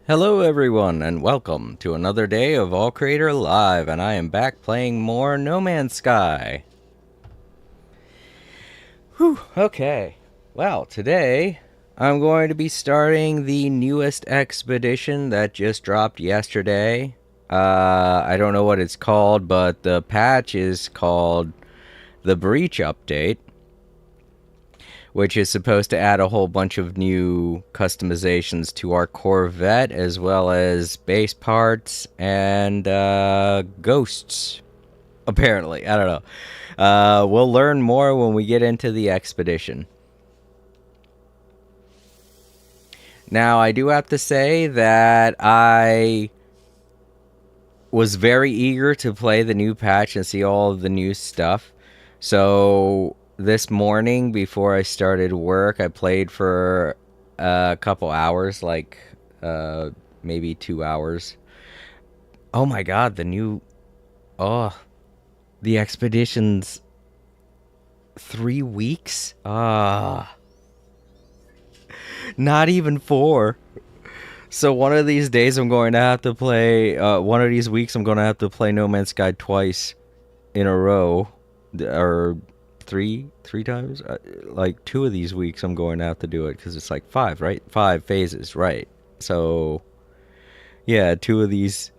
Hello everyone and welcome to another day of All Creator Live, and I am back playing more No Man's Sky. Whew, okay. Well, today I'm going to be starting the newest expedition that just dropped yesterday. I don't know what it's called, but the patch is called the Breach Update, which is supposed to add a whole bunch of new customizations to our Corvette, as well as base parts and ghosts. Apparently, I don't know. We'll learn more when we get into the expedition. Now, I do have to say that I was very eager to play the new patch and see all of the new stuff. So this morning, before I started work, I played for a couple hours, like maybe 2 hours. Oh my god, the expedition's 3 weeks? Not even 4. So one of these days I'm going to have to play, one of these weeks I'm going to have to play No Man's Sky twice in a row. Or three times? Like 2 of these weeks I'm going to have to do it because it's like 5, right? 5 phases, right? So, yeah, 2 of these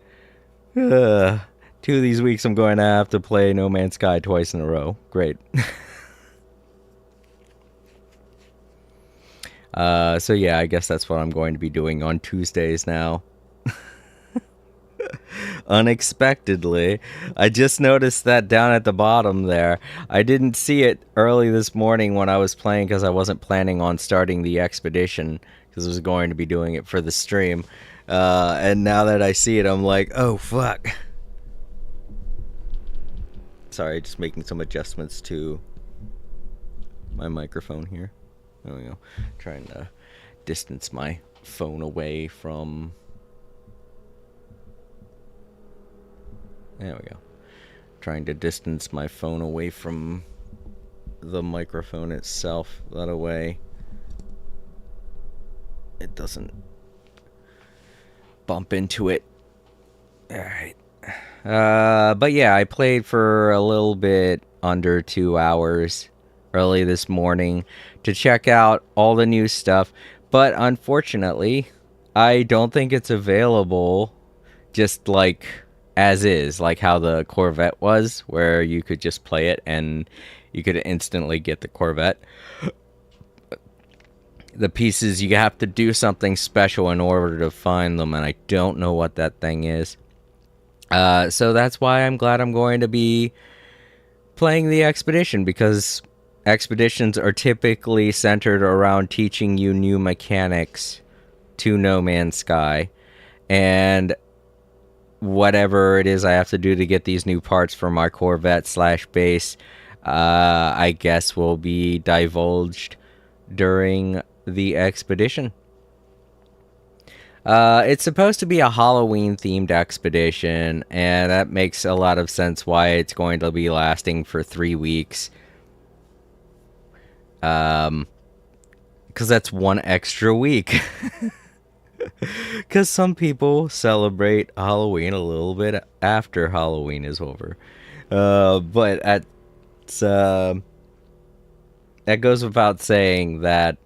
weeks I'm going to have to play No Man's Sky twice in a row. Great. So yeah, I guess that's what I'm going to be doing on Tuesdays now. Unexpectedly, I just noticed that down at the bottom there. I didn't see it early this morning when I was playing because I wasn't planning on starting the expedition because I was going to be doing it for the stream. And now that I see it, I'm like, oh fuck. Sorry, just making some adjustments to my microphone here. There we go. Trying to distance my phone away from... There we go. Trying to distance my phone away from the microphone itself. That way it doesn't bump into it. Alright. But yeah, I played for a little bit under 2 hours early this morning to check out all the new stuff. But unfortunately, I don't think it's available just like as is, like how the Corvette was, where you could just play it and you could instantly get the Corvette. The pieces, you have to do something special in order to find them, and I don't know what that thing is. So that's why I'm glad I'm going to be playing the expedition, because expeditions are typically centered around teaching you new mechanics to No Man's Sky, and whatever it is I have to do to get these new parts for my Corvette slash base, I guess will be divulged during the expedition. It's supposed to be a Halloween themed expedition, and that makes a lot of sense why it's going to be lasting for 3 weeks. Because that's one extra week. Because some people celebrate Halloween a little bit after Halloween is over. But that goes without saying that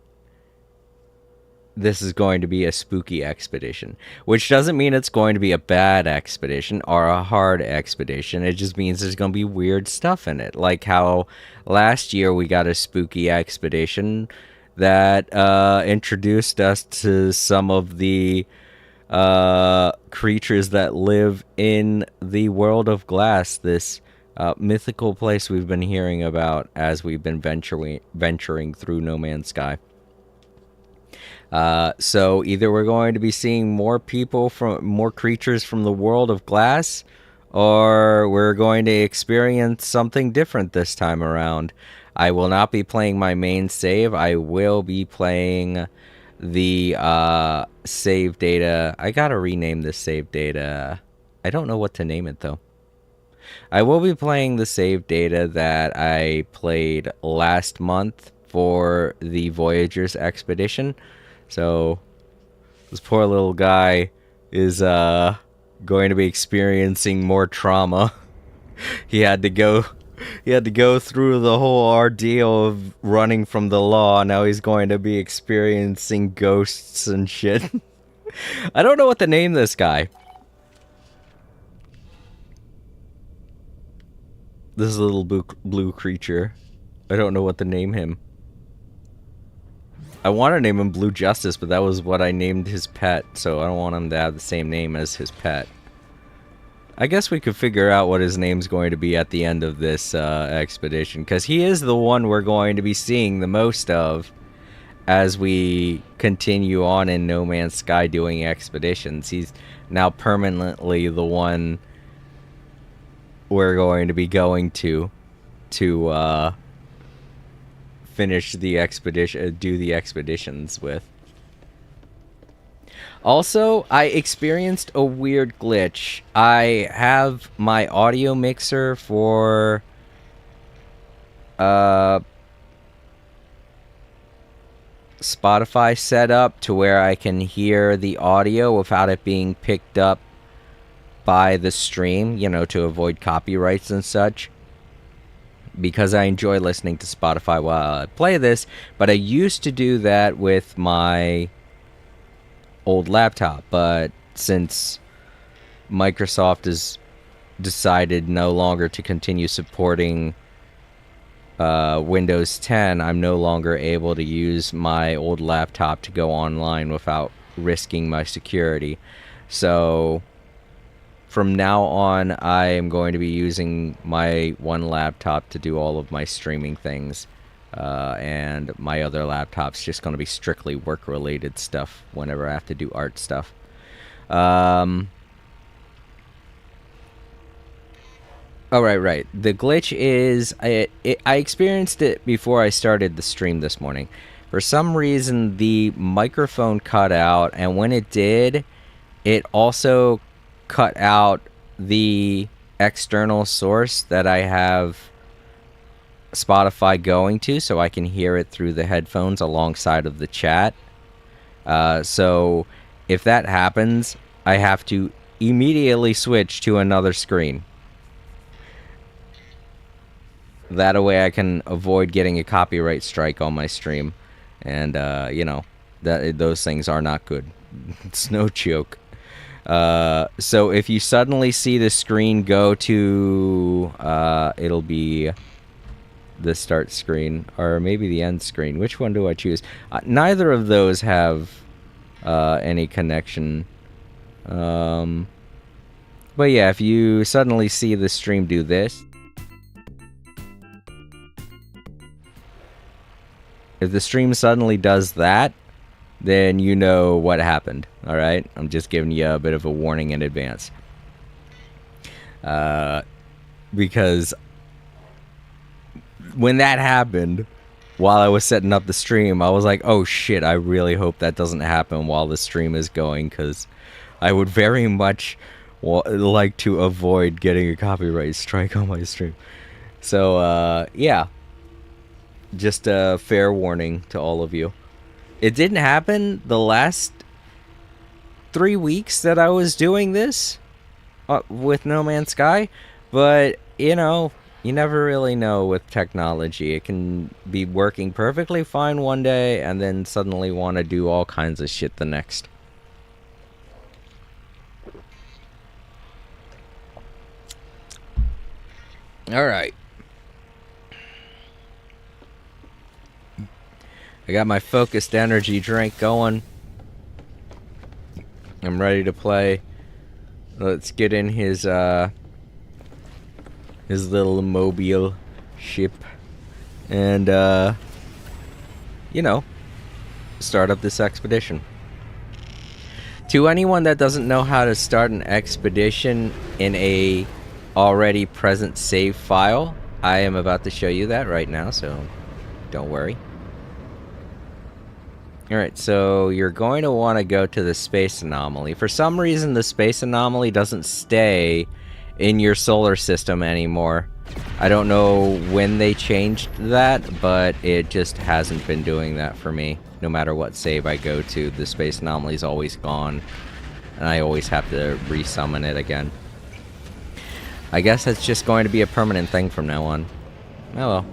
this is going to be a spooky expedition, which doesn't mean it's going to be a bad expedition or a hard expedition. It just means there's going to be weird stuff in it, like how last year we got a spooky expedition that introduced us to some of the creatures that live in the world of glass, this mythical place we've been hearing about as we've been venturing through No Man's Sky. So either we're going to be seeing more creatures from the world of glass, or we're going to experience something different this time around. I will not be playing my main save. I will be playing the save data. I gotta rename this save data. I don't know what to name it though. I will be playing the save data that I played last month for the Voyagers expedition. So This poor little guy is going to be experiencing more trauma. He had to go through the whole ordeal of running from the law. Now he's going to be experiencing ghosts and shit. I don't know what to name this guy. This little blue creature. I don't know what to name him. I want to name him Blue Justice, but that was what I named his pet, so I don't want him to have the same name as his pet. I guess we could figure out what his name's going to be at the end of this expedition, because he is the one we're going to be seeing the most of as we continue on in No Man's Sky doing expeditions. He's now permanently the one we're going to be going to finish the expedition, do the expeditions with. Also, I experienced a weird glitch. I have my audio mixer for Spotify set up to where I can hear the audio without it being picked up by the stream, you know, to avoid copyrights and such. Because I enjoy listening to Spotify while I play this, but I used to do that with my old laptop, but since Microsoft has decided no longer to continue supporting Windows 10, I'm no longer able to use my old laptop to go online without risking my security. So from now on, I am going to be using my one laptop to do all of my streaming things. And my other laptop's just going to be strictly work-related stuff whenever I have to do art stuff. Oh, right. The glitch is, I experienced it before I started the stream this morning. For some reason, the microphone cut out, and when it did, it also cut out the external source that I have Spotify going to, so I can hear it through the headphones alongside of the chat. So if that happens, I have to immediately switch to another screen. That way I can avoid getting a copyright strike on my stream. And, you know, those things are not good. It's no joke. So if you suddenly see the screen go to, it'll be the start screen, or maybe the end screen. Which one do I choose? Neither of those have any connection. But yeah, if you suddenly see the stream do this, if the stream suddenly does that, then you know what happened. Alright? I'm just giving you a bit of a warning in advance. Because when that happened, while I was setting up the stream, I was like, oh shit, I really hope that doesn't happen while the stream is going, because I would very much like to avoid getting a copyright strike on my stream. So, yeah. Just a fair warning to all of you. It didn't happen the last 3 weeks that I was doing this with No Man's Sky, but, you know, you never really know with technology. It can be working perfectly fine one day and then suddenly want to do all kinds of shit the next. Alright. I got my focused energy drink going. I'm ready to play. Let's get in his little mobile ship and you know, start up this expedition. To anyone that doesn't know how to start an expedition in a already present save file, I am about to show you that right now, so don't worry. Alright, so you're going to want to go to the space anomaly. For some reason, the space anomaly doesn't stay in your solar system anymore. I don't know when they changed that, but it just hasn't been doing that for me. no matter what save I go to, the space anomaly is always gone, and I always have to resummon it again. I guess that's just going to be a permanent thing from now on. Oh well.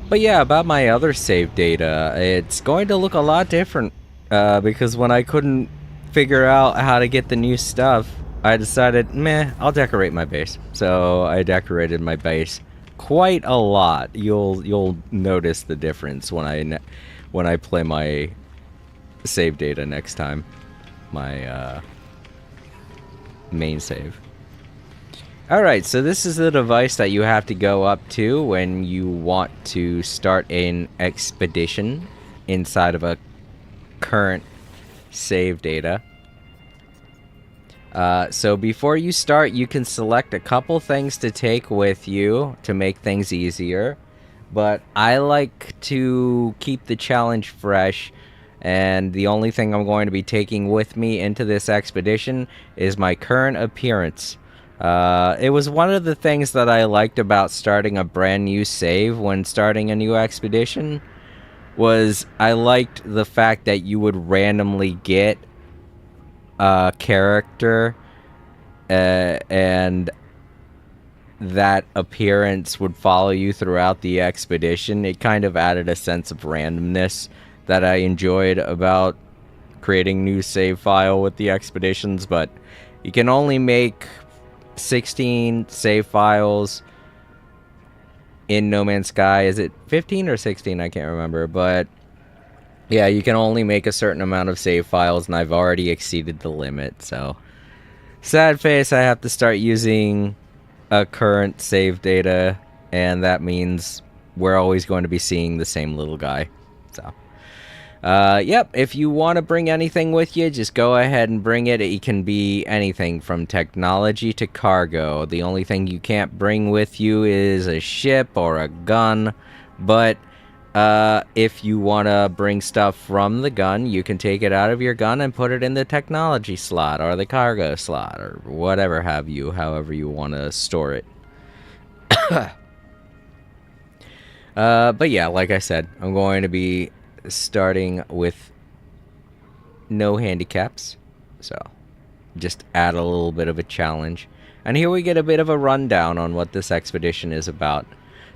But yeah, about my other save data, it's going to look a lot different, because when I couldn't figure out how to get the new stuff, I decided, meh, I'll decorate my base. So I decorated my base quite a lot. You'll notice the difference when I play my save data next time, my main save. Alright, so this is the device that you have to go up to when you want to start an expedition inside of a current save data. So before you start, you can select a couple things to take with you to make things easier. But I like to keep the challenge fresh, and the only thing I'm going to be taking with me into this expedition is my current appearance. It was one of the things that I liked about starting a brand new save when starting a new expedition, was I liked the fact that you would randomly get a character, and that appearance would follow you throughout the expedition. It kind of added a sense of randomness that I enjoyed about creating new save file with the expeditions, but you can only make 16 save files in No Man's Sky. Is it 15 or 16? I can't remember, but yeah, you can only make a certain amount of save files, and I've already exceeded the limit, so sad face, I have to start using a current save data, and that means we're always going to be seeing the same little guy. So yep, if you want to bring anything with you, just go ahead and bring it. It can be anything from technology to cargo. The only thing you can't bring with you is a ship or a gun, but if you want to bring stuff from the gun, you can take it out of your gun and put it in the technology slot or the cargo slot or whatever have you, however you want to store it. But yeah, like I said, I'm going to be starting with no handicaps, so just add a little bit of a challenge. And here we get a bit of a rundown on what this expedition is about.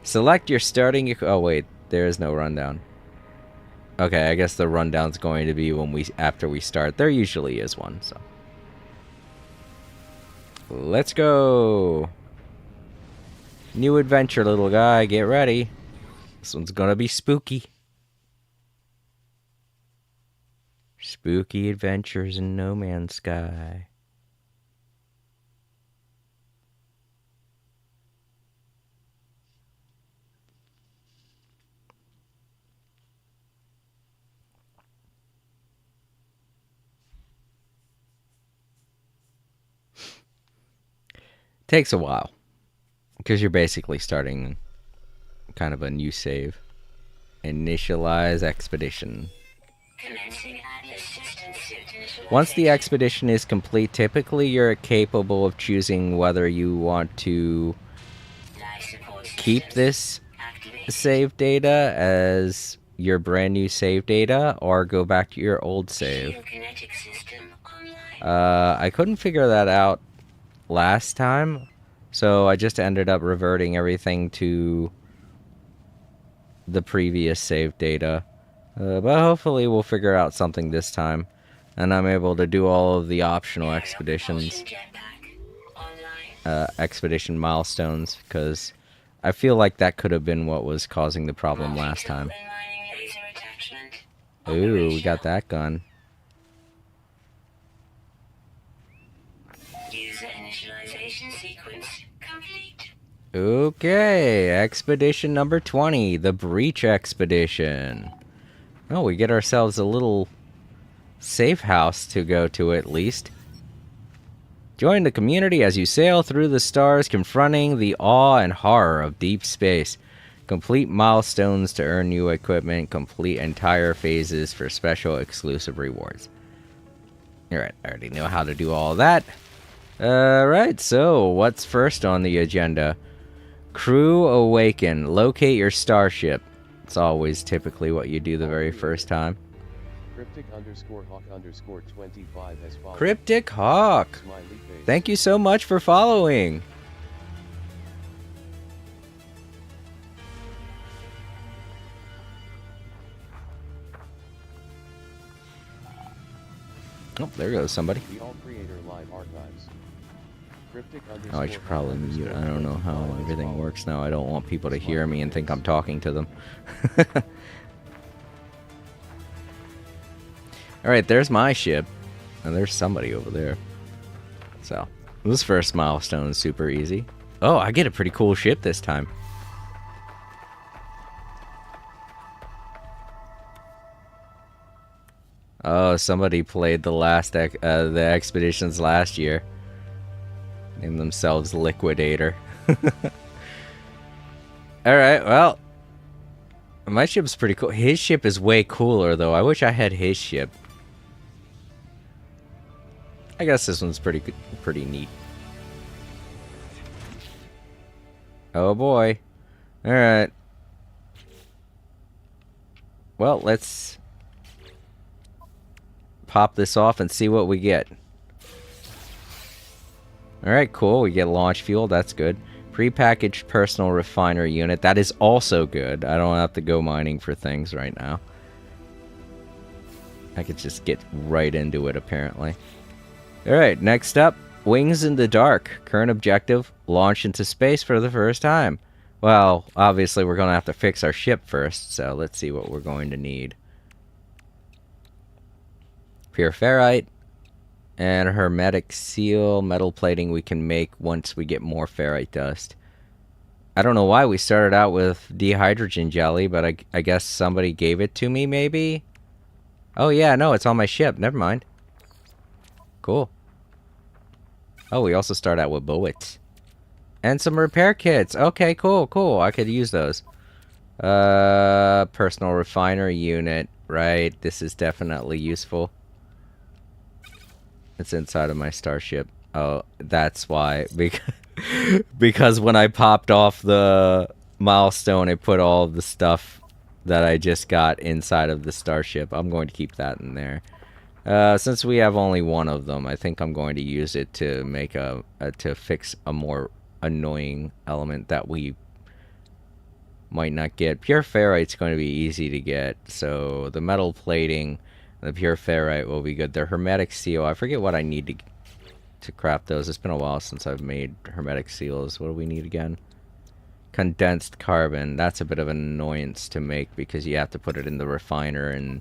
Select your starting... Oh wait, there is no rundown. Okay, I guess the rundown's going to be when after we start. There usually is one, so let's go. New adventure, little guy, get ready. This one's gonna be spooky. Spooky adventures in No Man's Sky. Takes a while, because you're basically starting kind of a new save. Initialize expedition. Once the expedition is complete, typically you're capable of choosing whether you want to keep this save data as your brand new save data or go back to your old save. I couldn't figure that out last time, so I just ended up reverting everything to the previous save data. But hopefully we'll figure out something this time, and I'm able to do all of the optional expeditions, expedition milestones, because I feel like that could have been what was causing the problem last time. Ooh, we got that gun. Okay, expedition number 20, the Breach Expedition. Oh, we get ourselves a little safe house to go to at least. Join the community as you sail through the stars, confronting the awe and horror of deep space. Complete milestones to earn new equipment. Complete entire phases for special exclusive rewards. Alright, I already know how to do all that. Alright, so what's first on the agenda? Crew awaken. Locate your starship. It's always typically what you do the very first time. Cryptic_Hawk_25 has followed. Cryptic Hawk. Thank you so much for following. Oh, there goes somebody. The All Creator Live Archives. Oh, I should probably mute. I don't know how everything works now. I don't want people to hear me and think I'm talking to them. Alright, there's my ship. And there's somebody over there. So, this first milestone is super easy. Oh, I get a pretty cool ship this time. Oh, somebody played the the expeditions last year. Named themselves Liquidator. Alright, well. My ship's pretty cool. His ship is way cooler, though. I wish I had his ship. I guess this one's pretty good, pretty neat. Oh boy. Alright. Well, let's pop this off and see what we get. Alright, cool. We get launch fuel. That's good. Prepackaged personal refiner unit. That is also good. I don't have to go mining for things right now. I could just get right into it, apparently. Alright, next up. Wings in the Dark. Current objective, launch into space for the first time. Well, obviously we're going to have to fix our ship first, so let's see what we're going to need. Pure ferrite. And hermetic seal, metal plating we can make once we get more ferrite dust. I don't know why we started out with dehydrogen jelly, but I guess somebody gave it to me, maybe? Oh yeah, no, it's on my ship. Never mind. Cool. Oh, we also start out with bullets. And some repair kits. Okay, cool. I could use those. Personal refiner unit. Right, this is definitely useful. It's inside of my starship. Oh, that's why. Because when I popped off the milestone, it put all of the stuff that I just got inside of the starship. I'm going to keep that in there. Since we have only one of them, I think I'm going to use it to make to fix a more annoying element that we might not get. Pure ferrite's going to be easy to get, so the metal plating, the pure ferrite will be good. The hermetic seal, I forget what I need to craft those. It's been a while since I've made hermetic seals. What do we need again? Condensed carbon. That's a bit of an annoyance to make because you have to put it in the refiner and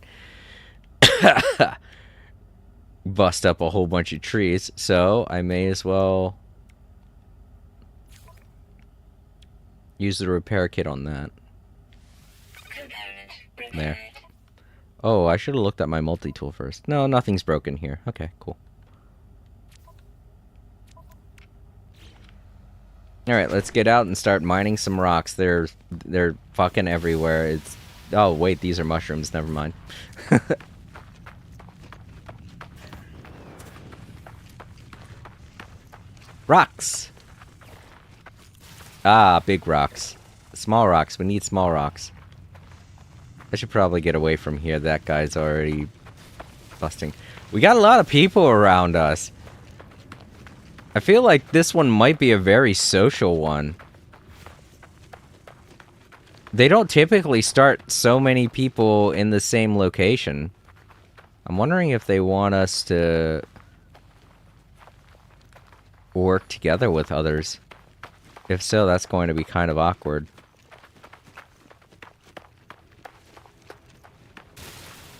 bust up a whole bunch of trees, so I may as well use the repair kit on that. There. Oh, I should have looked at my multi-tool first. No, nothing's broken here. Okay, cool. Alright, let's get out and start mining some rocks. They're fucking everywhere. It's... Oh, wait, these are mushrooms. Never mind. Rocks! Ah, big rocks. Small rocks. We need small rocks. I should probably get away from here. That guy's already busting. We got a lot of people around us. I feel like this one might be a very social one. They don't typically start so many people in the same location. I'm wondering if they want us to work together with others. If so, that's going to be kind of awkward.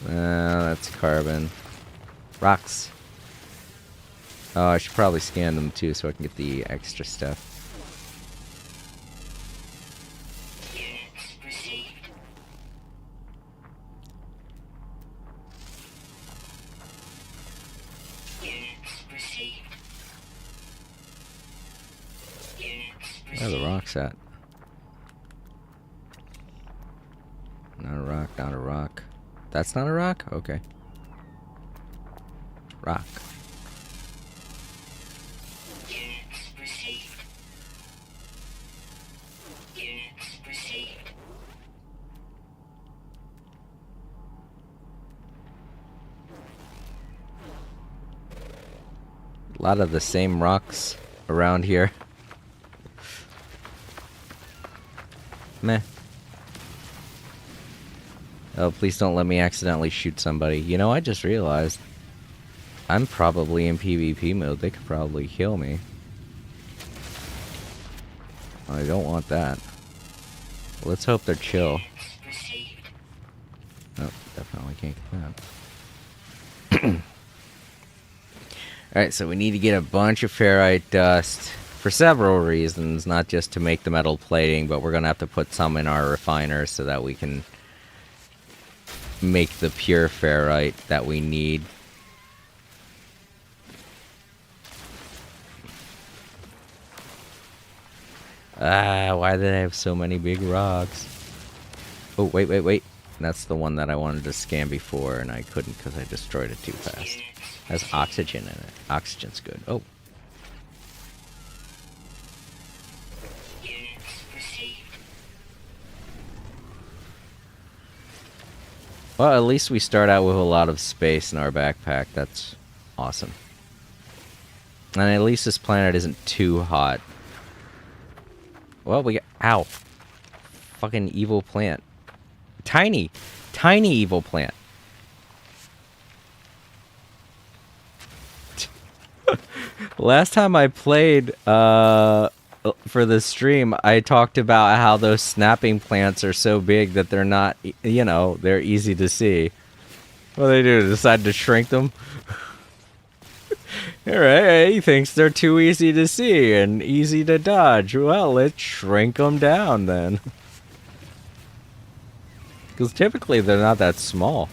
That's carbon. Rocks. Oh, I should probably scan them too so I can get the extra stuff. Where are the rocks at? Not a rock, not a rock. That's not a rock? Okay. Rock. A lot of the same rocks around here. Meh. Oh, please don't let me accidentally shoot somebody. You know, I just realized I'm probably in PvP mode. They could probably kill me. I don't want that. Let's hope they're chill. Oh, definitely can't get that. Alright, so we need to get a bunch of ferrite dust for several reasons, not just to make the metal plating, but we're gonna have to put some in our refiner so that we can make the pure ferrite that we need. Ah, why did I have so many big rocks? Oh, wait. That's the one that I wanted to scan before, and I couldn't because I destroyed it too fast. Has oxygen in it. Oxygen's good. Oh. Well, at least we start out with a lot of space in our backpack. That's awesome. And at least this planet isn't too hot. Well, we got... Ow. Fucking evil plant. Tiny evil plant. Last time I played for the stream, I talked about how those snapping plants are so big that they're not, you know, they're easy to see. What do they do? Decide to shrink them? Alright, he thinks they're too easy to see and easy to dodge. Well, let's shrink them down then. Because typically they're not that small.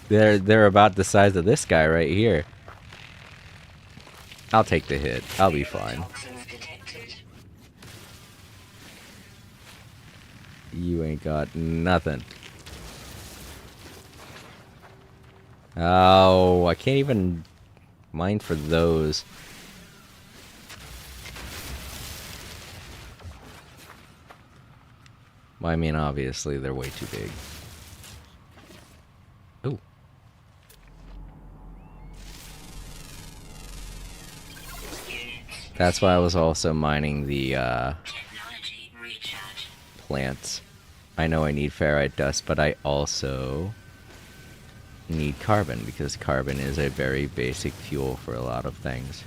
They're about the size of this guy right here. I'll take the hit. I'll be fine. You ain't got nothing. Oh, I can't even mine for those. Well, I mean, obviously, they're way too big. Ooh. That's why I was also mining the plants. I know I need ferrite dust, but I also need carbon, because carbon is a very basic fuel for a lot of things.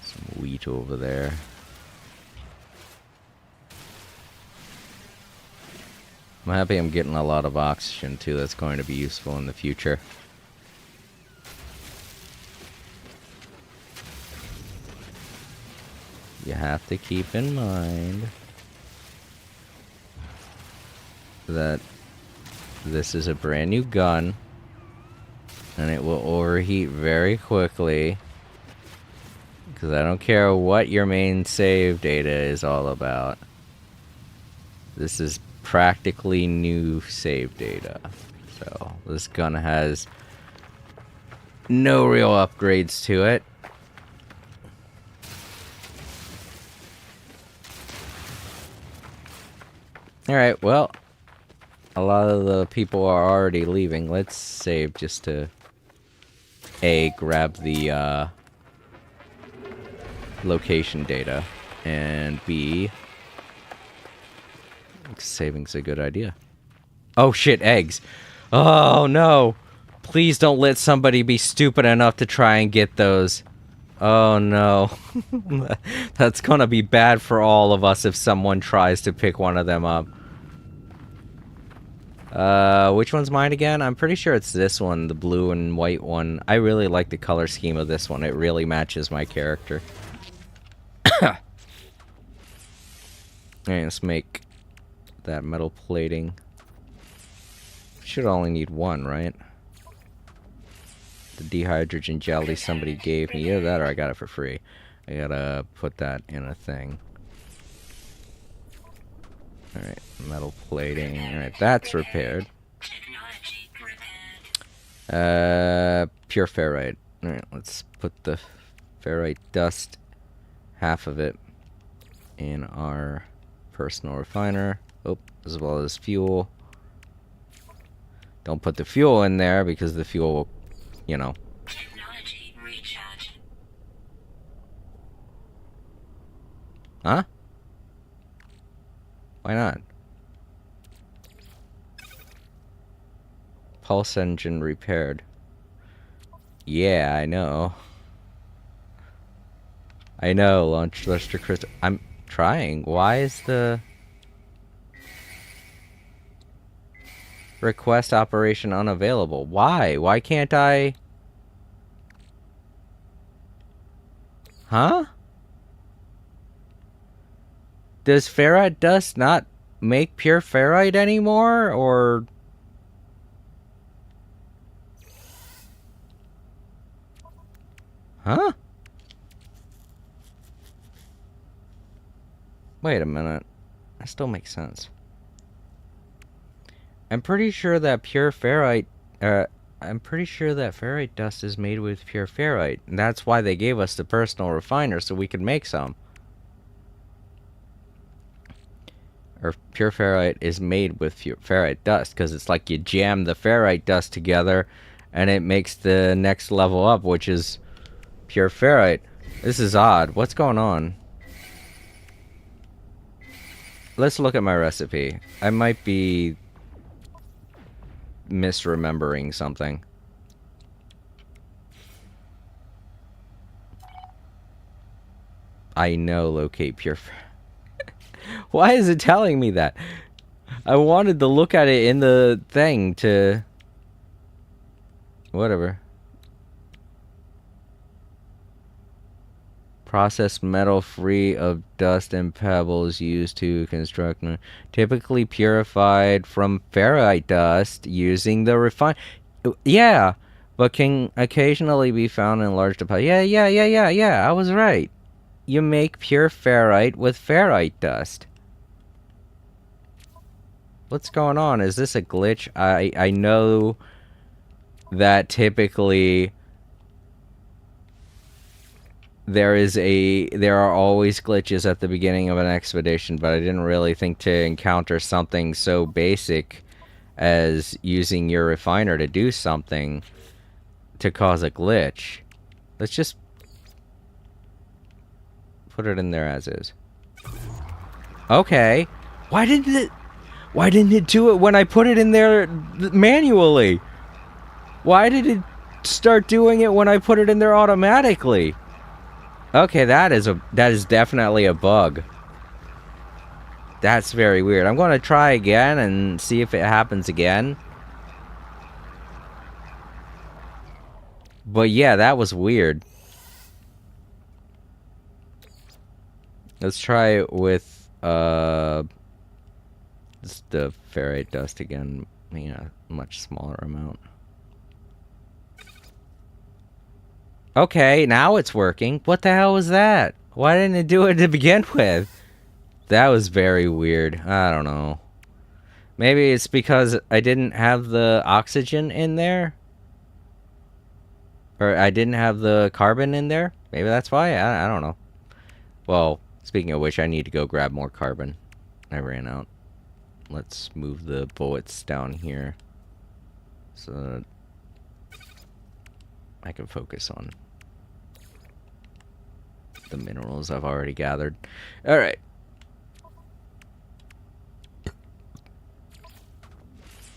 Some wheat over there. I'm happy I'm getting a lot of oxygen too. That's going to be useful in the future. You have to keep in mind that this is a brand new gun and it will overheat very quickly, because I don't care what your main save data is all about. This is practically new save data. So this gun has no real upgrades to it. Alright, well, a lot of the people are already leaving. Let's save just to A, grab the location data, and B, saving's a good idea. Oh shit, eggs. Oh no. Please don't let somebody be stupid enough to try and get those. Oh no. That's gonna be bad for all of us if someone tries to pick one of them up. Which one's mine again? I'm pretty sure it's this one, the blue and white one. I really like the color scheme of this one. It really matches my character. Alright, let's make that metal plating. Should only need one, right? The dehydrogen jelly somebody gave me. Either that or I got it for free. I gotta put that in a thing. Alright, metal plating. Alright, that's repaired. Pure ferrite. Alright, let's put the ferrite dust, half of it, in our personal refiner. Oh, as well as fuel. Don't put the fuel in there because the fuel will, you know. Technology recharge. Huh? Why not? Pulse engine repaired. Yeah, I know. I know, launch thruster crystal. I'm trying. Why is the request operation unavailable? Why? Why can't I? Huh? Does ferrite dust not make pure ferrite anymore, or? Huh? Wait a minute. That still makes sense. I'm pretty sure that pure ferrite, I'm pretty sure that ferrite dust is made with pure ferrite. And that's why they gave us the personal refiner, so we could make some. Or pure ferrite is made with ferrite dust, because it's like you jam the ferrite dust together, and it makes the next level up, which is pure ferrite. This is odd. What's going on? Let's look at my recipe. I might be misremembering something. I know locate pure Why is it telling me that? I wanted to look at it in the thing to... Whatever. Processed metal free of dust and pebbles used to construct. Typically purified from ferrite dust using the refine. Yeah, but can occasionally be found in large deposits. Yeah. I was right. You make pure ferrite with ferrite dust. What's going on? Is this a glitch? I know that typically there are always glitches at the beginning of an expedition, but I didn't really think to encounter something so basic as using your refiner to do something to cause a glitch. Let's just put it in there as is. Okay. Why didn't it do it when I put it in there manually? Why did it start doing it when I put it in there automatically? Okay, that is definitely a bug. That's very weird. I'm going to try again and see if it happens again. But yeah, that was weird. Let's try it with just the ferrite dust again. A much smaller amount. Okay, now it's working. What the hell was that? Why didn't it do it to begin with? That was very weird. I don't know. Maybe it's because I didn't have the oxygen in there? Or I didn't have the carbon in there? Maybe that's why? I don't know. Well, speaking of which, I need to go grab more carbon. I ran out. Let's move the bullets down here so that I can focus on the minerals I've already gathered. Alright.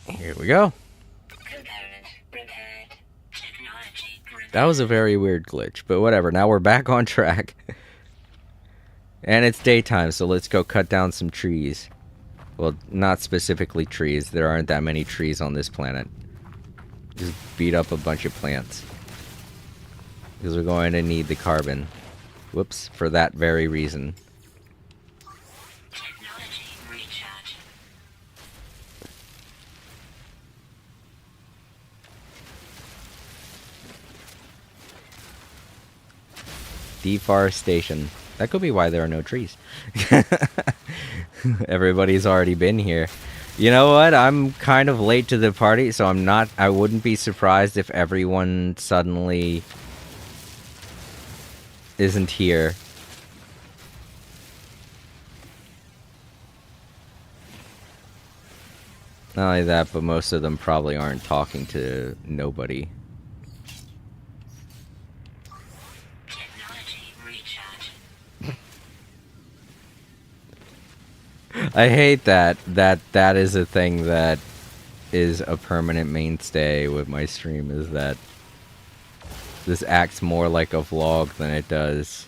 Here we go. That was a very weird glitch, but whatever. Now we're back on track. And it's daytime, so let's go cut down some trees. Well, not specifically trees. There aren't that many trees on this planet. Just beat up a bunch of plants. Because we're going to need the carbon. Whoops, for that very reason. Technology recharge. Deforestation. That could be why there are no trees. Everybody's already been here. You know what? I'm kind of late to the party, so I wouldn't be surprised if everyone suddenly isn't here. Not only that, but most of them probably aren't talking to nobody. Technology recharge. I hate that is a thing that is a permanent mainstay with my stream, is that this acts more like a vlog than it does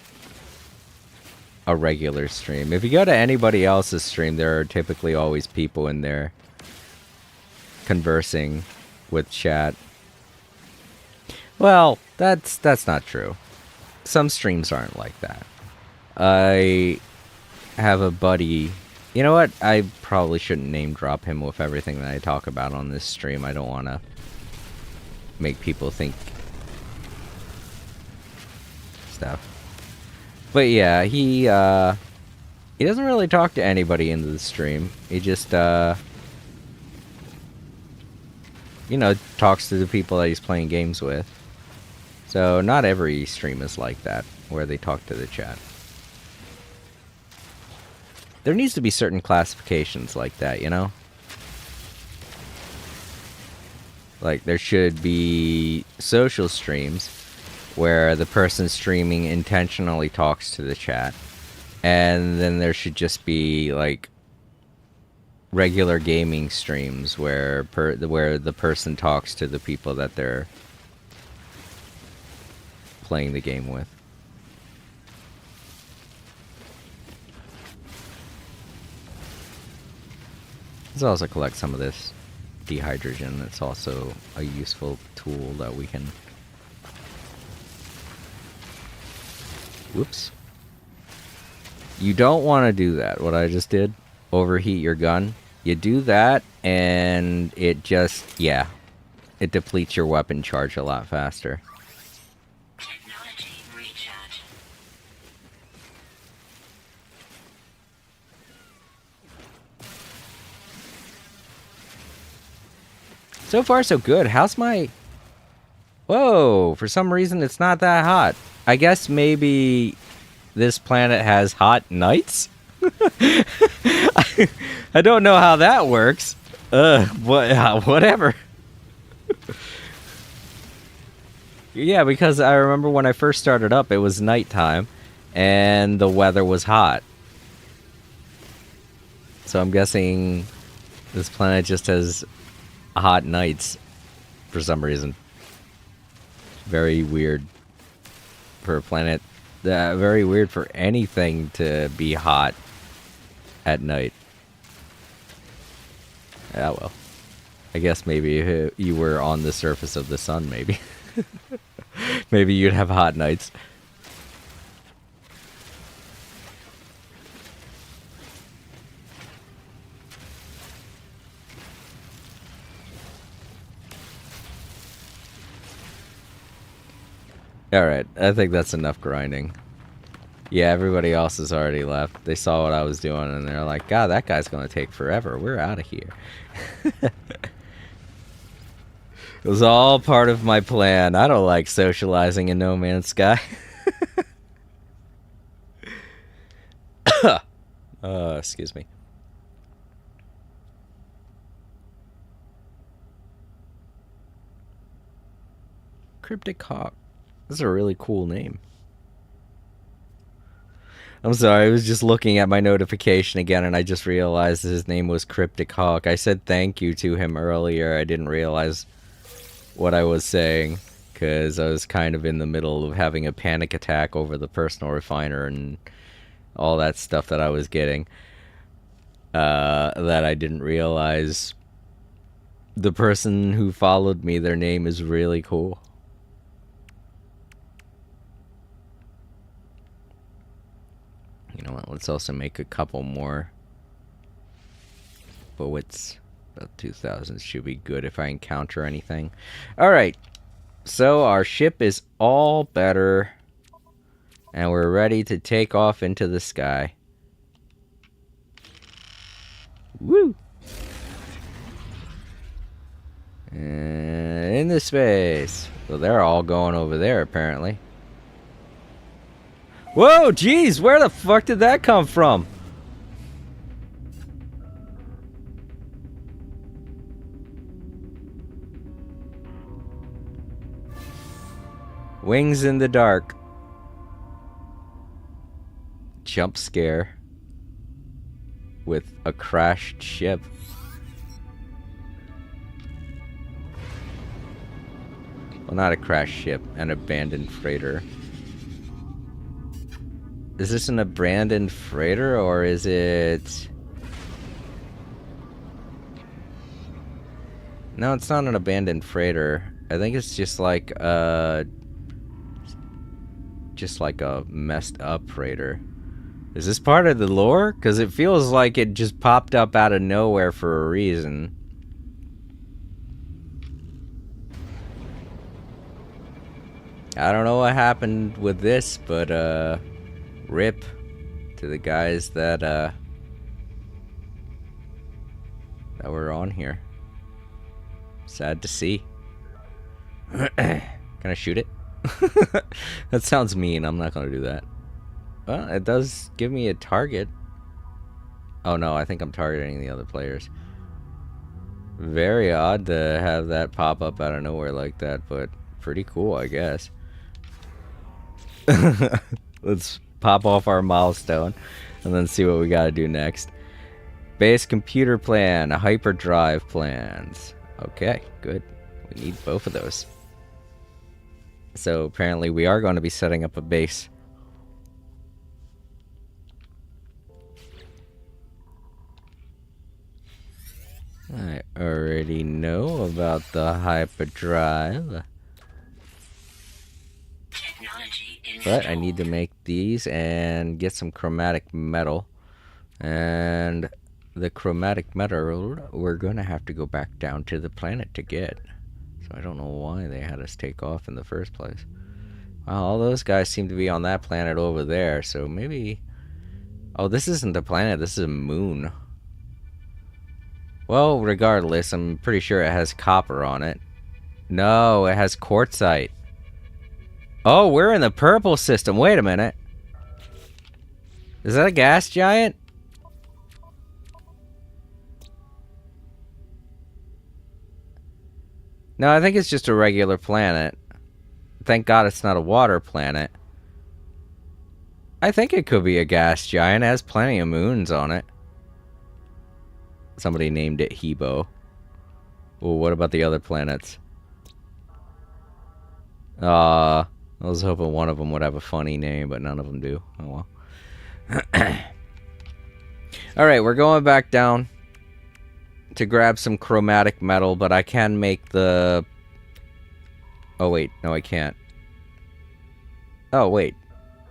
a regular stream. If you go to anybody else's stream, there are typically always people in there conversing with chat. Well, that's not true. Some streams aren't like that. I have a buddy. You know what? I probably shouldn't name drop him with everything that I talk about on this stream. I don't want to make people think stuff. But yeah, he doesn't really talk to anybody in the stream. He just you know, talks to the people that he's playing games with. So not every stream is like that, where they talk to the chat. There needs to be certain classifications like that, you know? Like, there should be social streams where the person streaming intentionally talks to the chat. And then there should just be, like, regular gaming streams where the person talks to the people that they're playing the game with. Let's also collect some of this dehydrogen. It's also a useful tool that we can... Whoops. You don't want to do that, what I just did. Overheat your gun. You do that, and it just, yeah. It depletes your weapon charge a lot faster. Technology recharge. So far, so good. How's my... Whoa, for some reason, it's not that hot. I guess maybe this planet has hot nights? I don't know how that works. Whatever. Yeah, because I remember when I first started up, it was nighttime, and the weather was hot. So I'm guessing this planet just has hot nights for some reason. Very weird for a planet. Very weird for anything to be hot at night. Yeah, well. I guess maybe if you were on the surface of the sun, maybe. Maybe you'd have hot nights. Alright, I think that's enough grinding. Yeah, everybody else has already left. They saw what I was doing and they're like, God, that guy's gonna take forever. We're out of here. It was all part of my plan. I don't like socializing in No Man's Sky. Excuse me. Cryptic Hawk. This is a really cool name. I'm sorry, I was just looking at my notification again and I just realized his name was Cryptic Hawk. I said thank you to him earlier. I didn't realize what I was saying because I was kind of in the middle of having a panic attack over the personal refiner and all that stuff that I was getting. That I didn't realize the person who followed me, their name is really cool. You know what, let's also make a couple more bullets. About 2,000 should be good if I encounter anything. Alright, so our ship is all better. And we're ready to take off into the sky. Woo! And into space. So they're all going over there, apparently. Whoa, jeez, where the fuck did that come from? Wings in the dark. Jump scare. With a crashed ship. Well, not a crashed ship, an abandoned freighter. Is this an abandoned freighter, or is it... No, it's not an abandoned freighter. I think it's just like a messed up freighter. Is this part of the lore? Because it feels like it just popped up out of nowhere for a reason. I don't know what happened with this, but rip to the guys that were on here. Sad to see. Can I shoot it? That sounds mean. I'm not gonna do that. Well, it does give me a target. Oh no, I think I'm targeting the other players. Very odd to have that pop up out of nowhere like that, but pretty cool, I guess. Let's pop off our milestone and then see what we gotta do next. Base computer plan, hyperdrive plans. Okay, good. We need both of those. So apparently we are going to be setting up a base. I already know about the hyperdrive. But I need to make these and get some chromatic metal. And the chromatic metal we're going to have to go back down to the planet to get. So I don't know why they had us take off in the first place. Well, all those guys seem to be on that planet over there. So maybe... Oh, this isn't a planet. This is a moon. Well, regardless, I'm pretty sure it has copper on it. No, it has quartzite. Oh, we're in the purple system. Wait a minute. Is that a gas giant? No, I think it's just a regular planet. Thank God it's not a water planet. I think it could be a gas giant. It has plenty of moons on it. Somebody named it Hebo. Well, what about the other planets? I was hoping one of them would have a funny name, but none of them do. Oh well. Alright, we're going back down to grab some chromatic metal, but I can make the... Oh wait, no I can't. Oh wait.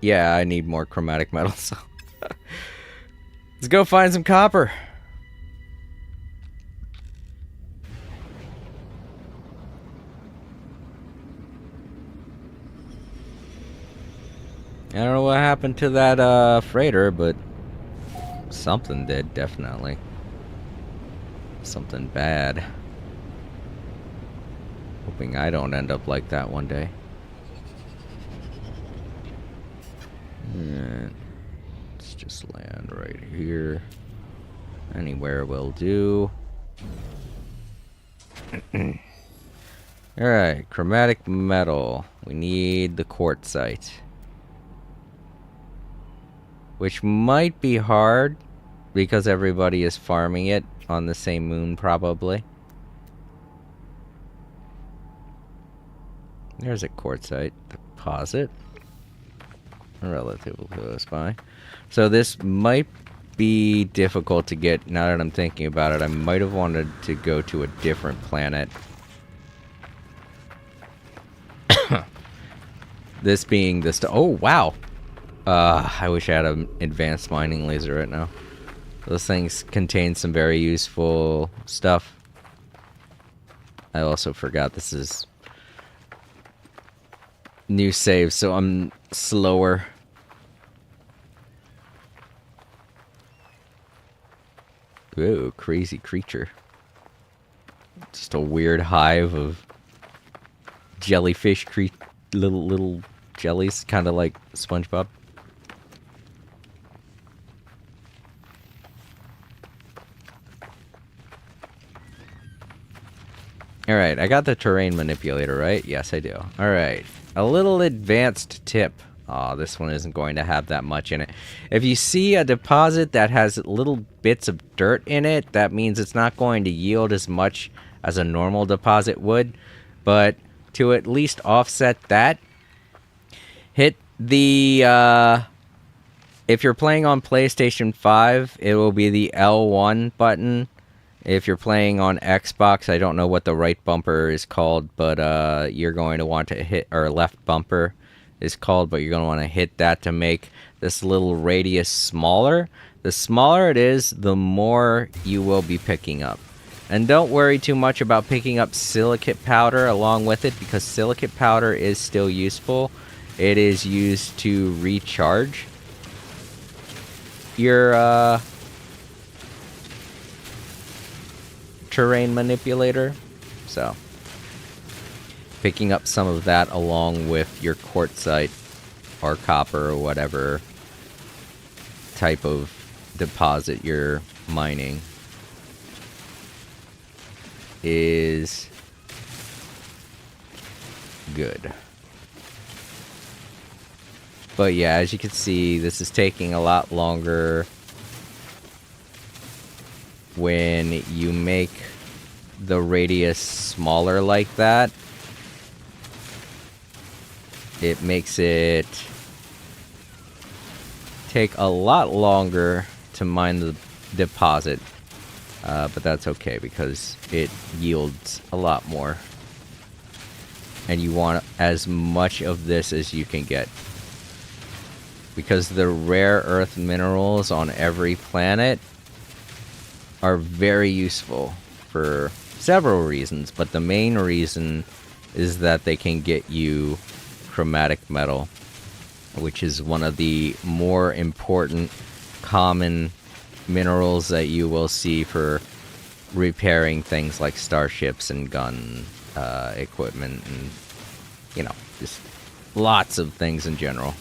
Yeah, I need more chromatic metal, so... Let's go find some copper. I don't know what happened to that freighter, but something did, definitely. Something bad. Hoping I don't end up like that one day. And let's just land right here. Anywhere will do. Alright, chromatic metal. We need the quartzite. Which might be hard because everybody is farming it on the same moon, probably. There's a quartzite deposit. Relatively close by. So this might be difficult to get now that I'm thinking about it. I might have wanted to go to a different planet. This being this... Oh, wow! I wish I had an advanced mining laser right now. Those things contain some very useful stuff. I also forgot this is new save, so I'm slower. Ooh, crazy creature. Just just a weird hive of jellyfish little jellies, kind of like SpongeBob. Alright, I got the terrain manipulator, right? Yes, I do. Alright, a little advanced tip. Oh, this one isn't going to have that much in it. If you see a deposit that has little bits of dirt in it, that means it's not going to yield as much as a normal deposit would. But to at least offset that, hit the, if you're playing on PlayStation 5, it will be the L1 button. If you're playing on Xbox, I don't know what the right bumper is called, but you're going to want to hit, or left bumper is called, but you're going to want to hit that to make this little radius smaller. The smaller it is, the more you will be picking up. And don't worry too much about picking up silicate powder along with it, because silicate powder is still useful. It is used to recharge your terrain manipulator. So picking up some of that along with your quartzite or copper or whatever type of deposit you're mining is good. But yeah, as you can see, this is taking a lot longer when you make the radius smaller like that. It makes it take a lot longer to mine the deposit, but that's okay because it yields a lot more. And you want as much of this as you can get, because the rare earth minerals on every planet are very useful for several reasons, but the main reason is that they can get you chromatic metal, which is one of the more important common minerals that you will see for repairing things like starships and gun equipment and, you know, just lots of things in general.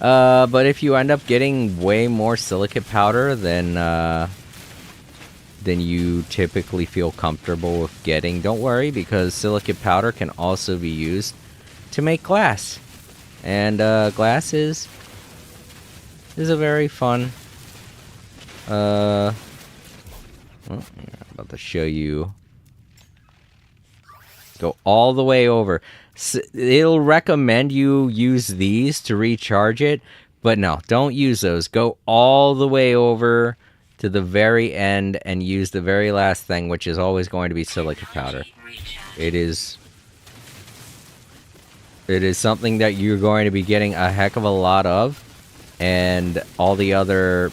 But if you end up getting way more silicate powder than you typically feel comfortable with getting, don't worry, because silicate powder can also be used to make glass. And glass is a very fun. I'm about to show you. Go all the way over. It'll recommend you use these to recharge it, but no, don't use those. Go all the way over to the very end and use the very last thing, which is always going to be silicate powder. It is something that you're going to be getting a heck of a lot of, and all the other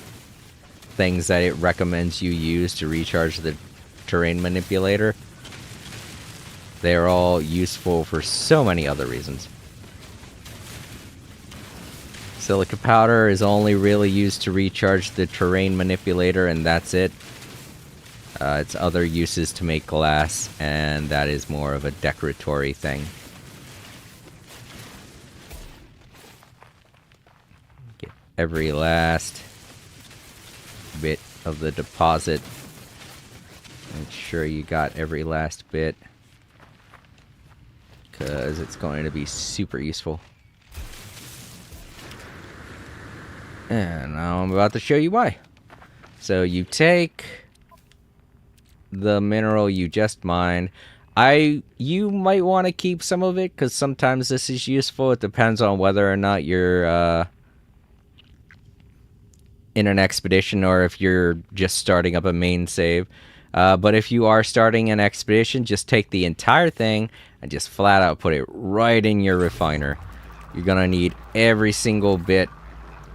things that it recommends you use to recharge the terrain manipulator, they're all useful for so many other reasons. Silica powder is only really used to recharge the terrain manipulator, and that's it. It's other uses to make glass, and that is more of a decoratory thing. Get every last bit of the deposit. Make sure you got every last bit, because it's going to be super useful. And now I'm about to show you why. So you take the mineral you just mined. You might want to keep some of it, because sometimes this is useful. It depends on whether or not you're in an expedition or if you're just starting up a main save. But if you are starting an expedition, just take the entire thing and just flat out put it right in your refiner. You're gonna need every single bit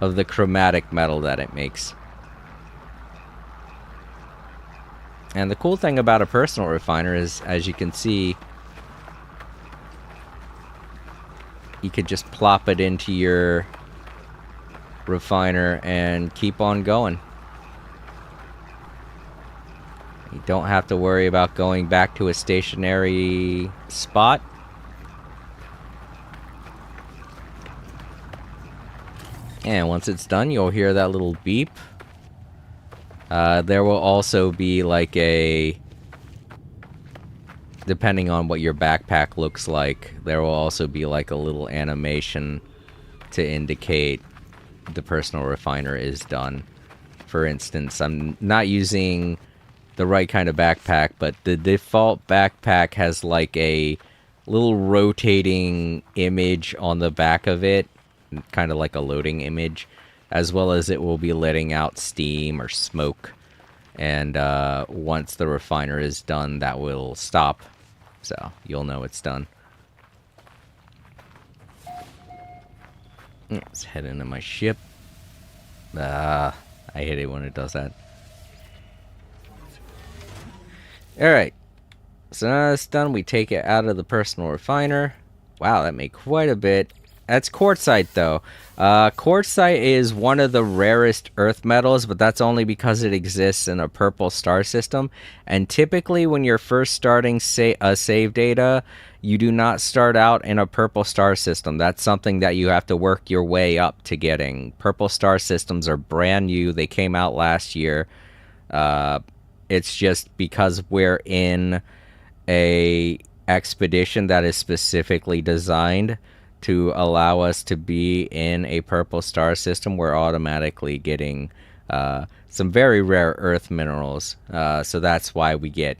of the chromatic metal that it makes. And the cool thing about a personal refiner is, as you can see, you could just plop it into your refiner and keep on going. You don't have to worry about going back to a stationary spot. And once it's done, you'll hear that little beep. There will also be like a... Depending on what your backpack looks like, there will also be like a little animation to indicate the personal refiner is done. For instance, I'm not using the right kind of backpack, but the default backpack has like a little rotating image on the back of it, kind of like a loading image, as well as it will be letting out steam or smoke. And once the refiner is done, that will stop. So you'll know it's done. Let's head into my ship. I hate it when it does that. Alright. So now that's done, we take it out of the personal refiner. Wow, that made quite a bit. That's quartzite, though. Quartzite is one of the rarest earth metals, but that's only because it exists in a purple star system. And typically, when you're first starting save data, you do not start out in a purple star system. That's something that you have to work your way up to getting. Purple star systems are brand new. They came out last year. It's just because we're in a expedition that is specifically designed to allow us to be in a purple star system, we're automatically getting some very rare earth minerals. So that's why we get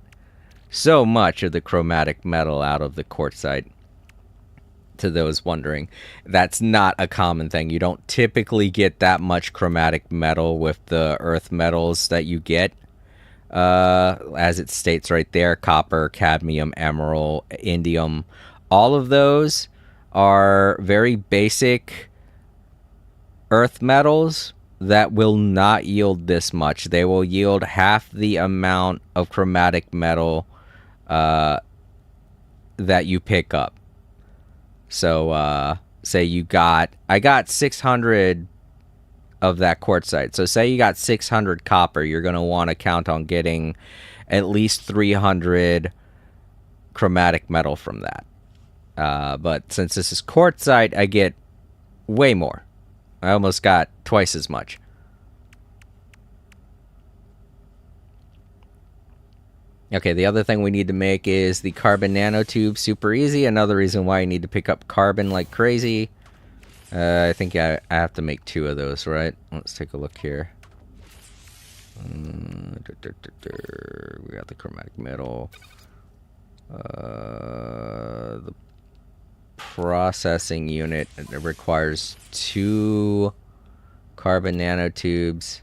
so much of the chromatic metal out of the quartzite. To those wondering, that's not a common thing. You don't typically get that much chromatic metal with the earth metals that you get. As it states right there, copper, cadmium, emerald, indium, all of those are very basic earth metals that will not yield this much. They will yield half the amount of chromatic metal that you pick up. So, say I got 600 of that quartzite. So say you got 600 copper, you're going to want to count on getting at least 300 chromatic metal from that. But since this is quartzite, I get way more. I almost got twice as much. Okay, the other thing we need to make is the carbon nanotube. Super easy. Another reason why you need to pick up carbon like crazy. I think I have to make 2 of those, right? Let's take a look here. We got the chromatic metal. The processing unit, it requires 2 carbon nanotubes.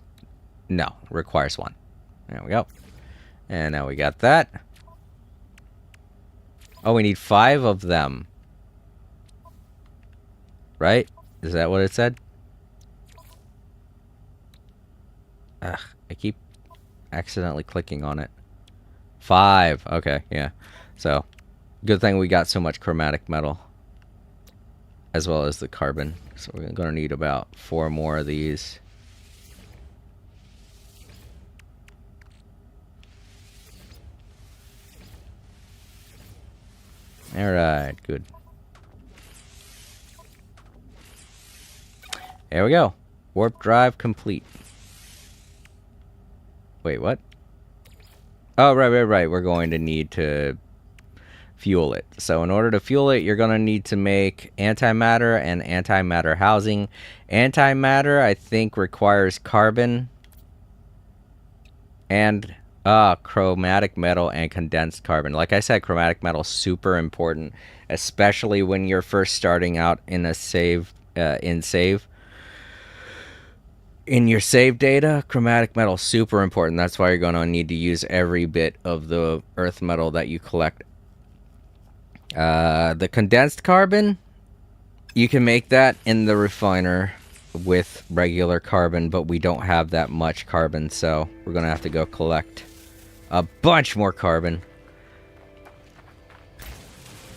No, requires 1. There we go. And now we got that. Oh, we need 5 of them. Right? Is that what it said? Ugh, I keep accidentally clicking on it. 5. Okay, yeah. So, good thing we got so much chromatic metal. As well as the carbon. So we're going to need about 4 more of these. Alright, good. There we go. Warp drive complete. Wait, what? Oh, right. We're going to need to fuel it. So in order to fuel it, you're going to need to make antimatter and antimatter housing. Antimatter, I think, requires carbon and chromatic metal and condensed carbon. Like I said, chromatic metal is super important, especially when you're first starting out in a save, in your save data. Chromatic metal is super important. That's why you're going to need to use every bit of the earth metal that you collect. The condensed carbon, you can make that in the refiner with regular carbon, but we don't have that much carbon, so we're going to have to go collect a bunch more carbon.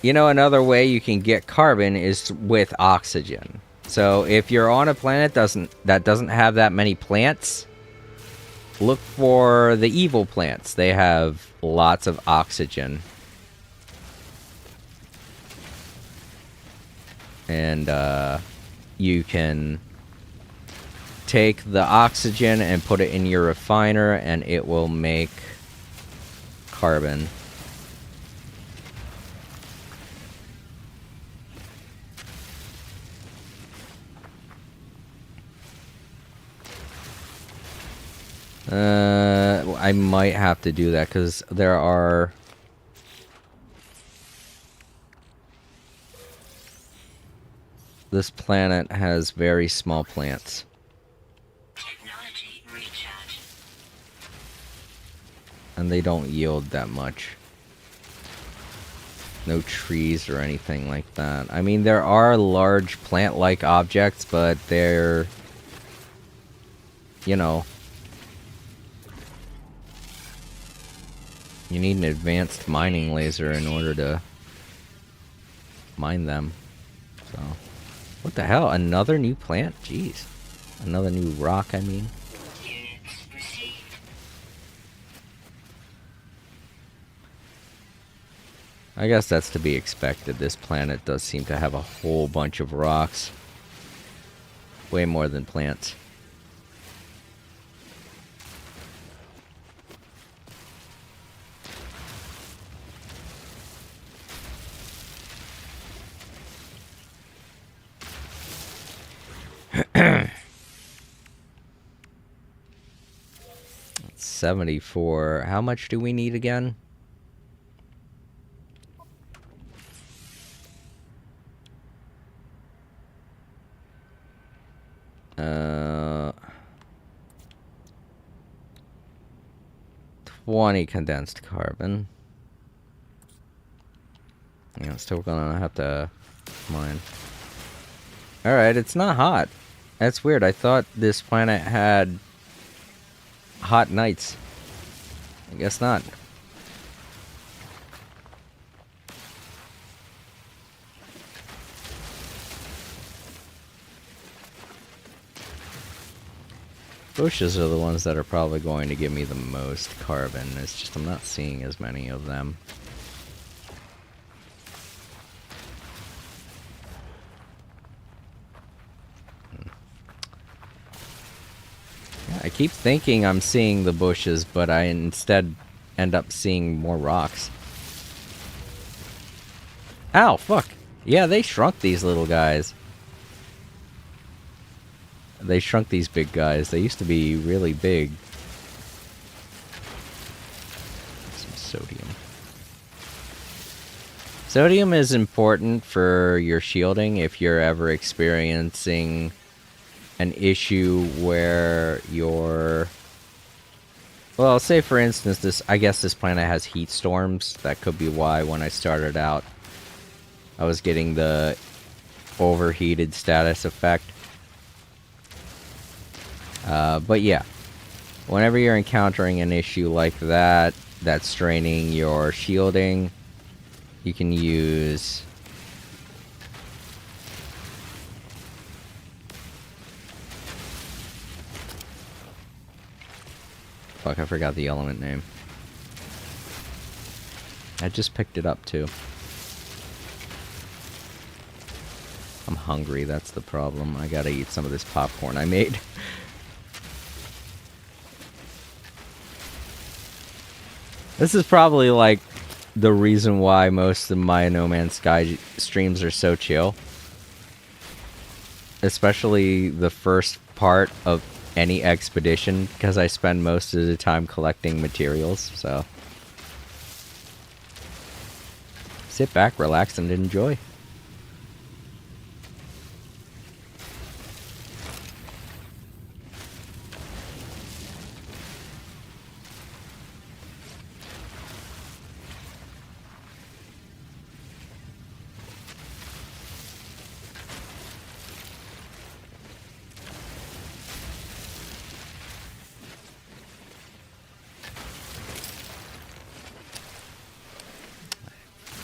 You know, another way you can get carbon is with oxygen. So if you're on a planet that doesn't have that many plants, look for the evil plants. They have lots of oxygen. And you can take the oxygen and put it in your refiner, and it will make carbon. I might have to do that because there are... This planet has very small plants. Technology recharge. And they don't yield that much. No trees or anything like that. I mean, there are large plant-like objects, but they're... You know... You need an advanced mining laser in order to mine them. So... What the hell? Another new plant? Jeez. Another new rock, I mean. Units received. I guess that's to be expected. This planet does seem to have a whole bunch of rocks. Way more than plants. It's 74. How much do we need again? Uh, 20 condensed carbon. Yeah, still gonna have to mine. Alright, it's not hot. That's weird. I thought this planet had hot nights. I guess not. Bushes are the ones that are probably going to give me the most carbon. It's just I'm not seeing as many of them. Yeah, I keep thinking I'm seeing the bushes, but I instead end up seeing more rocks. Ow, fuck. Yeah, they shrunk these little guys. They shrunk these big guys. They used to be really big. Some sodium. Sodium is important for your shielding if you're ever experiencing an issue where you're... Well, say for instance, I guess this planet has heat storms. That could be why when I started out, I was getting the overheated status effect. But yeah, whenever you're encountering an issue like that, that's straining your shielding, you can use... Fuck, I forgot the element name. I just picked it up too. I'm hungry, that's the problem. I gotta eat some of this popcorn I made. This is probably like the reason why most of my No Man's Sky streams are so chill. Especially the first part of any expedition, because I spend most of the time collecting materials, so. Sit back, relax, and enjoy.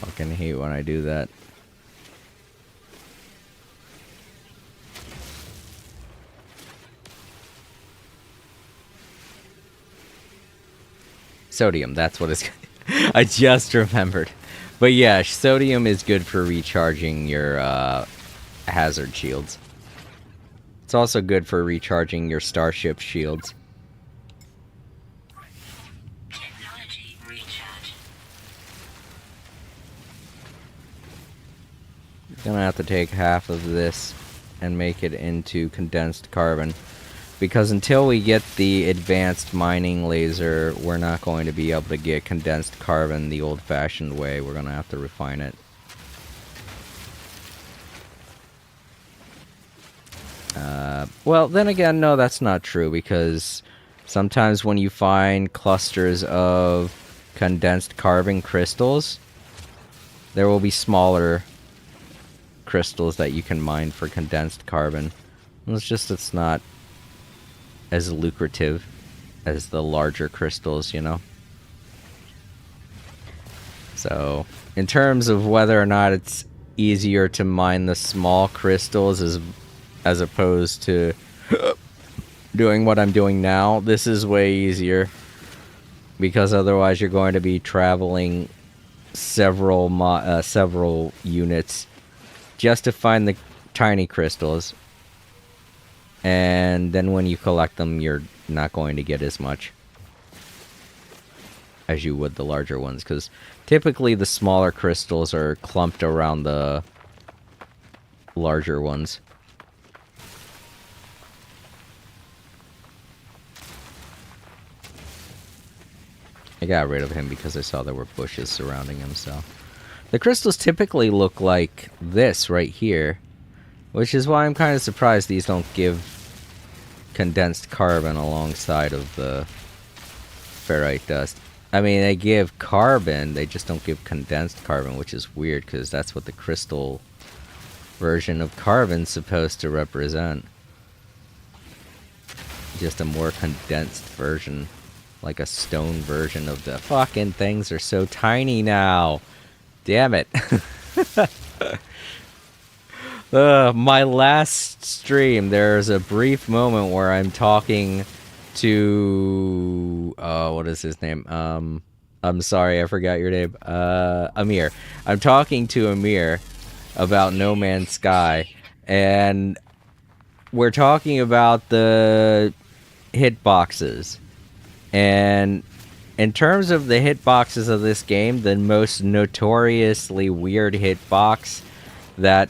Fucking hate when I do that. Sodium, that's what it's... I just remembered. But yeah, sodium is good for recharging your hazard shields. It's also good for recharging your starship shields. Technology recharge. Gonna have to take half of this and make it into condensed carbon. Because until we get the advanced mining laser, we're not going to be able to get condensed carbon the old-fashioned way. We're gonna have to refine it. Well, then again, no, that's not true, because sometimes when you find clusters of condensed carbon crystals, there will be smaller crystals that you can mine for condensed carbon. It's not as lucrative as the larger crystals, you know? So, in terms of whether or not it's easier to mine the small crystals as opposed to doing what I'm doing now, this is way easier. Because otherwise you're going to be traveling several units just to find the tiny crystals. And then when you collect them, you're not going to get as much as you would the larger ones, because typically the smaller crystals are clumped around the larger ones. I got rid of him because I saw there were bushes surrounding him, so... The crystals typically look like this right here, which is why I'm kind of surprised these don't give condensed carbon alongside of the ferrite dust. I mean, they give carbon, they just don't give condensed carbon, which is weird, because that's what the crystal version of carbon's supposed to represent. Just a more condensed version, like a stone version of the... Fucking things are so tiny now! Damn it. My last stream, there's a brief moment where I'm talking to... what is his name? I'm sorry, I forgot your name. Amir. I'm talking to Amir about No Man's Sky, and we're talking about the hitboxes. And in terms of the hitboxes of this game, the most notoriously weird hitbox that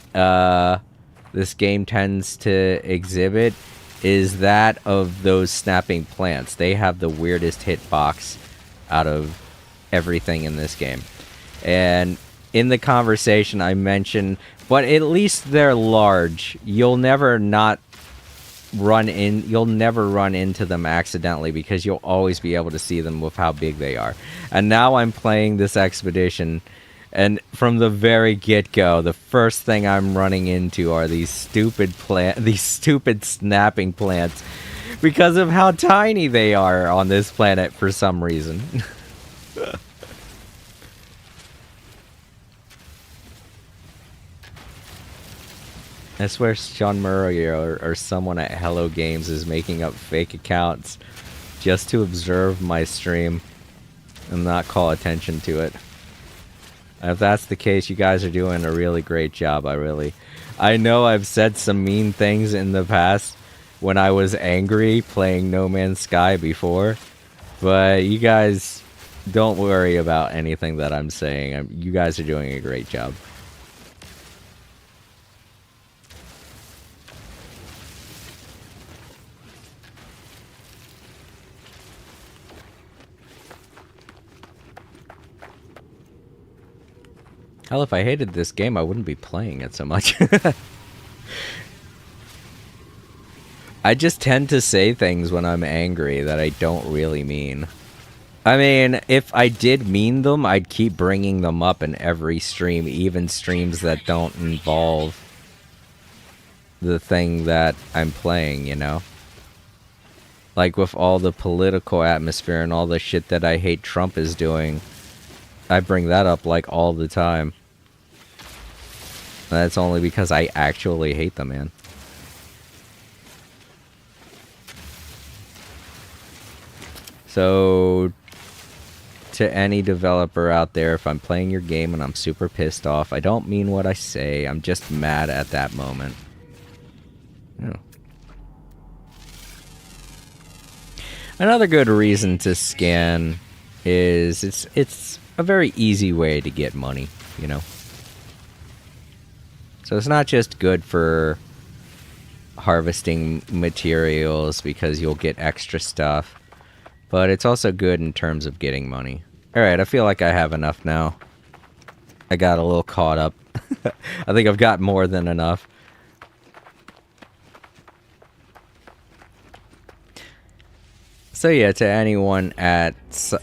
this game tends to exhibit is that of those snapping plants. They have the weirdest hitbox out of everything in this game. And in the conversation I mentioned, but at least they're large. You'll never run into them accidentally, because you'll always be able to see them with how big they are. And now I'm playing this expedition, and from the very get-go, the first thing I'm running into are these stupid snapping plants, because of how tiny they are on this planet for some reason. I swear Sean Murray or someone at Hello Games is making up fake accounts just to observe my stream and not call attention to it. If that's the case, you guys are doing a really great job. I know I've said some mean things in the past when I was angry playing No Man's Sky before, but you guys don't worry about anything that I'm saying. You guys are doing a great job. Hell, if I hated this game, I wouldn't be playing it so much. I just tend to say things when I'm angry that I don't really mean. I mean, if I did mean them, I'd keep bringing them up in every stream, even streams that don't involve the thing that I'm playing, you know? Like with all the political atmosphere and all the shit that I hate Trump is doing, I bring that up like all the time. And that's only because I actually hate the man. So to any developer out there, if I'm playing your game and I'm super pissed off, I don't mean what I say. I'm just mad at that moment. Oh. Another good reason to scan is it's a very easy way to get money, you know. So it's not just good for harvesting materials because you'll get extra stuff, but it's also good in terms of getting money. Alright, I feel like I have enough now. I got a little caught up. I think I've got more than enough. So yeah, to anyone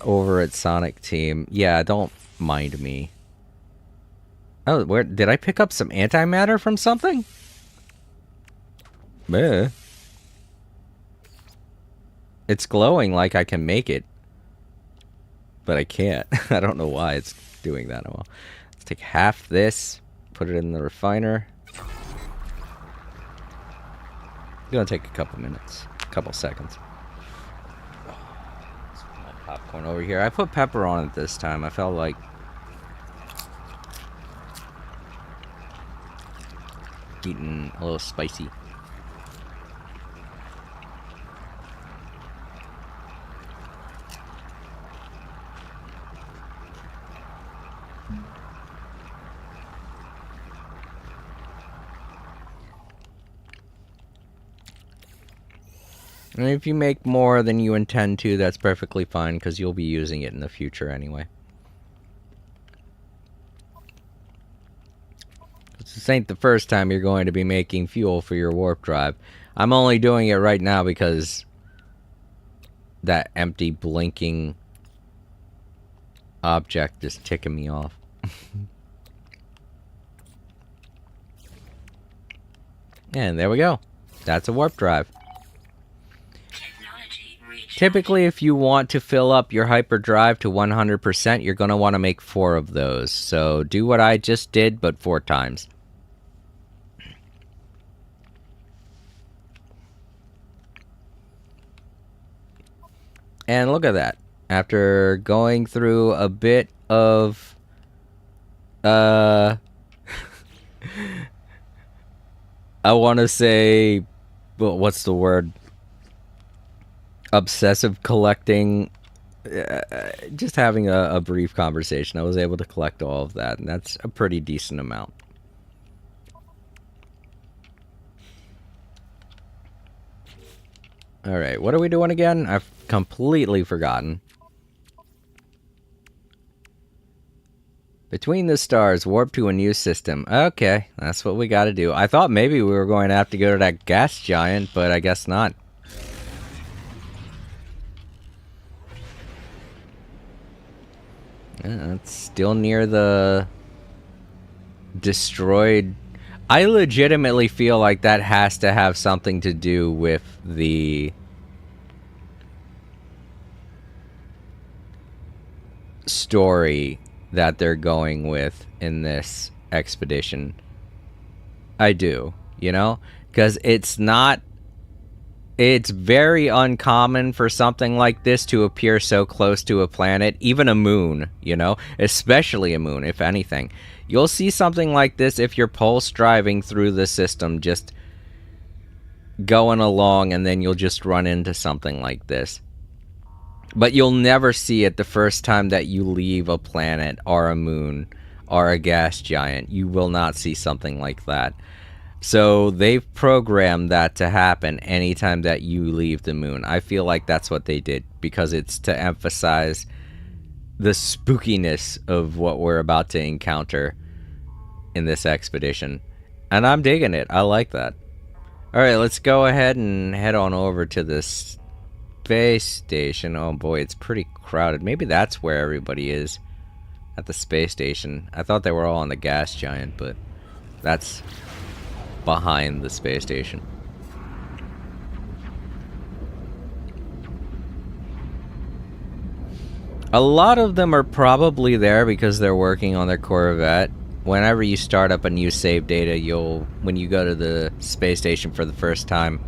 over at Sonic Team, yeah, don't mind me. Oh, where did I pick up some antimatter from something? Meh. It's glowing like I can make it, but I can't. I don't know why it's doing that. Well, let's take half this, put it in the refiner. It's gonna take a couple minutes, a couple seconds. Let's put my popcorn over here. I put pepper on it this time. I felt like eating a little spicy. And if you make more than you intend to, that's perfectly fine, because you'll be using it in the future anyway. This ain't the first time you're going to be making fuel for your warp drive. I'm only doing it right now because that empty blinking object is ticking me off. And there we go. That's a warp drive. Typically, if you want to fill up your hyperdrive to 100%, you're going to want to make 4 of those. So do what I just did, but 4 times. And look at that. After going through a bit of I want to say, well, what's the word? Obsessive collecting, just having a brief conversation, I was able to collect all of that, and that's a pretty decent amount. Alright, what are we doing again? I've completely forgotten. Between the stars, warp to a new system. Okay, that's what we gotta do. I thought maybe we were going to have to go to that gas giant, but I guess not. Yeah, it's still near the destroyed. I legitimately feel like that has to have something to do with the story that they're going with in this expedition. I do, you know? Because it's not... It's very uncommon for something like this to appear so close to a planet, even a moon, you know? Especially a moon, if anything. You'll see something like this if you're pulse driving through the system, just going along, and then you'll just run into something like this. But you'll never see it the first time that you leave a planet, or a moon, or a gas giant. You will not see something like that. So they've programmed that to happen anytime that you leave the moon. I feel like that's what they did, because it's to emphasize the spookiness of what we're about to encounter in this expedition. And I'm digging it. I like that. Alright, let's go ahead and head on over to this space station. Oh boy, it's pretty crowded. Maybe that's where everybody is, at the space station. I thought they were all on the gas giant, but that's behind the space station. A lot of them are probably there because they're working on their Corvette. Whenever you start up a new save data, when you go to the space station for the first time,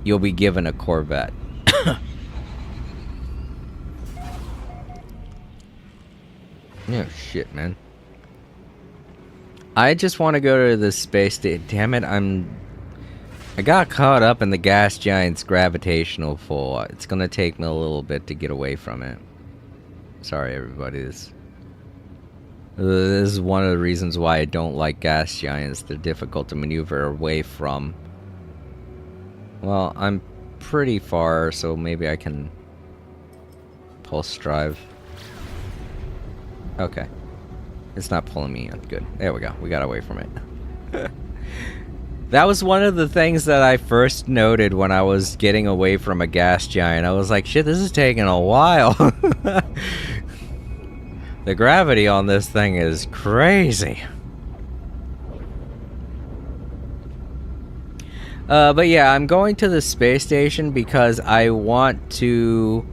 you'll be given a Corvette. Oh, shit, man. I just want to go to the space station. Damn it, I got caught up in the gas giant's gravitational pull. It's gonna take me a little bit to get away from it. Sorry, everybody. This is one of the reasons why I don't like gas giants. They're difficult to maneuver away from. Well, I'm pretty far, so maybe I can pulse drive. Okay. It's not pulling me in. Good. There we go. We got away from it. That was one of the things that I first noted when I was getting away from a gas giant. I was like, shit, this is taking a while. The gravity on this thing is crazy. But yeah, I'm going to the space station because I want to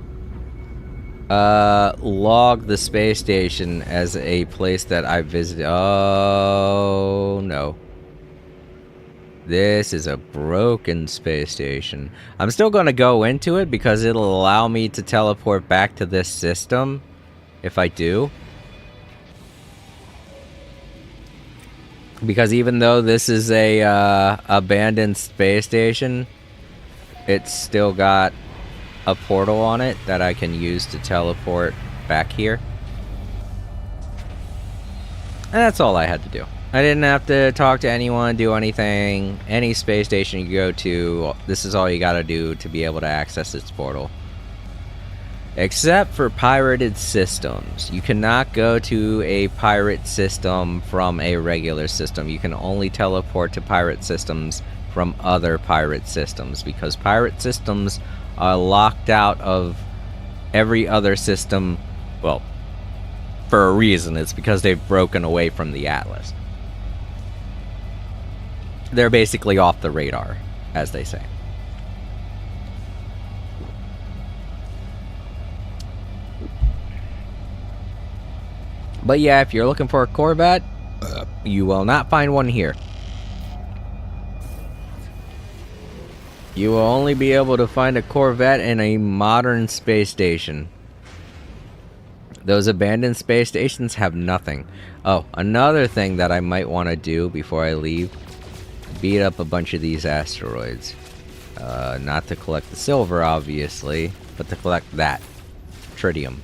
log the space station as a place that I visited. Oh no. This is a broken space station. I'm still going to go into it because it'll allow me to teleport back to this system if I do. Because even though this is a abandoned space station, it's still got a portal on it that I can use to teleport back here. And that's all I had to do. I didn't have to talk to anyone, do anything. Any space station you go to, this is all you gotta do to be able to access its portal. Except for pirated systems. You cannot go to a pirate system from a regular system. You can only teleport to pirate systems from other pirate systems, because pirate systems are locked out of every other system. Well, for a reason. It's because they've broken away from the Atlas. They're basically off the radar, as they say. But yeah, if you're looking for a Corvette, you will not find one here. You will only be able to find a Corvette in a modern space station. Those abandoned space stations have nothing. Oh, another thing that I might want to do before I leave. Beat up a bunch of these asteroids. Not to collect the silver, obviously, but to collect that. Tritium.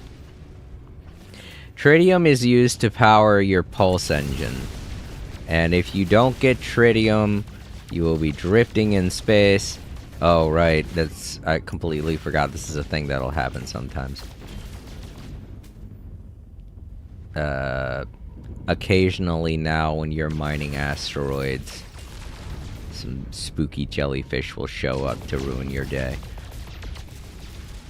Tritium is used to power your pulse engine. And if you don't get tritium, you will be drifting in space. Oh, right. I completely forgot this is a thing that'll happen sometimes. Occasionally now when you're mining asteroids, some spooky jellyfish will show up to ruin your day.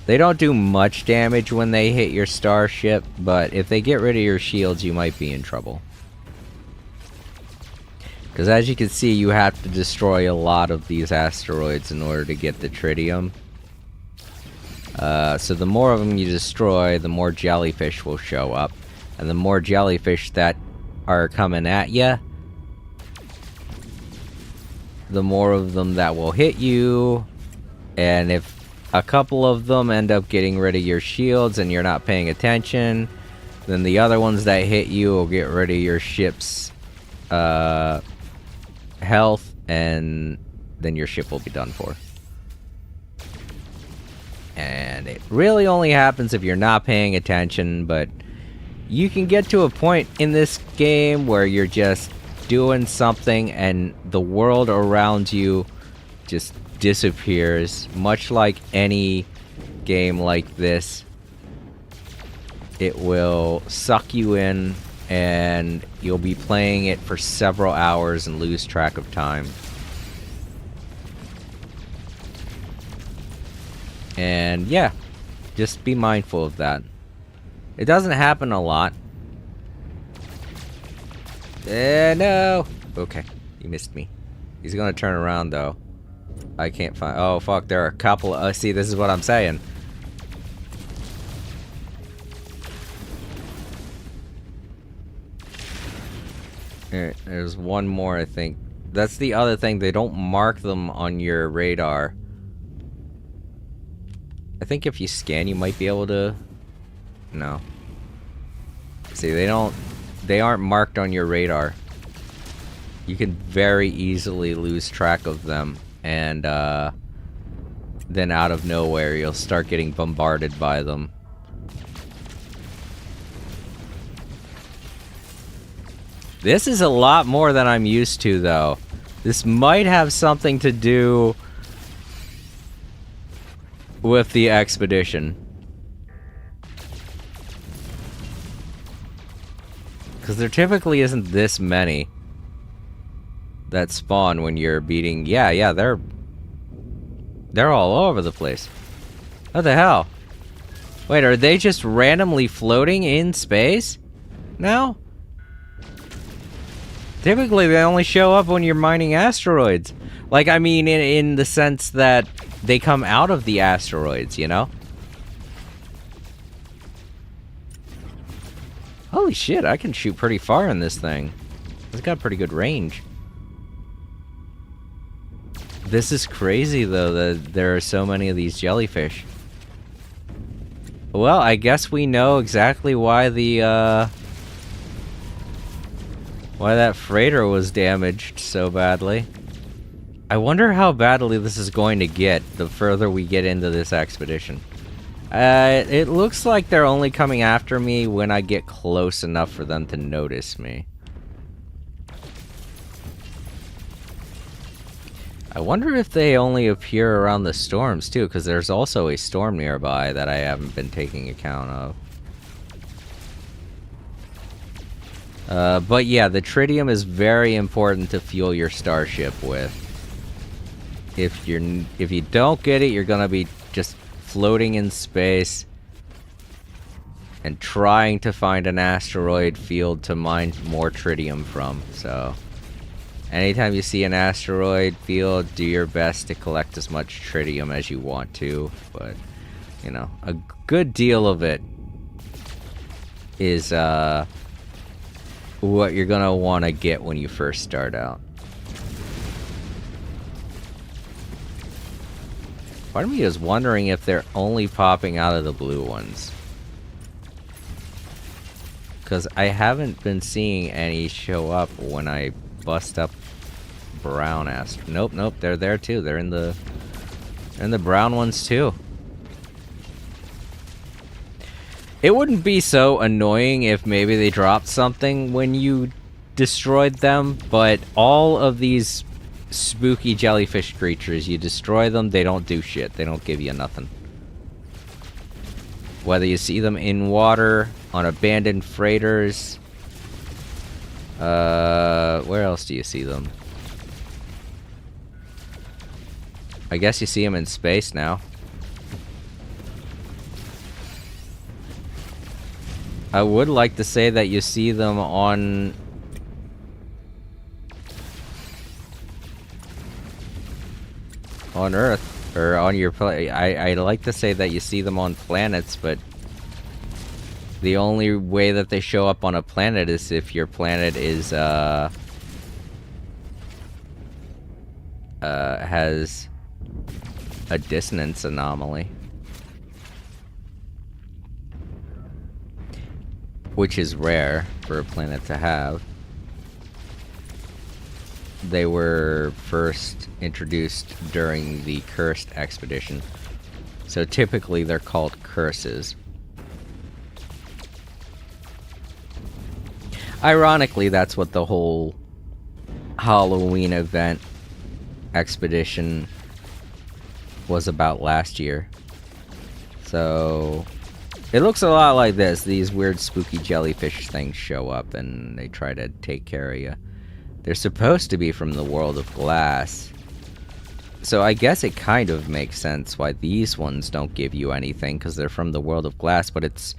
They don't do much damage when they hit your starship, but if they get rid of your shields, you might be in trouble. Because as you can see, you have to destroy a lot of these asteroids in order to get the tritium. So the more of them you destroy, the more jellyfish will show up. And the more jellyfish that are coming at you, the more of them that will hit you. And if a couple of them end up getting rid of your shields and you're not paying attention, then the other ones that hit you will get rid of your ship's health, and then your ship will be done for. And it really only happens if you're not paying attention, but you can get to a point in this game where you're just doing something and the world around you just disappears. Much like any game like this, it will suck you in and you'll be playing it for several hours and lose track of time. And yeah, just be mindful of that. It doesn't happen a lot. No! Okay, he missed me. He's gonna turn around though. I can't find. Oh fuck, there are a couple. See, this is what I'm saying. There's one more, I think. That's the other thing. They don't mark them on your radar. I think if you scan, you might be able to. No. See, they aren't marked on your radar. You can very easily lose track of them, and then out of nowhere you'll start getting bombarded by them. This is a lot more than I'm used to, though. This might have something to do with the expedition. Because there typically isn't this many that spawn when you're beating... Yeah, they're all over the place. What the hell? Wait, are they just randomly floating in space now? Typically, they only show up when you're mining asteroids. Like, I mean, in the sense that they come out of the asteroids, you know? Holy shit, I can shoot pretty far in this thing. It's got pretty good range. This is crazy, though, that there are so many of these jellyfish. Well, I guess we know exactly why why that freighter was damaged so badly. I wonder how badly this is going to get the further we get into this expedition. It looks like they're only coming after me when I get close enough for them to notice me. I wonder if they only appear around the storms too, because there's also a storm nearby that I haven't been taking account of. But yeah, the tritium is very important to fuel your starship with. If you don't get it, you're gonna be just floating in space and trying to find an asteroid field to mine more tritium from. So anytime you see an asteroid field, do your best to collect as much tritium as you want to. But, you know, a good deal of it is what you're gonna want to get when you first start out. Part of me is wondering if they're only popping out of the blue ones, because I haven't been seeing any show up when I bust up brown asteroid. Nope, they're there too. They're in the brown ones too. It wouldn't be so annoying if maybe they dropped something when you destroyed them, but all of these spooky jellyfish creatures, you destroy them, they don't do shit. They don't give you nothing. Whether you see them in water, on abandoned freighters, where else do you see them? I guess you see them in space now. I would like to say that you see them on Earth, or on your planet. I'd like to say that you see them on planets, but the only way that they show up on a planet is if your planet is has a dissonance anomaly, which is rare for a planet to have. They were first introduced during the Cursed expedition, so typically they're called curses. Ironically, that's what the whole Halloween event expedition was about last year. So it looks a lot like this. These weird spooky jellyfish things show up and they try to take care of you. They're supposed to be from the world of glass. So I guess it kind of makes sense why these ones don't give you anything, because they're from the world of glass, but it's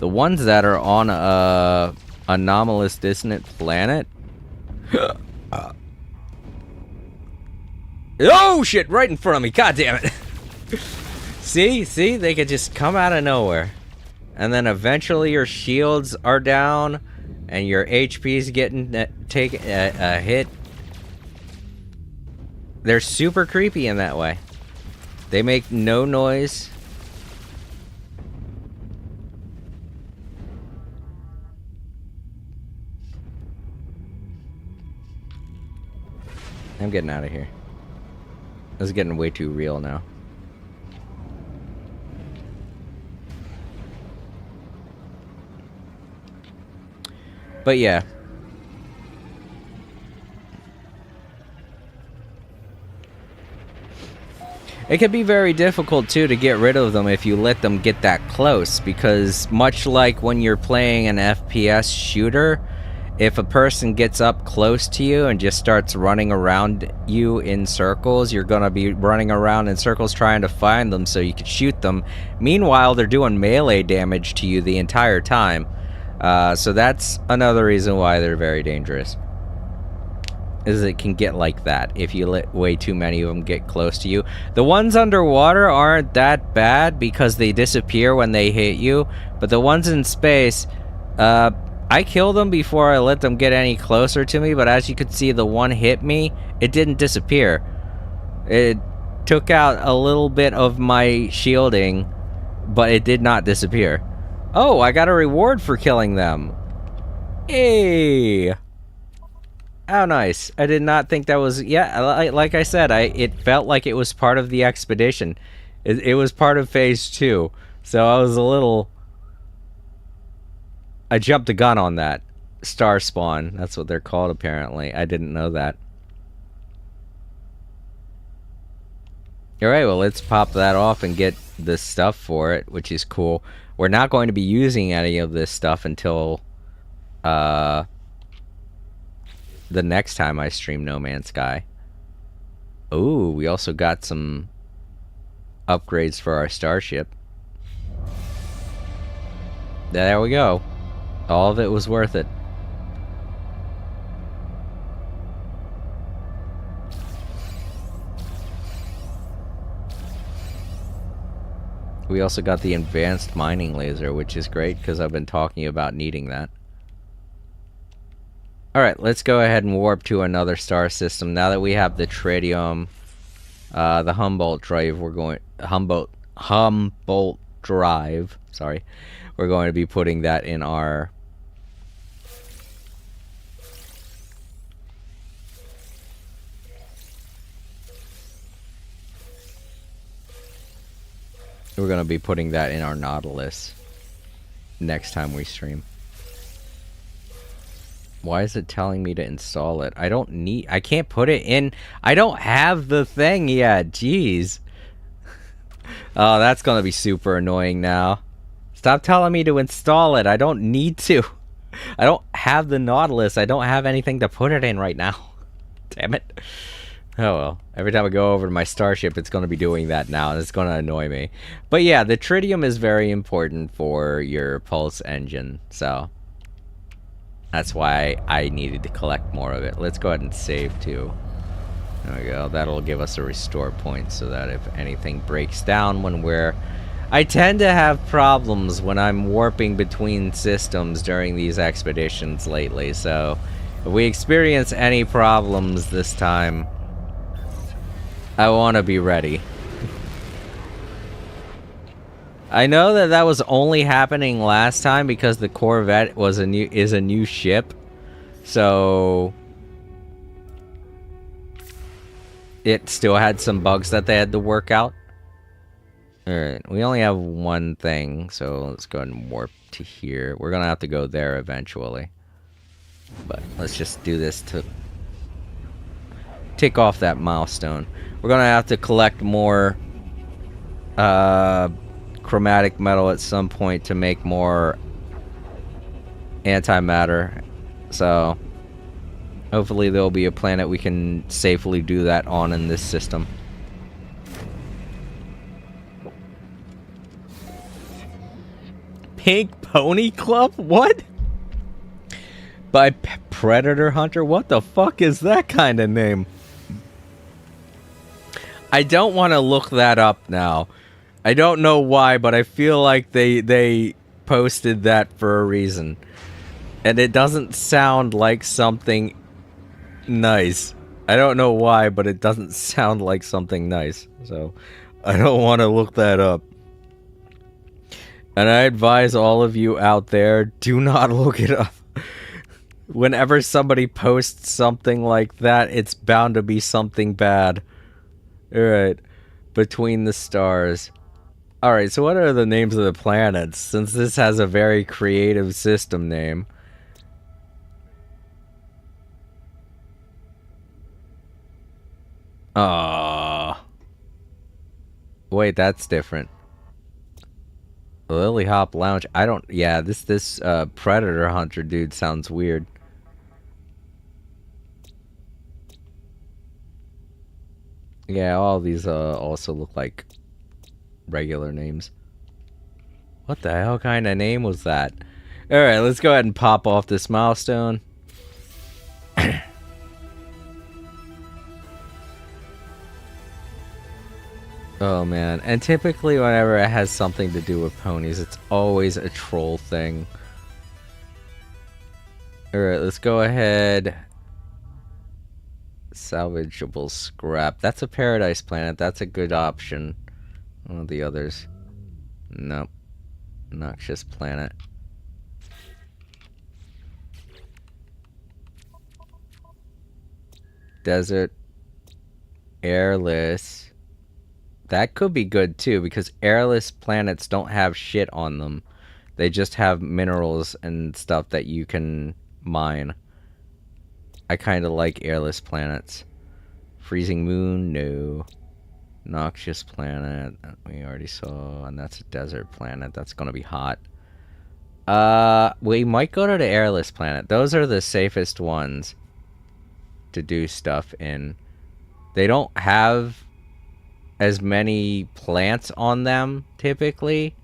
the ones that are on a anomalous dissonant planet. Oh shit, right in front of me, god damn it. See, they could just come out of nowhere. And then eventually your shields are down and your HP's getting taken a hit. They're super creepy in that way. They make no noise. I'm getting out of here. This is getting way too real now. But yeah. It can be very difficult, too, to get rid of them if you let them get that close, because much like when you're playing an FPS shooter, if a person gets up close to you and just starts running around you in circles, you're gonna be running around in circles trying to find them so you can shoot them. Meanwhile, they're doing melee damage to you the entire time. So that's another reason why they're very dangerous. Is it can get like that if you let way too many of them get close to you. The ones underwater aren't that bad because they disappear when they hit you, but the ones in space, I killed them before I let them get any closer to me, but as you can see, the one hit me, it didn't disappear. It took out a little bit of my shielding, but it did not disappear. Oh, I got a reward for killing them. Hey! How nice. I did not think that was... Yeah, like I said, it felt like it was part of the expedition. It was part of Phase 2. So I was a little... I jumped the gun on that. Star Spawn. That's what they're called, apparently. I didn't know that. Alright, well, let's pop that off and get the stuff for it, which is cool. We're not going to be using any of this stuff until... the next time I stream No Man's Sky. Ooh, we also got some upgrades for our starship. There we go. All of it was worth it. We also got the advanced mining laser, which is great because I've been talking about needing that. Alright, let's go ahead and warp to another star system. Now that we have the tritium, the Humboldt drive, Humboldt drive, sorry. We're going to be putting that in our... We're going to be putting that in our Nautilus next time we stream. Why is it telling me to install it? I can't put it in. I don't have the thing yet. Jeez. Oh, that's going to be super annoying now. Stop telling me to install it. I don't need to. I don't have the Nautilus. I don't have anything to put it in right now. Damn it. Oh well. Every time I go over to my starship, it's going to be doing that now, and it's going to annoy me. But yeah, the tritium is very important for your pulse engine, so... That's why I needed to collect more of it. Let's go ahead and save too. There we go. That'll give us a restore point so that if anything breaks down when we're... I tend to have problems when I'm warping between systems during these expeditions lately, so if we experience any problems this time, I want to be ready. I know that that was only happening last time because the Corvette was is a new ship, so it still had some bugs that they had to work out. Alright, we only have one thing, so let's go ahead and warp to here. We're gonna have to go there eventually, but let's just do this to tick off that milestone. We're gonna have to collect more chromatic metal at some point to make more antimatter, so hopefully there'll be a planet we can safely do that on in this system. Pink Pony Club? What? By Predator Hunter? What the fuck is that kind of name? I don't want to look that up now. I don't know why, but I feel like they posted that for a reason. And it doesn't sound like something nice. I don't know why, but it doesn't sound like something nice. So, I don't want to look that up. And I advise all of you out there, do not look it up. Whenever somebody posts something like that, it's bound to be something bad. Alright. Between the stars. Alright, so what are the names of the planets? Since this has a very creative system name. Wait, that's different. Lily Hop Lounge. I don't. Yeah, this Predator Hunter dude sounds weird. Yeah, all these also look like regular names. What the hell kind of name was that? Alright, let's go ahead and pop off this milestone. Oh man, and typically whenever it has something to do with ponies, it's always a troll thing. Alright, let's go ahead. Salvageable scrap. That's a paradise planet. That's a good option. One of the others. Nope. Noxious planet. Desert. Airless. That could be good too, because airless planets don't have shit on them. They just have minerals and stuff that you can mine. I kind of like airless planets. Freezing moon, no. Noxious planet, we already saw, and that's a desert planet. That's gonna be hot. We might go to the airless planet. Those are the safest ones to do stuff in. They don't have as many plants on them, typically.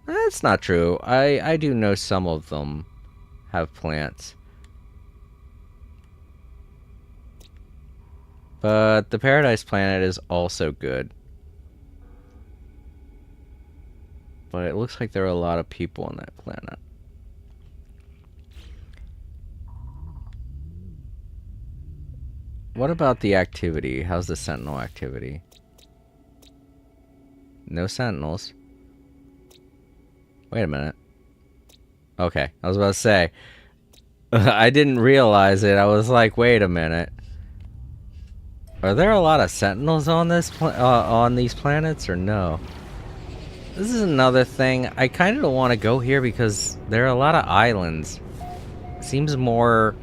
That's not true. I do know some of them have plants. But the Paradise Planet is also good. But it looks like there are a lot of people on that planet. What about the activity? How's the Sentinel activity? No Sentinels. Wait a minute. Okay, I was about to say. I didn't realize it. I was like, wait a minute. Are there a lot of Sentinels on this on these planets or no? This is another thing. I kind of don't want to go here because there are a lot of islands. Seems more...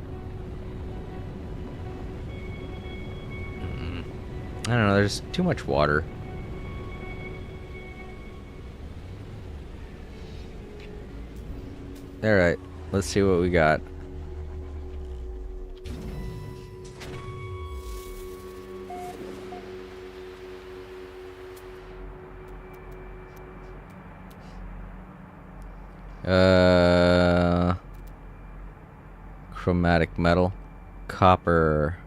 I don't know, there's too much water. Alright, let's see what we got. Chromatic metal. Copper.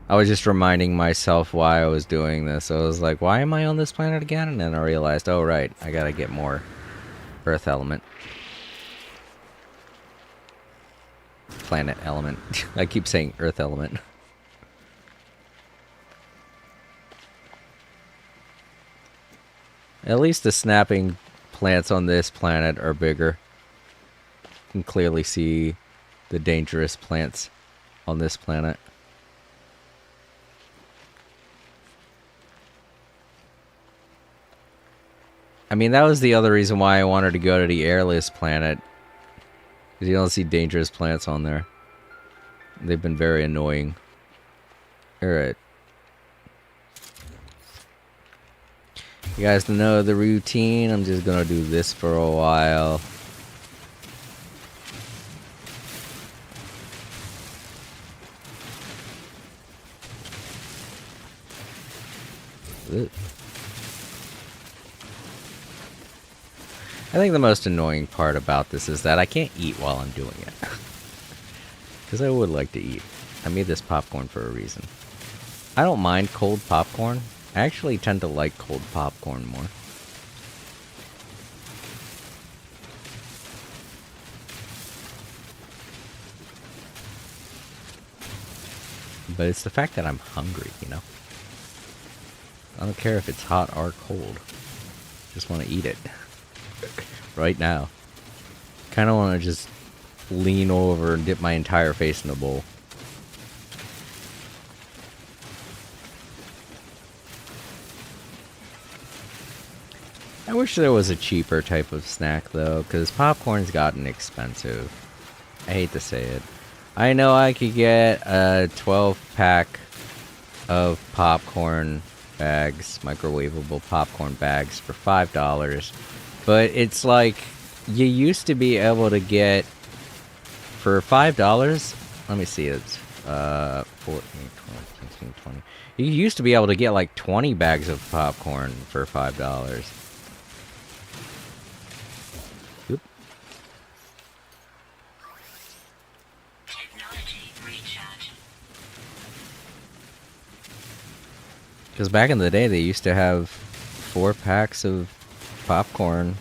I was just reminding myself why I was doing this. I was like, why am I on this planet again? And then I realized, oh right, I gotta get more earth element. Planet element. I keep saying earth element. At least the snapping plants on this planet are bigger. You can clearly see the dangerous plants on this planet. I mean, that was the other reason why I wanted to go to the airless planet. Because you don't see dangerous plants on there. They've been very annoying. Alright. You guys know the routine. I'm just gonna do this for a while. Ugh. I think the most annoying part about this is that I can't eat while I'm doing it. Because I would like to eat. I made this popcorn for a reason. I don't mind cold popcorn. I actually tend to like cold popcorn more. But it's the fact that I'm hungry, you know? I don't care if it's hot or cold. Just want to eat it. Right now. Kind of want to just lean over and dip my entire face in the bowl. I wish there was a cheaper type of snack though, because popcorn's gotten expensive. I hate to say it. I know I could get a 12-pack of popcorn bags, microwavable popcorn bags for $5, but it's like you used to be able to get for $5. Let me see, it's 14, 12, 16, 20. You used to be able to get like 20 bags of popcorn for $5. Oop. Technology recharge. Because back in the day, they used to have 4 packs of popcorn.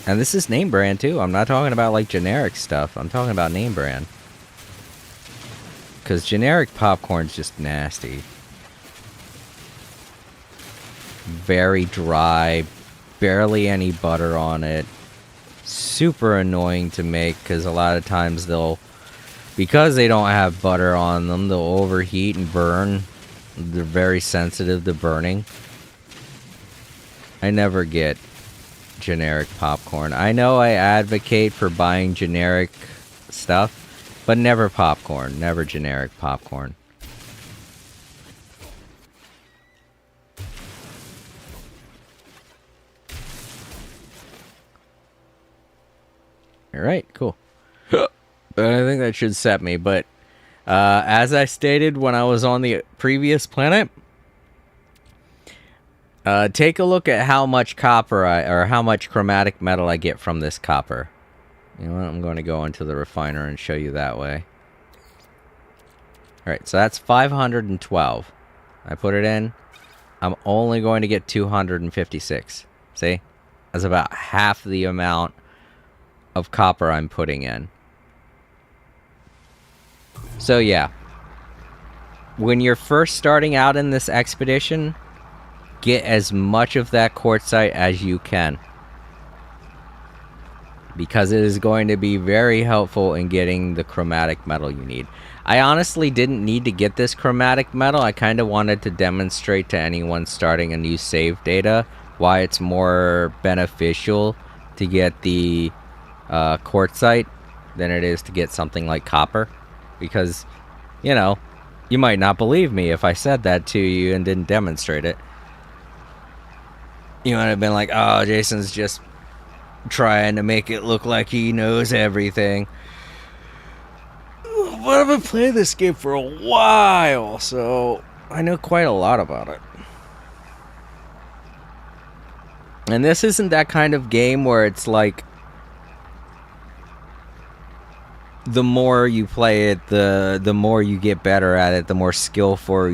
And this is name brand, too. I'm not talking about, like, generic stuff. I'm talking about name brand. Because generic popcorn's just nasty. Very dry. Barely any butter on it. Super annoying to make, because a lot of times they'll... Because they don't have butter on them, they'll overheat and burn. They're very sensitive to burning. I never get generic popcorn. I know I advocate for buying generic stuff, but never popcorn. Never generic popcorn. Alright, cool. I think that should set me, but as I stated when I was on the previous planet, take a look at how much copper or how much chromatic metal I get from this copper. You know what? I'm going to go into the refiner and show you that way. Alright, so that's 512. I put it in. I'm only going to get 256. See? That's about half the amount of copper I'm putting in. So yeah, when you're first starting out in this expedition, get as much of that quartzite as you can, because it is going to be very helpful in getting the chromatic metal you need. I honestly didn't need to get this chromatic metal. I kind of wanted to demonstrate to anyone starting a new save data why it's more beneficial to get the quartzite than it is to get something like copper. Because, you know, you might not believe me if I said that to you and didn't demonstrate it. You might have been like, oh, Jason's just trying to make it look like he knows everything. But I've been playing this game for a while, so I know quite a lot about it. And this isn't that kind of game where it's like, the more you play it, the more you get better at it, the more skillful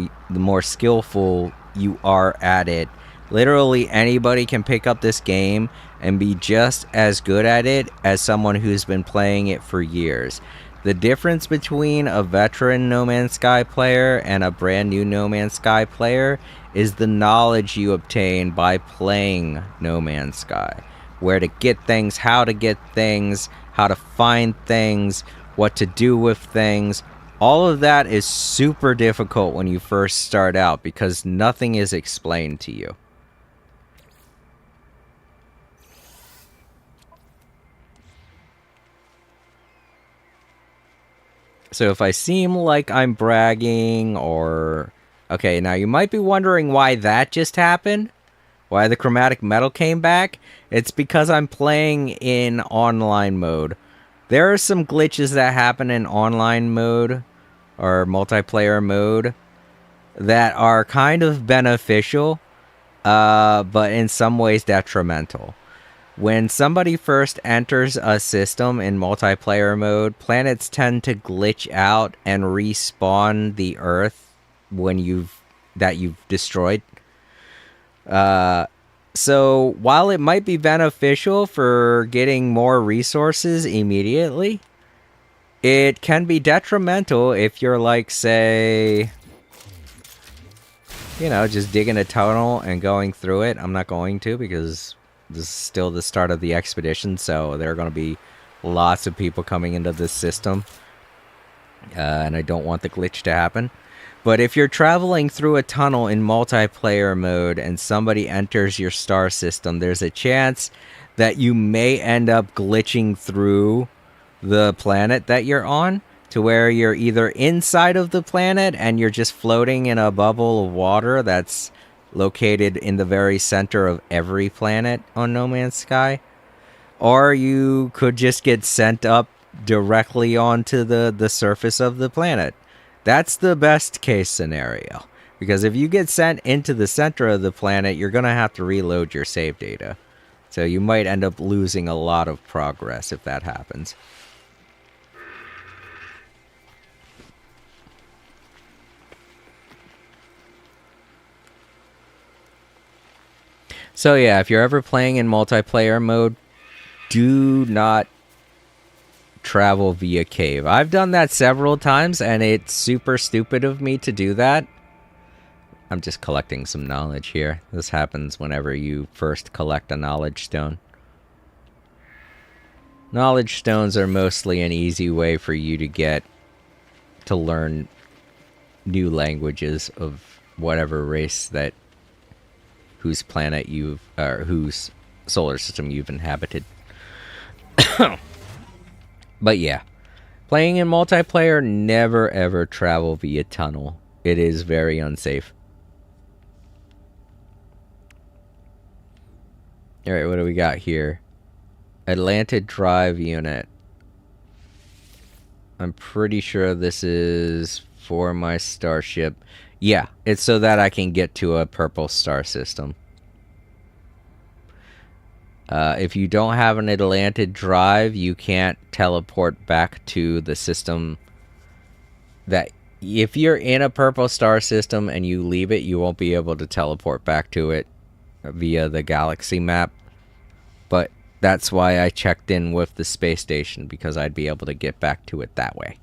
you are at it. Literally anybody can pick up this game and be just as good at it as someone who's been playing it for years. The difference between a veteran No Man's Sky player and a brand new No Man's Sky player is the knowledge you obtain by playing No Man's Sky. Where to get things, how to get things, how to find things, what to do with things. All of that is super difficult when you first start out because nothing is explained to you. So if I seem like I'm bragging or... Okay, now you might be wondering why that just happened. Why the chromatic metal came back. It's because I'm playing in online mode. There are some glitches that happen in online mode or multiplayer mode that are kind of beneficial, but in some ways detrimental. When somebody first enters a system in multiplayer mode, planets tend to glitch out and respawn the Earth when you've destroyed. So while it might be beneficial for getting more resources immediately, it can be detrimental if you're like, say, you know, just digging a tunnel and going through it. I'm not going to because this is still the start of the expedition, so there are going to be lots of people coming into this system. And I don't want the glitch to happen. But if you're traveling through a tunnel in multiplayer mode and somebody enters your star system, there's a chance that you may end up glitching through the planet that you're on, to where you're either inside of the planet and you're just floating in a bubble of water that's located in the very center of every planet on No Man's Sky, or you could just get sent up directly onto the surface of the planet. That's the best case scenario, because if you get sent into the center of the planet, you're going to have to reload your save data. So you might end up losing a lot of progress if that happens. So yeah, if you're ever playing in multiplayer mode, do not travel via cave. I've done that several times, and it's super stupid of me to do that. I'm just collecting some knowledge here. This happens whenever you first collect a knowledge stone. Knowledge stones are mostly an easy way for you to learn new languages of whatever race that whose planet you've or whose solar system you've inhabited. But yeah, playing in multiplayer, never ever travel via tunnel. It is very unsafe. Alright, what do we got here? Atlanta Drive unit. I'm pretty sure this is for my starship. Yeah, it's so that I can get to a purple star system. If you don't have an Atlantic drive, you can't teleport back to the system. That if you're in a purple star system and you leave it, you won't be able to teleport back to it via the galaxy map. But that's why I checked in with the space station, because I'd be able to get back to it that way.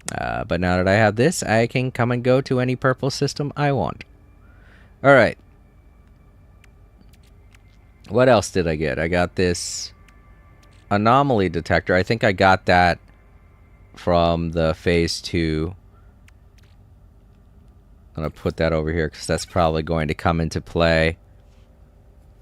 But now that I have this, I can come and go to any purple system I want. Alright. What else did I get? I got this anomaly detector. I think I got that from the Phase 2. I'm going to put that over here because that's probably going to come into play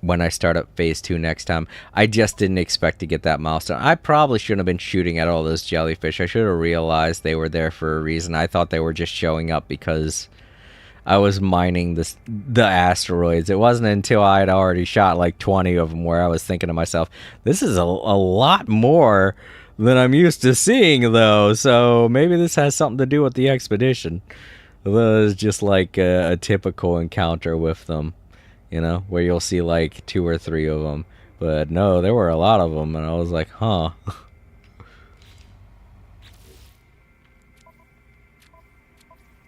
when I start up Phase 2 next time. I just didn't expect to get that milestone. I probably shouldn't have been shooting at all those jellyfish. I should have realized they were there for a reason. I thought they were just showing up because I was mining the asteroids. It wasn't until I had already shot like 20 of them where I was thinking to myself, this is a lot more than I'm used to seeing, though. So maybe this has something to do with the expedition. It was just like a typical encounter with them, you know, where you'll see like 2 or 3 of them. But no, there were a lot of them, and I was like, huh.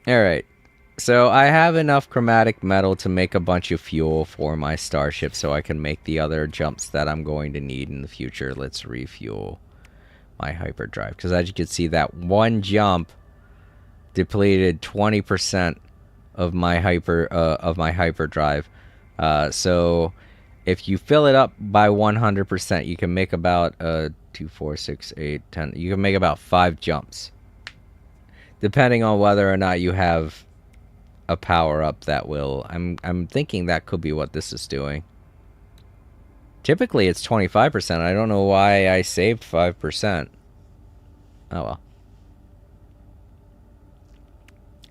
Alright. So I have enough chromatic metal to make a bunch of fuel for my starship so I can make the other jumps that I'm going to need in the future. Let's refuel my hyperdrive, because as you can see, that one jump depleted 20% of my hyperdrive. So if you fill it up by 100%, you can make about 2, 4, 6, 8, 10. You can make about 5 jumps, depending on whether or not you have a power up that will. I'm thinking that could be what this is doing. Typically it's 25%. I don't know why I saved 5%. Oh well.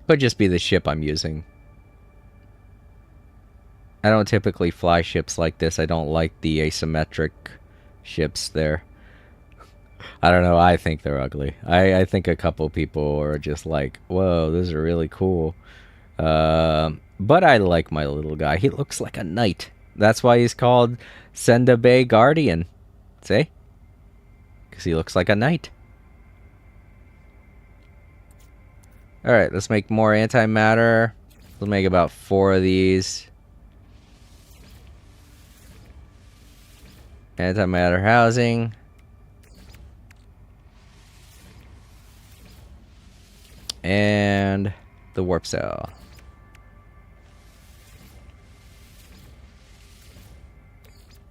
Could just be the ship I'm using. I don't typically fly ships like this. I don't like the asymmetric ships there. I don't know. I think they're ugly. I think a couple people are just like, whoa, those are really cool. But I like my little guy. He looks like a knight. That's why he's called Senda Bay Guardian. See? Because he looks like a knight. Alright, let's make more antimatter. We'll make about 4 of these. Antimatter housing. And the warp cell.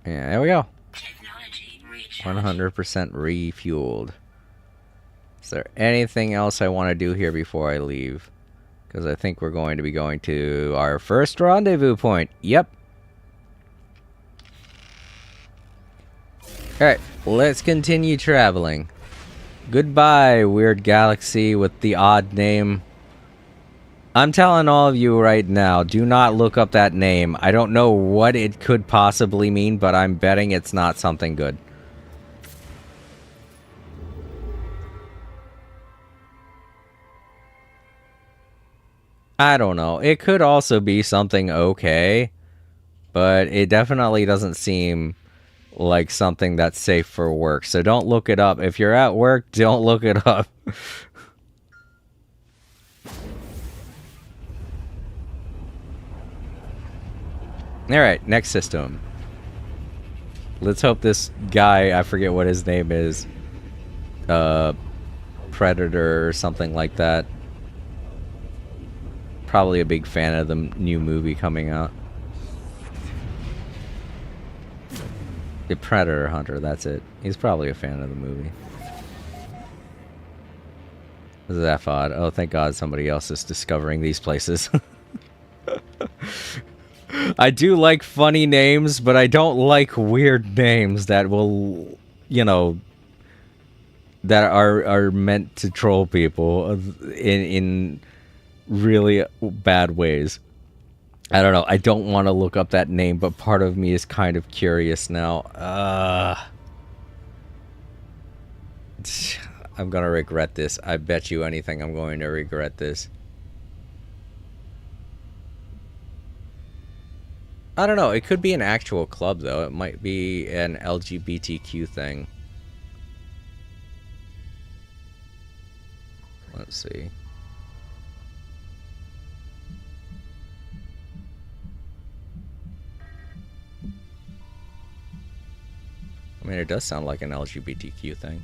Yeah, there we go. Technology recharge. 100% refueled. Is there anything else I want to do here before I leave? Because I think we're going to be going to our first rendezvous point. Yep. Alright, let's continue traveling. Goodbye, weird galaxy with the odd name. I'm telling all of you right now, do not look up that name. I don't know what it could possibly mean, but I'm betting it's not something good. I don't know. It could also be something okay, but it definitely doesn't seem like something that's safe for work. So don't look it up. If you're at work, don't look it up. Alright, next system. Let's hope this guy, I forget what his name is, Predator or something like that. Probably a big fan of the new movie coming out. The Predator Hunter, that's it. He's probably a fan of the movie. This is F odd. Oh, thank God somebody else is discovering these places. I do like funny names, but I don't like weird names that will, you know, that are meant to troll people in really bad ways. I don't know. I don't want to look up that name, but part of me is kind of curious now. I'm gonna regret this. I bet you anything I'm going to regret this. I don't know. It could be an actual club, though. It might be an LGBTQ thing. Let's see. I mean, it does sound like an LGBTQ thing.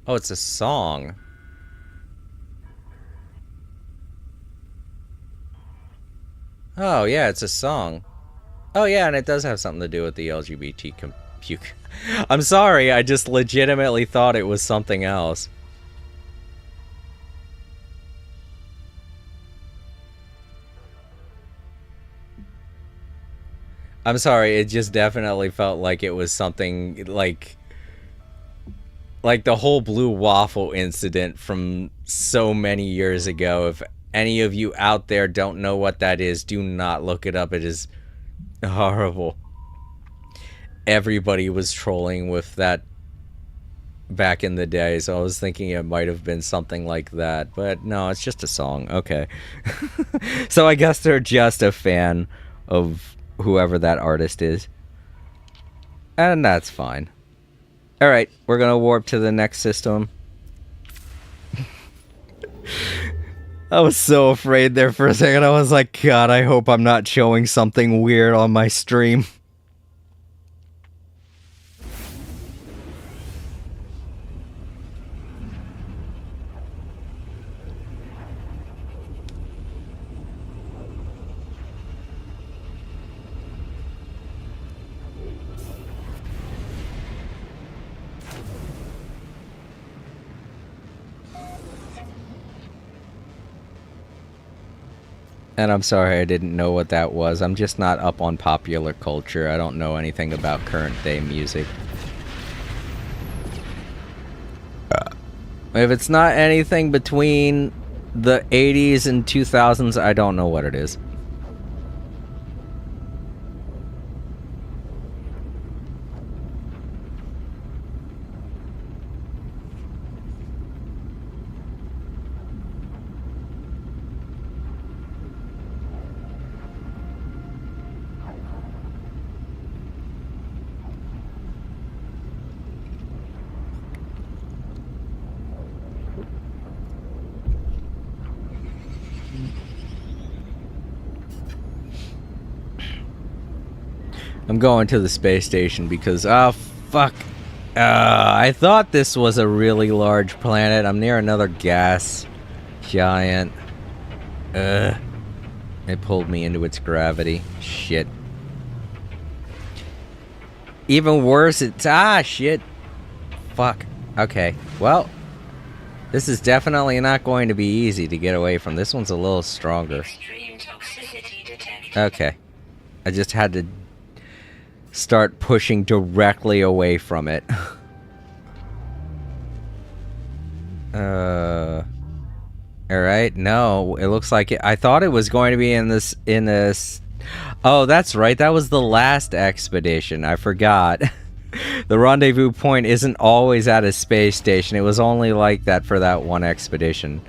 Oh, it's a song. Oh, yeah, it's a song. Oh, yeah, and it does have something to do with the LGBTQ. I'm sorry, I just legitimately thought it was something else. I'm sorry, it just definitely felt like it was something like the whole blue waffle incident from so many years ago. If any of you out there don't know what that is, do not look it up. It is horrible. Everybody was trolling with that back in the day, so I was thinking it might have been something like that, but no, it's just a song. Okay. So I guess they're just a fan of whoever that artist is, and that's fine. Alright, we're gonna warp to the next system. I was so afraid there for a second. I was like, God, I hope I'm not showing something weird on my stream. And I'm sorry I didn't know what that was. I'm just not up on popular culture. I don't know anything about current day music. If it's not anything between the 80s and 2000s, I don't know what it is. I'm going to the space station because, oh, fuck. I thought this was a really large planet. I'm near another gas giant. It pulled me into its gravity. Shit. Even worse, it's... Ah, shit. Fuck. Okay. Well, this is definitely not going to be easy to get away from. This one's a little stronger. Extreme toxicity detected. Okay. I just had to start pushing directly away from it. Alright, no, it looks like it. I thought it was going to be in this. Oh, that's right, that was the last expedition. I forgot. The rendezvous point isn't always at a space station. It was only like that for that one expedition.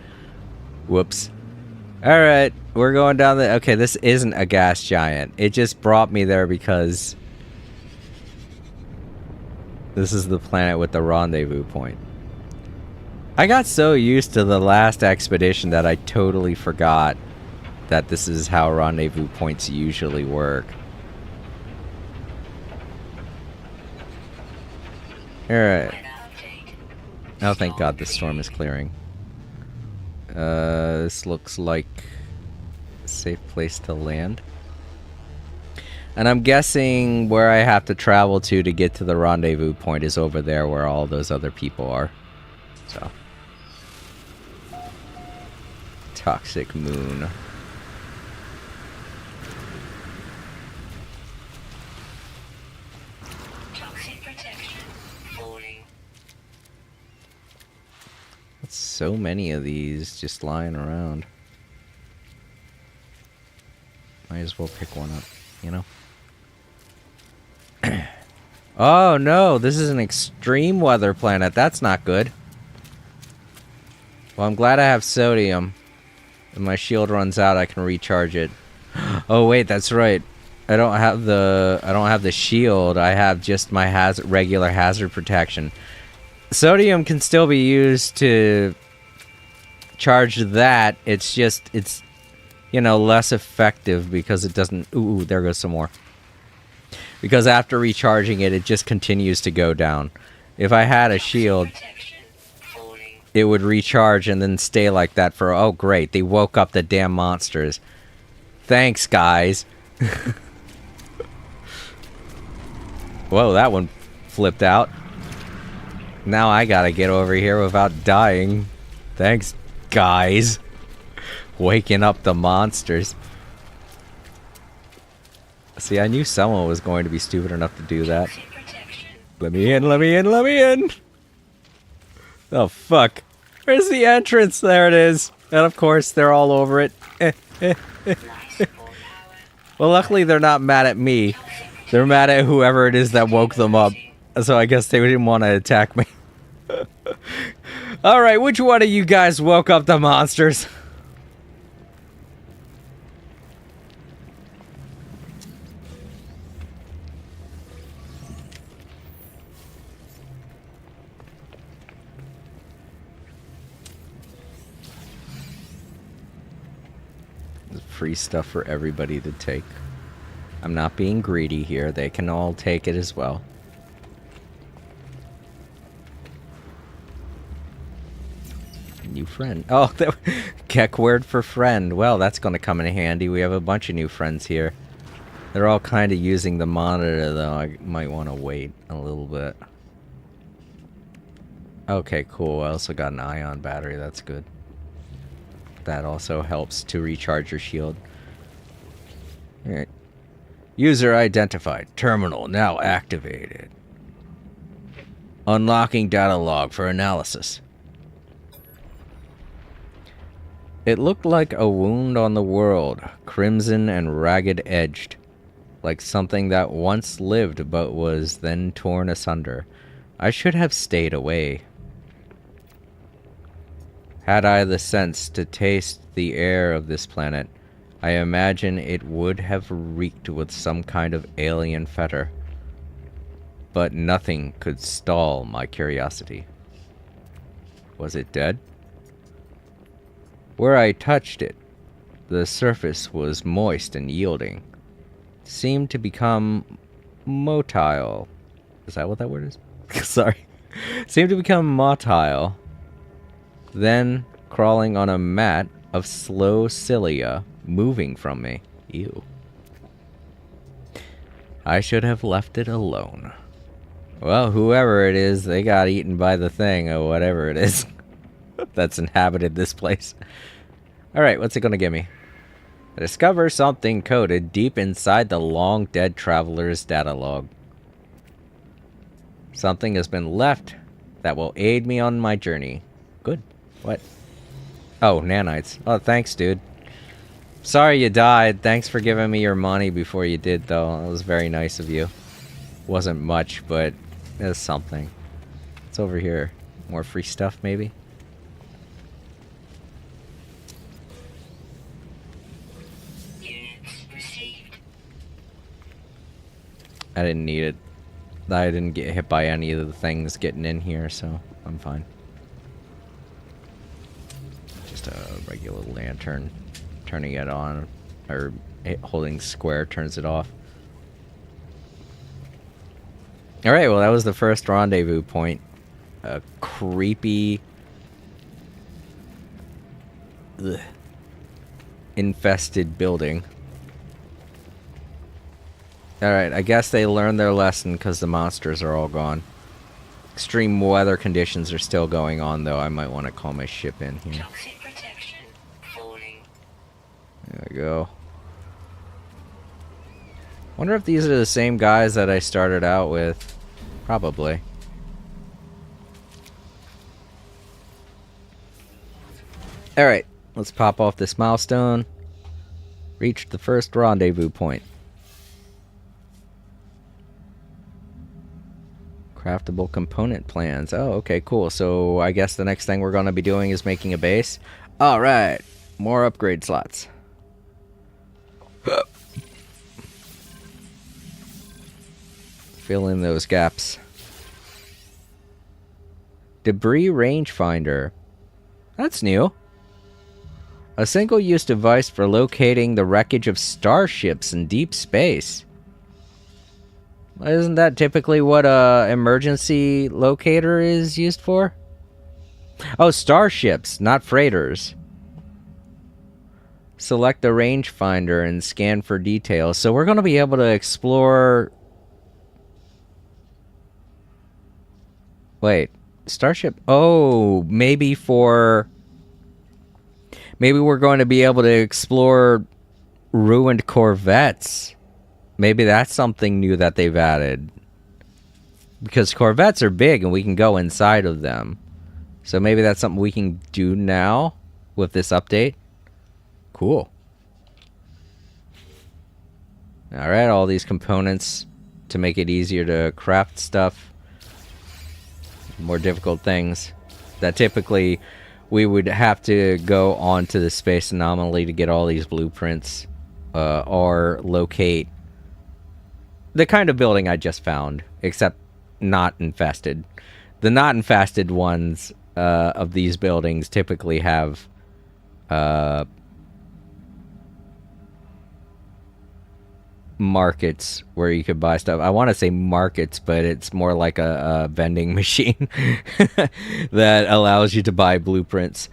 Whoops. Alright, we're going down the... Okay, this isn't a gas giant. It just brought me there because... this is the planet with the rendezvous point. I got so used to the last expedition that I totally forgot that this is how rendezvous points usually work. Alright. Oh, thank God the storm is clearing. This looks like a safe place to land. And I'm guessing where I have to travel to get to the rendezvous point is over there where all those other people are. So. Toxic moon. Toxic protection falling. That's so many of these just lying around. Might as well pick one up, you know? Oh no, this is an extreme weather planet. That's not good. Well, I'm glad I have sodium. When my shield runs out, I can recharge it. Oh wait, that's right. I don't have the shield. I have just my regular hazard protection. Sodium can still be used to charge that. It's just you know, less effective because it doesn't... Ooh, there goes some more. Because after recharging it, it just continues to go down. If I had a shield, it would recharge and then stay like that for... Oh, great. They woke up the damn monsters. Thanks, guys. Whoa, that one flipped out. Now I gotta get over here without dying. Thanks, guys. Waking up the monsters. See, I knew someone was going to be stupid enough to do that. Let me in, let me in, let me in! Oh, fuck. Where's the entrance? There it is. And of course, they're all over it. Well, luckily they're not mad at me. They're mad at whoever it is that woke them up. So I guess they didn't want to attack me. Alright, which one of you guys woke up the monsters? Free stuff for everybody to take. I'm not being greedy here. They can all take it as well. New friend. Oh, Keck word for friend. Well, that's going to come in handy. We have a bunch of new friends here. They're all kind of using the monitor, though. I might want to wait a little bit. Okay, cool. I also got an ion battery. That's good. That also helps to recharge your shield. Alright. User identified. Terminal now activated. Unlocking data log for analysis. It looked like a wound on the world, crimson and ragged edged, like something that once lived but was then torn asunder. I should have stayed away. Had I the sense to taste the air of this planet, I imagine it would have reeked with some kind of alien fetor. But nothing could stall my curiosity. Was it dead? Where I touched it, the surface was moist and yielding. Seemed to become motile. Is that what that word is? Sorry. Seemed to become motile. Then, crawling on a mat of slow cilia, moving from me. Ew. I should have left it alone. Well, whoever it is, they got eaten by the thing, or whatever it is that's inhabited this place. Alright, what's it gonna give me? I discover something coded deep inside the long-dead traveler's data log. Something has been left that will aid me on my journey. Good. What? Oh, nanites. Oh, thanks, dude. Sorry you died. Thanks for giving me your money before you did, though. It was very nice of you. Wasn't much, but it was something. It's over here. More free stuff, maybe? Units received. I didn't need it. I didn't get hit by any of the things getting in here, so I'm fine. Just a regular lantern. Turning it on, or holding square turns it off. Alright, well that was the first rendezvous point. A creepy... ugh, infested building. Alright, I guess they learned their lesson because the monsters are all gone. Extreme weather conditions are still going on, though. I might want to call my ship in here. Toxic protection falling. There we go. Wonder if these are the same guys that I started out with. Probably. Alright, let's pop off this milestone. Reach the first rendezvous point. Craftable component plans. Oh, okay, cool. So I guess the next thing we're going to be doing is making a base. Alright, more upgrade slots. Fill in those gaps. Debris rangefinder. That's new. A single-use device for locating the wreckage of starships in deep space. Isn't that typically what a emergency locator is used for? Oh, starships, not freighters. Select the rangefinder and scan for details. So we're going to be able to explore... Wait, starship... Oh, maybe for... Maybe we're going to be able to explore ruined corvettes. Maybe that's something new that they've added. Because corvettes are big and we can go inside of them. So maybe that's something we can do now with this update. Cool. Alright, all these components to make it easier to craft stuff. More difficult things that typically we would have to go onto the space anomaly to get all these blueprints or locate the kind of building I just found, except not infested. The not infested ones of these buildings typically have markets where you could buy stuff. I want to say markets, but it's more like a vending machine that allows you to buy blueprints.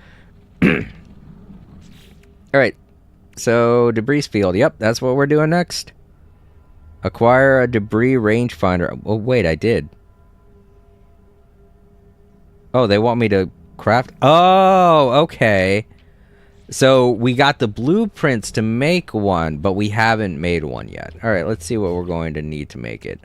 Alright, so debris field. Yep, that's what we're doing next. Acquire a debris rangefinder. Oh, wait, I did. Oh, they want me to craft... Oh, okay. So we got the blueprints to make one, but we haven't made one yet. Alright, let's see what we're going to need to make it.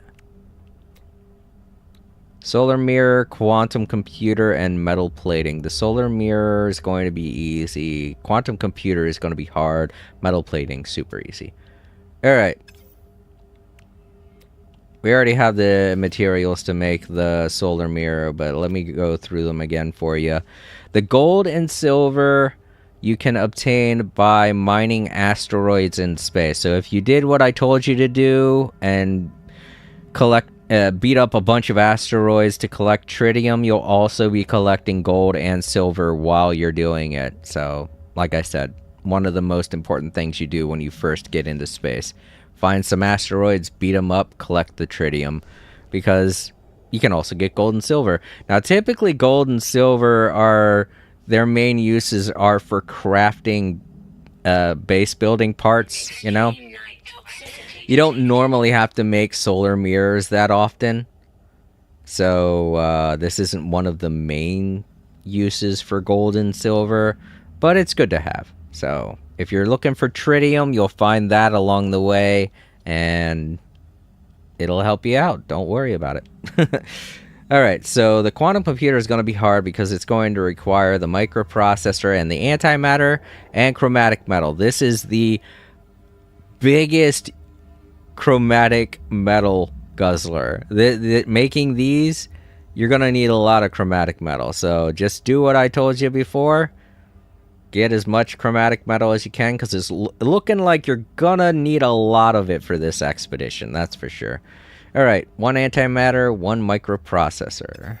Solar mirror, quantum computer, and metal plating. The solar mirror is going to be easy. Quantum computer is going to be hard. Metal plating, super easy. Alright. We already have the materials to make the solar mirror, but let me go through them again for you. The gold and silver you can obtain by mining asteroids in space. So if you did what I told you to do and collect, beat up a bunch of asteroids to collect tritium, you'll also be collecting gold and silver while you're doing it. So, like I said, one of the most important things you do when you first get into space. Find some asteroids, beat them up, collect the tritium, because you can also get gold and silver. Now, typically gold and silver are... Their main uses are for crafting base building parts, you know? Night toxicity. You don't normally have to make solar mirrors that often. So this isn't one of the main uses for gold and silver, but it's good to have. So if you're looking for tritium, you'll find that along the way, and it'll help you out. Don't worry about it. All right, so the quantum computer is going to be hard because it's going to require the microprocessor and the antimatter and chromatic metal. This is the biggest chromatic metal guzzler. Making these, you're going to need a lot of chromatic metal. So just do what I told you before. Get as much chromatic metal as you can, because it's looking like you're going to need a lot of it for this expedition. That's for sure. All right, 1 antimatter, 1 microprocessor.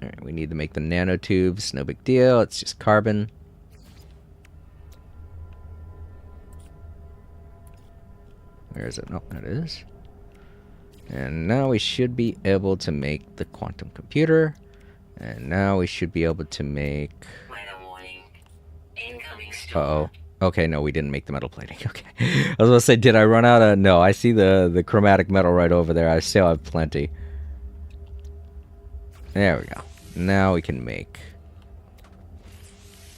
All right, we need to make the nanotubes. No big deal. It's just carbon. Where is it? Oh, that is. And now we should be able to make the quantum computer. And now we should be able to make... Weather warning. Incoming storm. Uh-oh. Okay, no, we didn't make the metal plating. Okay. I was going to say, did I run out of... No, I see the chromatic metal right over there. I still have plenty. There we go. Now we can make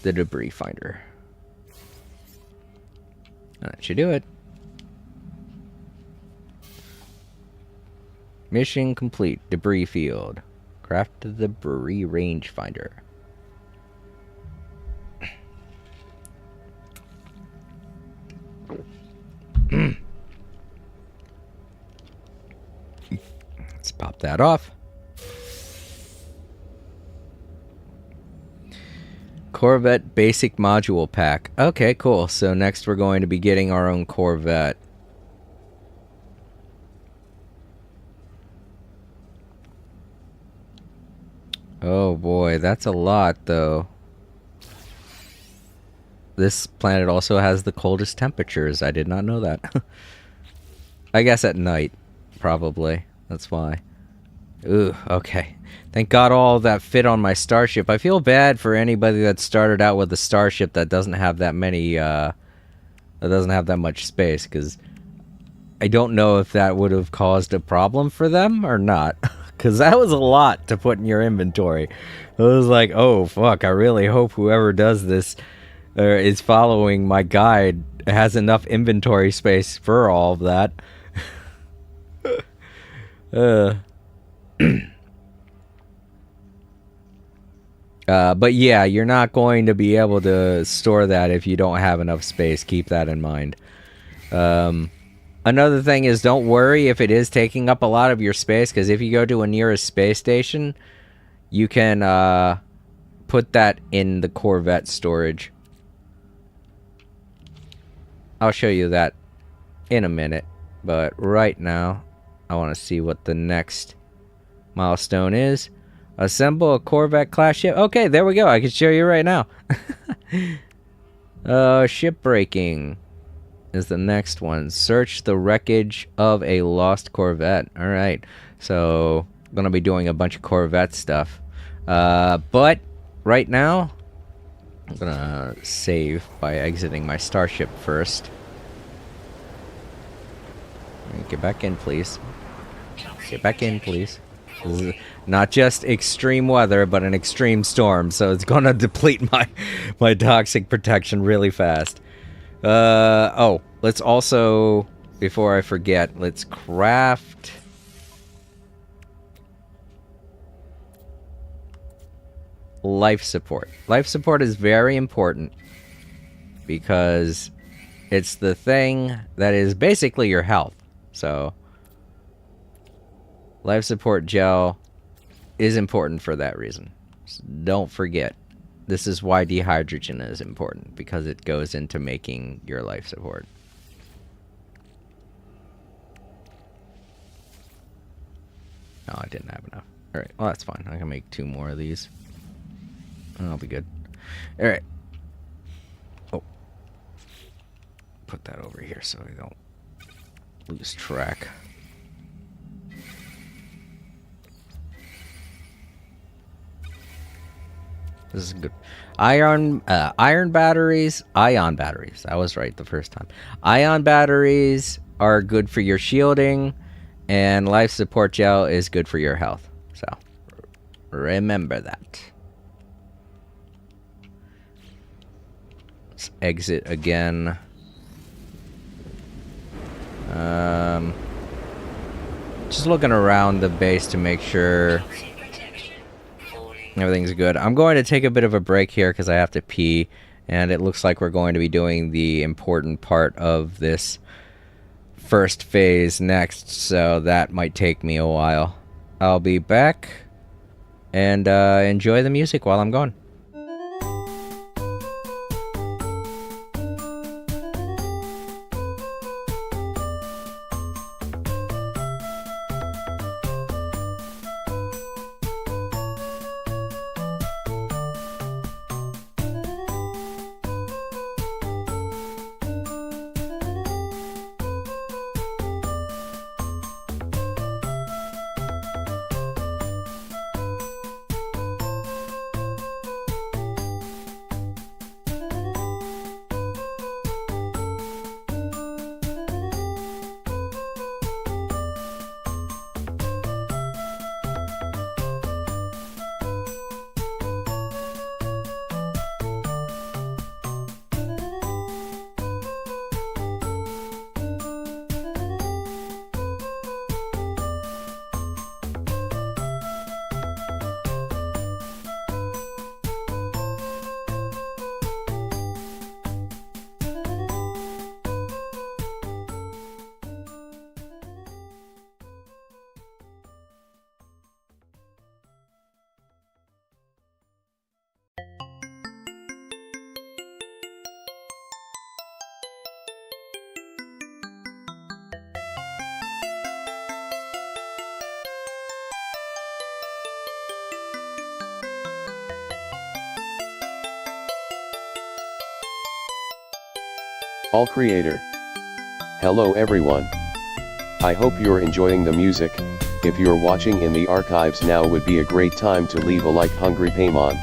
the debris finder. That should do it. Mission complete. Debris field. Craft the debris rangefinder. Let's pop that off. Corvette basic module pack. Okay, cool. So next we're going to be getting our own Corvette. Oh boy, that's a lot though. This planet also has the coldest temperatures. I did not know that. I guess at night, probably. That's why. Ooh, okay. Thank God all that fit on my starship. I feel bad for anybody that started out with a starship that doesn't have that many, that doesn't have that much space, because I don't know if that would have caused a problem for them or not. Because that was a lot to put in your inventory. It was like, oh, fuck, I really hope whoever does this or is following my guide has enough inventory space for all of that. But yeah, you're not going to be able to store that if you don't have enough space. Keep that in mind. Another thing is, don't worry if it is taking up a lot of your space, because if you go to a nearest space station, you can put that in the Corvette storage. I'll show you that in a minute, but right now, I want to see what the next milestone is. Assemble a Corvette class ship. Okay, there we go. I can show you right now. Ship breaking is the next one. Search the wreckage of a lost Corvette. All right. So, I'm going to be doing a bunch of Corvette stuff. But right now, I'm going to save by exiting my starship first. Get back in, please. Get back in, please. This is not just extreme weather, but an extreme storm, so it's gonna deplete my toxic protection really fast. Oh, let's also, before I forget, let's craft life support. Life support is very important because it's the thing that is basically your health. So life support gel is important for that reason. So don't forget. This is why dehydrogen is important, because it goes into making your life support. No, I didn't have enough. Alright, well that's fine. I can make 2 more of these. I'll be good. Alright. Oh. Put that over here so I don't lose track. This is good. Iron batteries. Ion batteries. I was right the first time. Ion batteries are good for your shielding, and life support gel is good for your health. So remember that. Let's exit again. Just looking around the base to make sure Toxic protection. Falling. everything's good. I'm going to take a bit of a break here because I have to pee, and it looks like we're going to be doing the important part of this first phase next, so that might take me a while. I'll be back, and enjoy the music while I'm gone. All Creator. Hello everyone. I hope you're enjoying the music. If you're watching in the archives now would be a great time to leave a like. Hungry Paymon.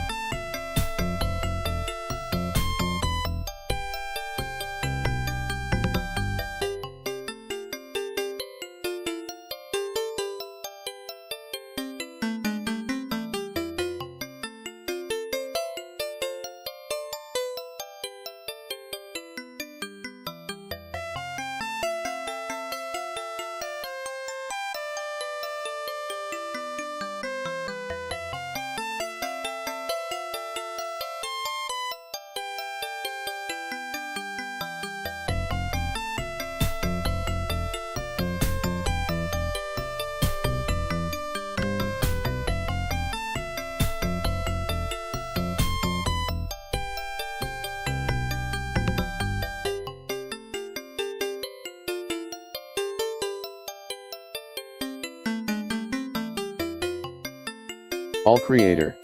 All Creator.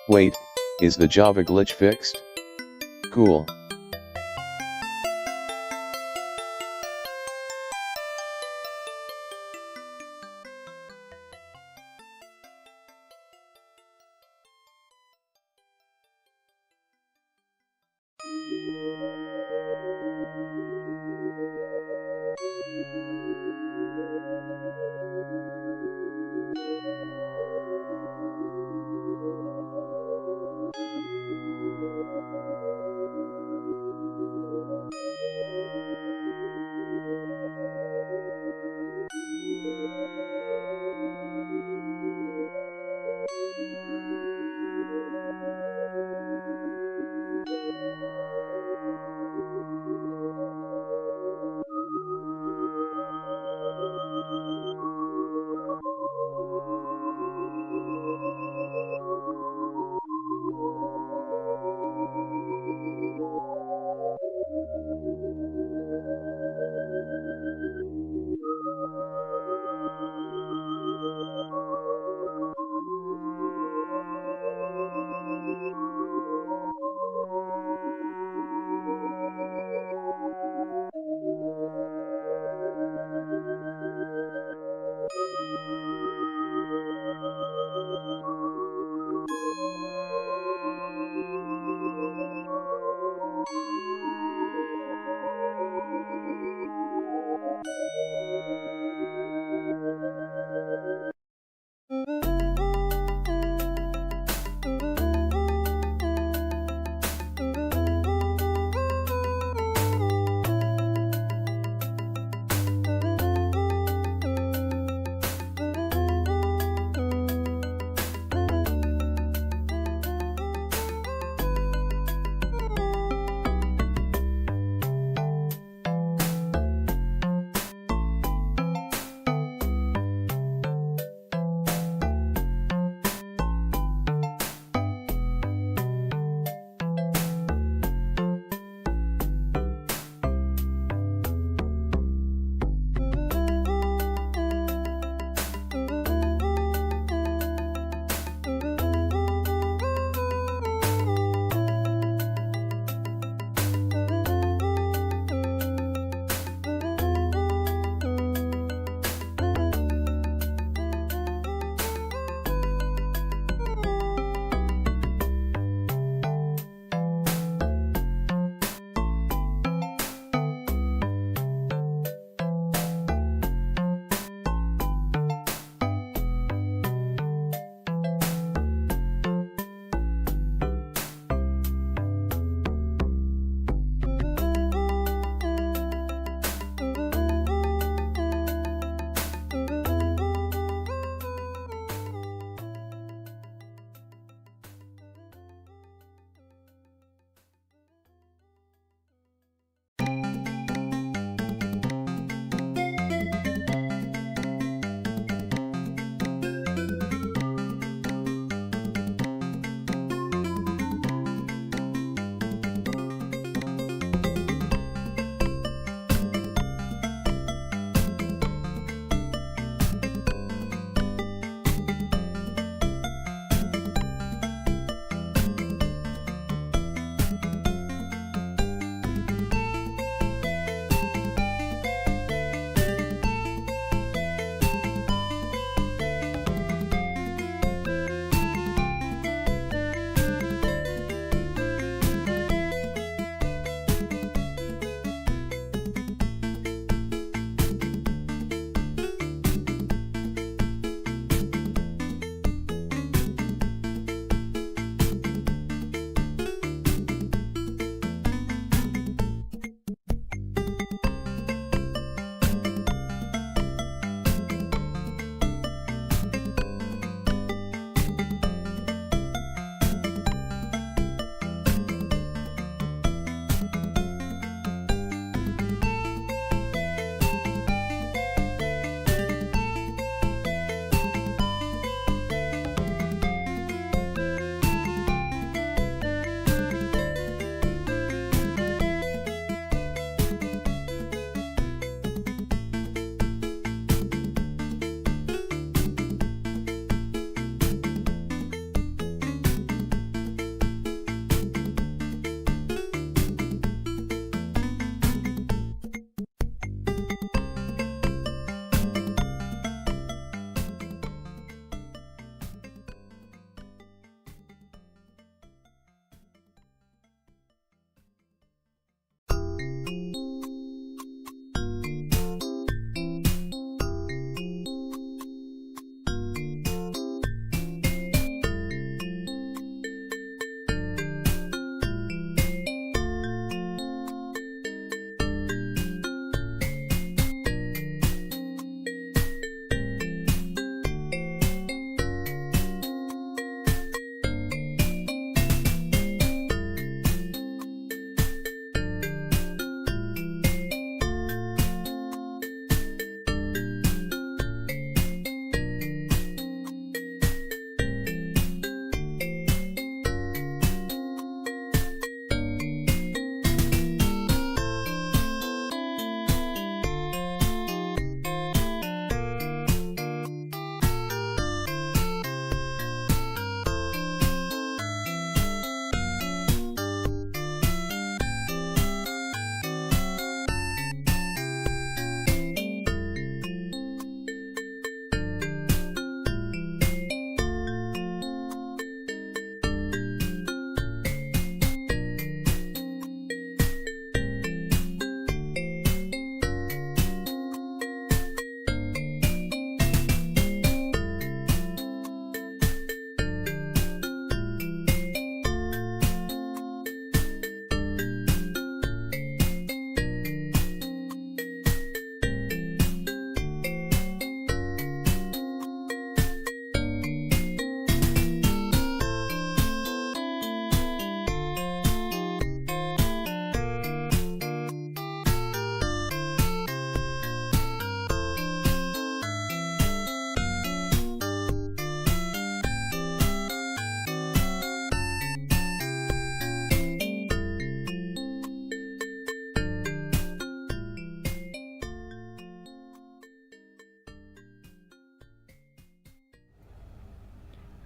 Wait, is the Java glitch fixed? Cool.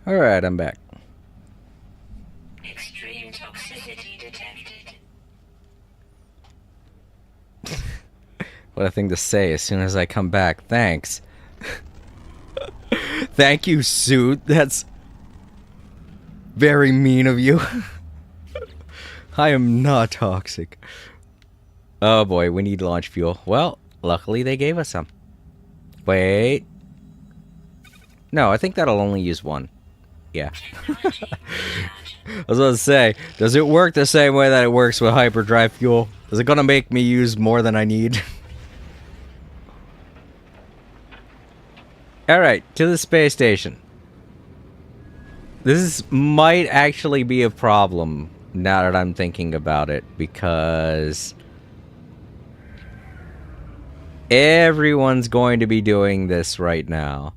Alright, I'm back. Extreme toxicity detected. What a thing to say as soon as I come back. Thanks. Thank you, suit. That's very mean of you. I am not toxic. Oh boy, we need launch fuel. Well, luckily they gave us some. Wait. No, I think that'll only use one. Yeah. I was about to say, does it work the same way that it works with hyperdrive fuel? Is it gonna make me use more than I need? Alright, to the space station. This might actually be a problem now that I'm thinking about it, because everyone's going to be doing this right now.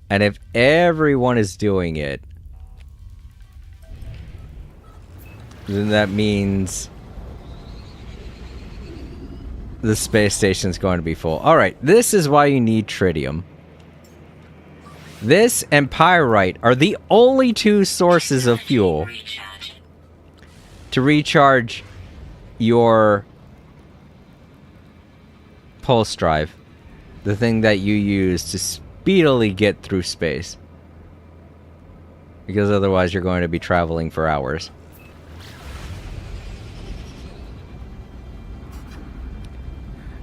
And if everyone is doing it, then that means the space station's going to be full. Alright, this is why you need tritium. This and pyrite are the only two sources of fuel to recharge your pulse drive. The thing that you use to speedily get through space. Because otherwise you're going to be traveling for hours.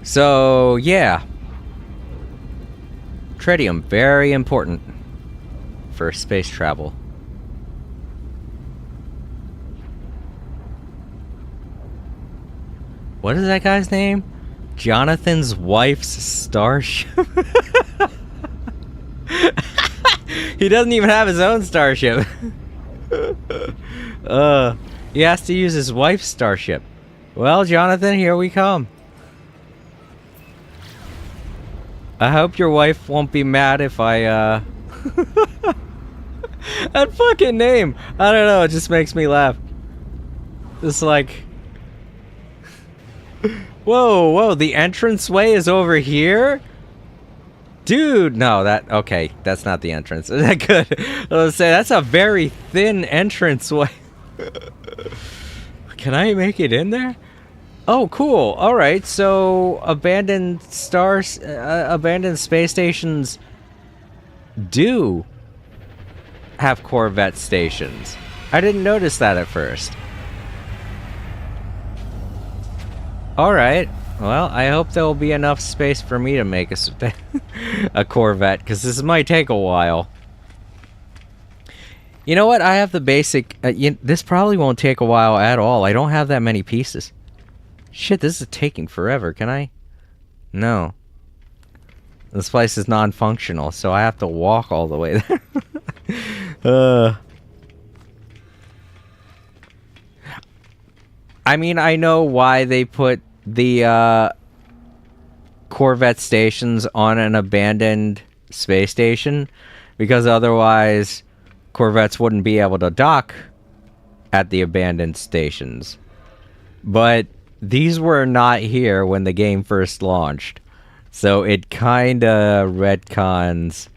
So, yeah. Tritium, very important for space travel. What is that guy's name? Jonathan's wife's starship? He doesn't even have his own starship. He has to use his wife's starship. Well, Jonathan, here we come. I hope your wife won't be mad if I, that fucking name! I don't know, it just makes me laugh. It's like... Whoa, the entranceway is over here? Dude, no, okay, that's not the entrance. Good. I was say, that's a very thin entranceway. Can I make it in there? Oh, cool. All right. So, abandoned space stations do have Corvette stations. I didn't notice that at first. All right. Well, I hope there will be enough space for me to make a Corvette, because this might take a while. You know what? I have the basic... this probably won't take a while at all. I don't have that many pieces. Shit, this is taking forever. Can I? No. This place is non-functional, so I have to walk all the way there. I mean, I know why they put the Corvette stations on an abandoned space station, because otherwise Corvettes wouldn't be able to dock at the abandoned stations. But these were not here when the game first launched, so it kinda retcons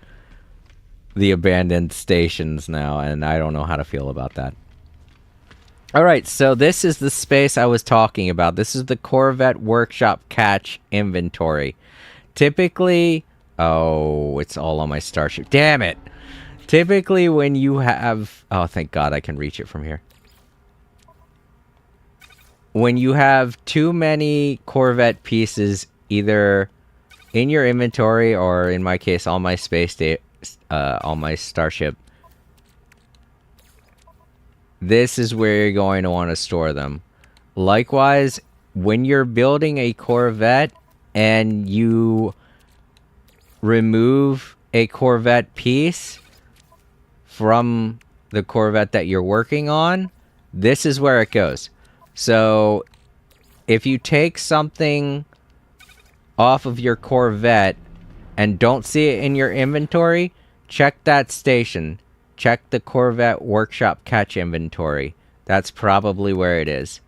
the abandoned stations now, and I don't know how to feel about that. Alright, so this is the space I was talking about. This is the Corvette Workshop Catch inventory. Typically... Oh, it's all on my starship. Damn it! Typically when you have... Oh, thank God I can reach it from here. When you have too many Corvette pieces, either in your inventory or, in my case, on my on my starship, this is where you're going to want to store them. Likewise, when you're building a Corvette and you remove a Corvette piece from the Corvette that you're working on, this is where it goes. So, if you take something off of your Corvette and don't see it in your inventory, check that station. Check the Corvette Workshop Catch inventory. That's probably where it is.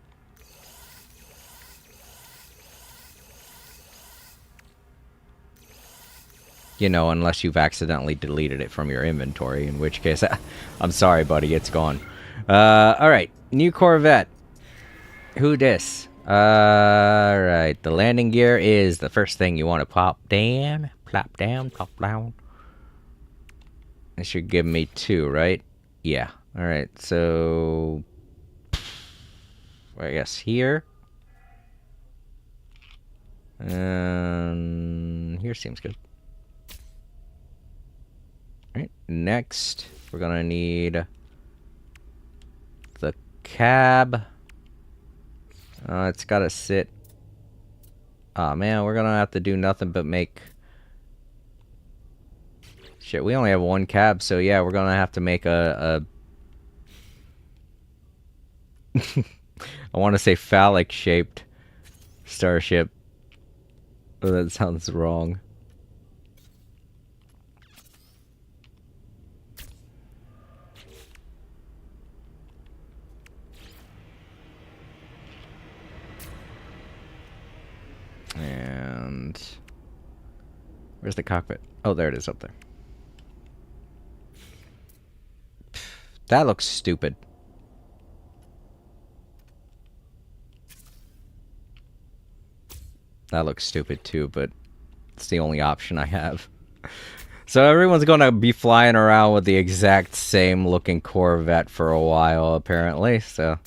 You know, unless you've accidentally deleted it from your inventory, in which case, I'm sorry, buddy, it's gone. Alright, new Corvette. Who dis? Alright, the landing gear is the first thing you want to pop down. Plop down, plop down. It should give me 2, right? Yeah. Alright, so... I guess here. And here seems good. Alright, next we're gonna need the cab. It's gotta sit. Aw, man, we're gonna have to do nothing but make... Shit, we only have one cab, so yeah, we're gonna have to make a... I want to say phallic-shaped starship. Oh, that sounds wrong. And where's the cockpit? Oh, there it is up there. That looks stupid. That looks stupid too, but it's the only option I have. So everyone's gonna be flying around with the exact same looking Corvette for a while, apparently. So,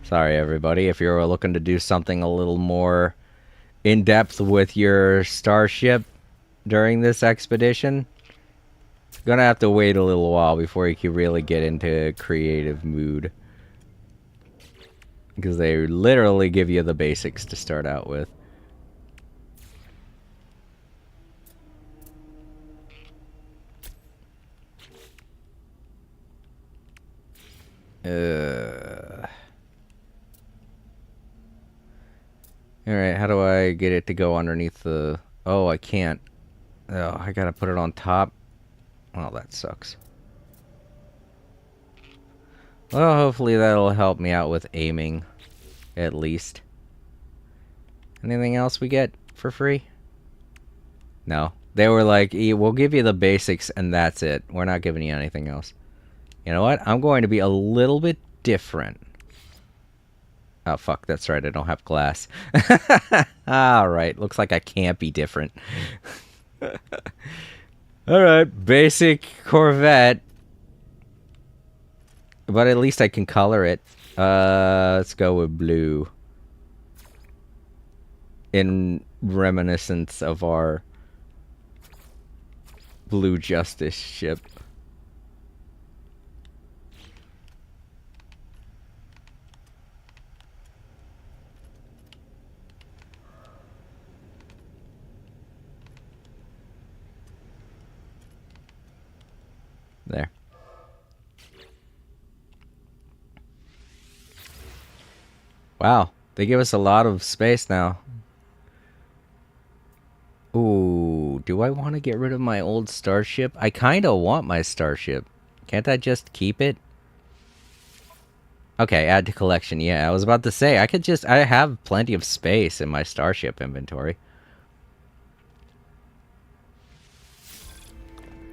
sorry everybody, if you're looking to do something a little more in-depth with your starship during this expedition, gonna have to wait a little while before you can really get into creative mood. Because they literally give you the basics to start out with. Alright, how do I get it to go underneath the... Oh, I can't. Oh, I gotta put it on top. Well, that sucks. Well, hopefully that'll help me out with aiming, at least. Anything else we get for free? No. They were like, we'll give you the basics and that's it. We're not giving you anything else. You know what? I'm going to be a little bit different. Oh, fuck, that's right. I don't have glass. Alright, looks like I can't be different. Alright, basic Corvette. But at least I can color it. Let's go with blue. In reminiscence of our Blue Justice ship. There. Wow, they give us a lot of space now. Ooh, do I want to get rid of my old starship? I kind of want my starship. Can't I just keep it? Okay, add to collection. Yeah, I was about to say, I have plenty of space in my starship inventory.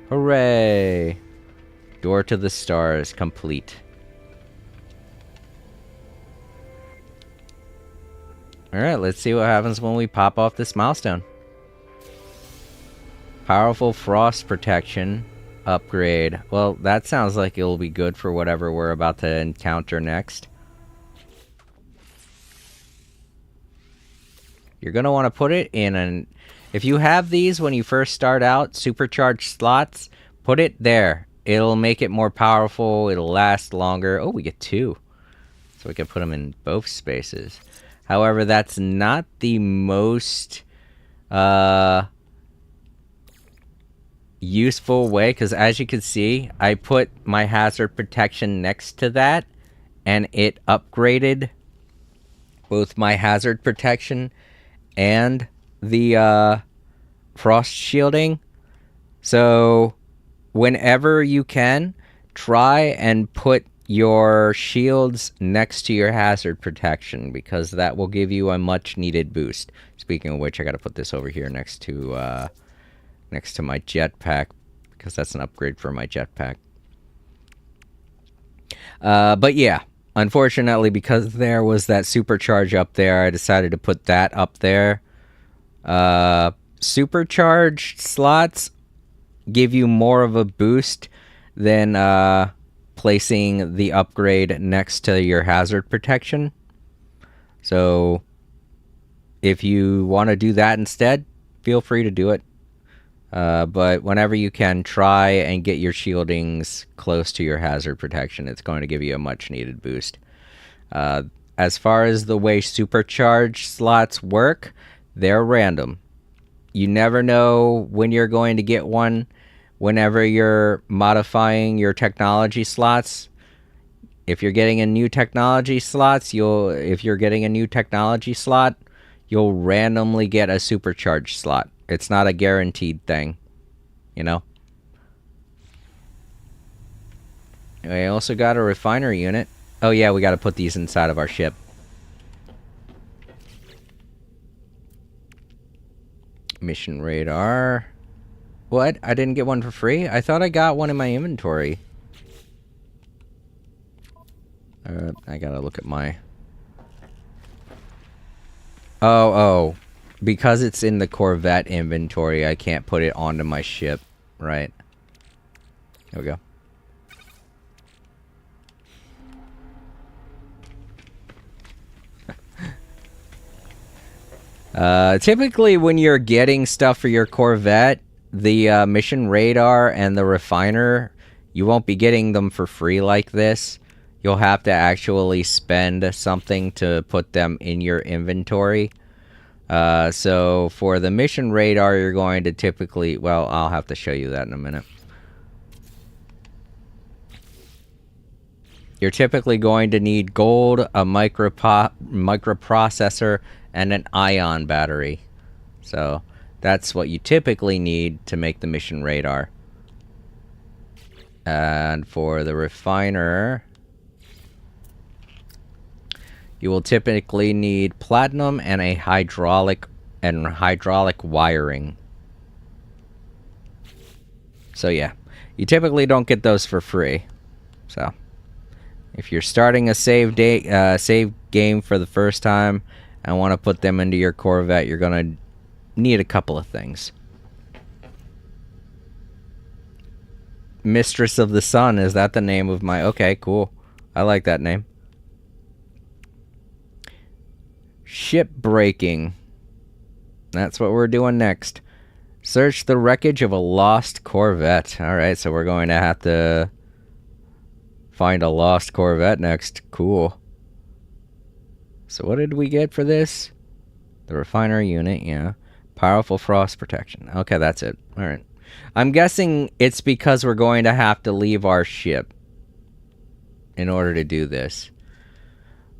Hooray! Door to the stars complete. Alright, let's see what happens when we pop off this milestone. Powerful frost protection upgrade. Well, that sounds like it'll be good for whatever we're about to encounter next. You're going to want to put it in an... If you have these when you first start out, supercharged slots, put it there. It'll make it more powerful. It'll last longer. Oh, we get 2. So we can put them in both spaces. However, that's not the most useful way. Because as you can see, I put my hazard protection next to that. And it upgraded both my hazard protection and the frost shielding. So... whenever you can, try and put your shields next to your hazard protection, because that will give you a much needed boost. Speaking of which, I gotta put this over here next to next to my jetpack, because that's an upgrade for my jetpack. But yeah, unfortunately, because there was that supercharge up there, I decided to put that up there. Supercharged slots give you more of a boost than placing the upgrade next to your hazard protection. So if you want to do that instead, feel free to do it. But whenever you can, try and get your shieldings close to your hazard protection. It's going to give you a much needed boost. As far as the way supercharged slots work, they're random. You never know when you're going to get one. Whenever you're modifying your technology slots, if you're getting a new technology slot, you'll randomly get a supercharged slot. It's not a guaranteed thing, you know? We also got a refiner unit. Oh yeah, we got to put these inside of our ship. Mission radar. What? I didn't get one for free? I thought I got one in my inventory. I gotta look at my... Oh. Because it's in the Corvette inventory, I can't put it onto my ship. Right. There we go. Typically when you're getting stuff for your Corvette, the mission radar and the refiner, you won't be getting them for free like this. You'll have to actually spend something to put them in your inventory. So for the mission radar, you're going to typically... Well, I'll have to show you that in a minute. You're typically going to need gold, a microprocessor, and an ion battery. So that's what you typically need to make the mission radar. And for the refiner, you will typically need platinum and a hydraulic wiring. So yeah, you typically don't get those for free. So if you're starting a save game for the first time and want to put them into your Corvette, you're gonna need a couple of things. Mistress of the Sun, is that the name of my... Okay, cool. I like that name. Ship breaking. That's what we're doing next. Search the wreckage of a lost Corvette. Alright, so we're going to have to find a lost Corvette next. Cool. So what did we get for this? The refiner unit, yeah. Powerful frost protection. Okay, that's it. Alright. I'm guessing it's because we're going to have to leave our ship in order to do this.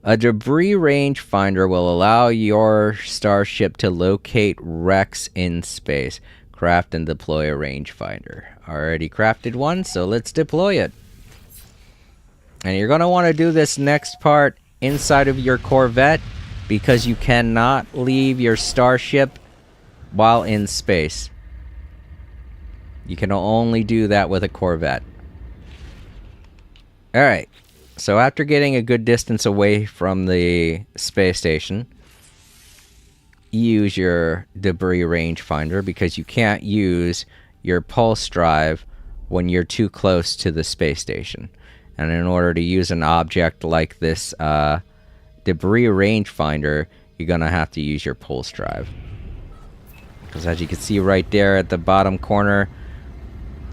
A debris rangefinder will allow your starship to locate wrecks in space. Craft and deploy a rangefinder. Already crafted one, so let's deploy it. And you're going to want to do this next part inside of your Corvette, because you cannot leave your starship while in space. You can only do that with a Corvette. Alright. So after getting a good distance away from the space station, use your debris rangefinder, because you can't use your pulse drive when you're too close to the space station. And in order to use an object like this debris rangefinder, you're going to have to use your pulse drive. Because as you can see right there at the bottom corner,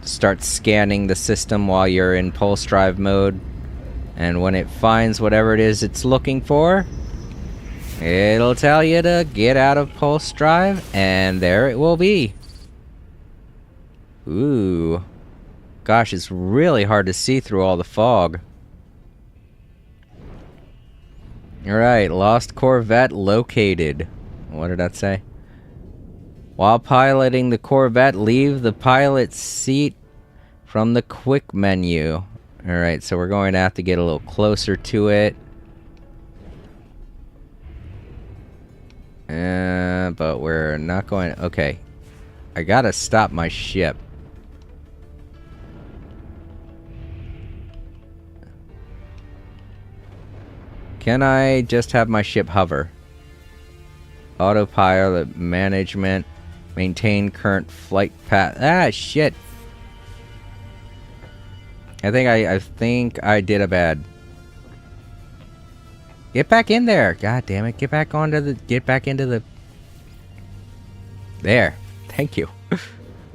start scanning the system while you're in pulse drive mode. And when it finds whatever it is it's looking for, it'll tell you to get out of pulse drive, and there it will be. Ooh. Gosh, it's really hard to see through all the fog. Alright, lost Corvette located. What did that say? While piloting the Corvette, leave the pilot's seat from the quick menu. Alright, so we're going to have to get a little closer to it. But we're not going... Okay. I gotta stop my ship. Can I just have my ship hover? Autopilot management. Maintain current flight path. Ah, shit. I think I did a bad. Get back in there. God damn it. Get back into the There. Thank you.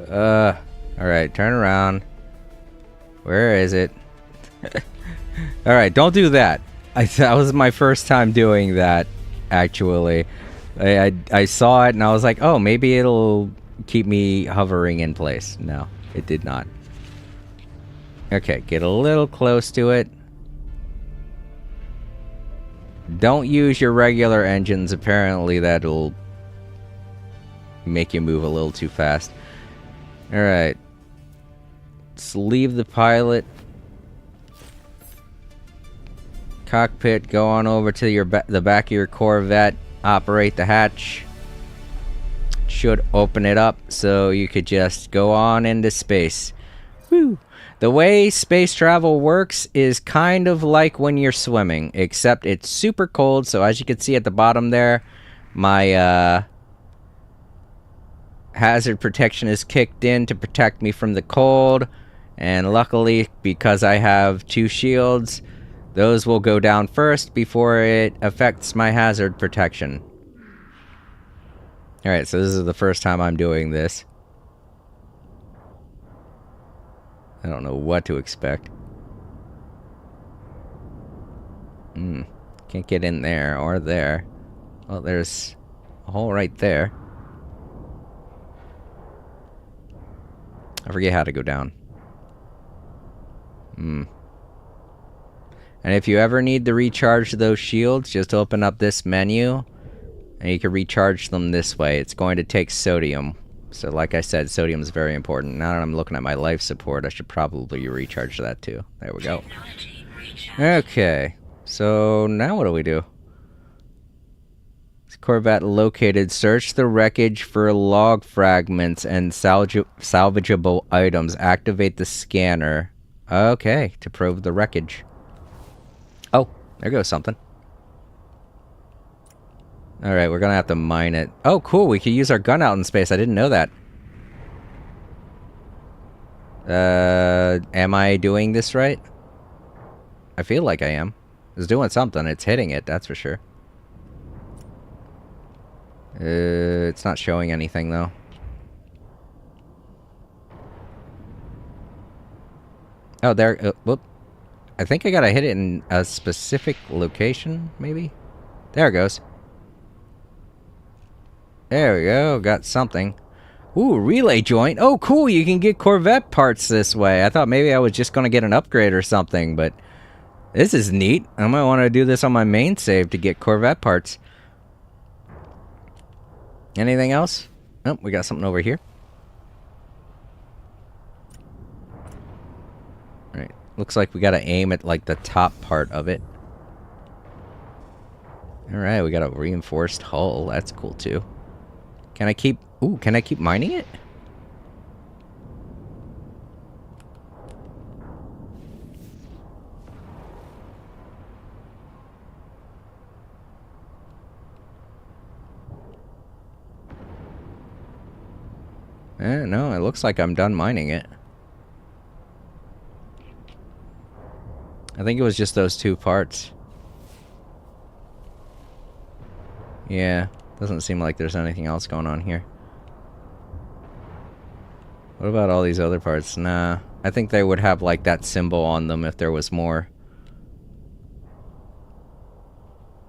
Alright, turn around. Where is it? Alright, don't do that. That was my first time doing that, actually. I saw it and I was like, oh, maybe it'll keep me hovering in place. No, it did not. Okay, get a little close to it. Don't use your regular engines. Apparently that'll make you move a little too fast. Alright. Let's leave the pilot cockpit. Go on over to the back of your Corvette. Operate the hatch. Should open it up so you could just go on into space. Woo! The way space travel works is kind of like when you're swimming, except it's super cold. So as you can see at the bottom there, my hazard protection is kicked in to protect me from the cold. And luckily, because I have 2 shields, those will go down first before it affects my hazard protection. Alright, so this is the first time I'm doing this. I don't know what to expect. Can't get in there or there. Well, there's a hole right there. I forget how to go down. And if you ever need to recharge those shields, just open up this menu and you can recharge them this way. It's going to take sodium. So like I said, sodium is very important. Now that I'm looking at my life support, I should probably recharge that too. There we go. Okay. So now what do we do? Corvette located. Search the wreckage for log fragments and salvageable items. Activate the scanner. Okay, to probe the wreckage. Oh, there goes something. Alright, we're gonna have to mine it. Oh, cool, we can use our gun out in space. I didn't know that. Am I doing this right? I feel like I am. It's doing something. It's hitting it, that's for sure. It's not showing anything, though. Oh, there. Whoop. I think I gotta hit it in a specific location, maybe? There it goes. There we go. Got something. Ooh, relay joint. Oh, cool. You can get Corvette parts this way. I thought maybe I was just gonna get an upgrade or something, but this is neat. I might want to do this on my main save to get Corvette parts. Anything else? Nope, we got something over here. Alright, looks like we gotta aim at like the top part of it. Alright, we got a reinforced hull. That's cool too. Can I keep... Ooh, can I keep mining it? No, it looks like I'm done mining it. I think it was just those 2 parts. Yeah, doesn't seem like there's anything else going on here. What about all these other parts? Nah, I think they would have like that symbol on them if there was more.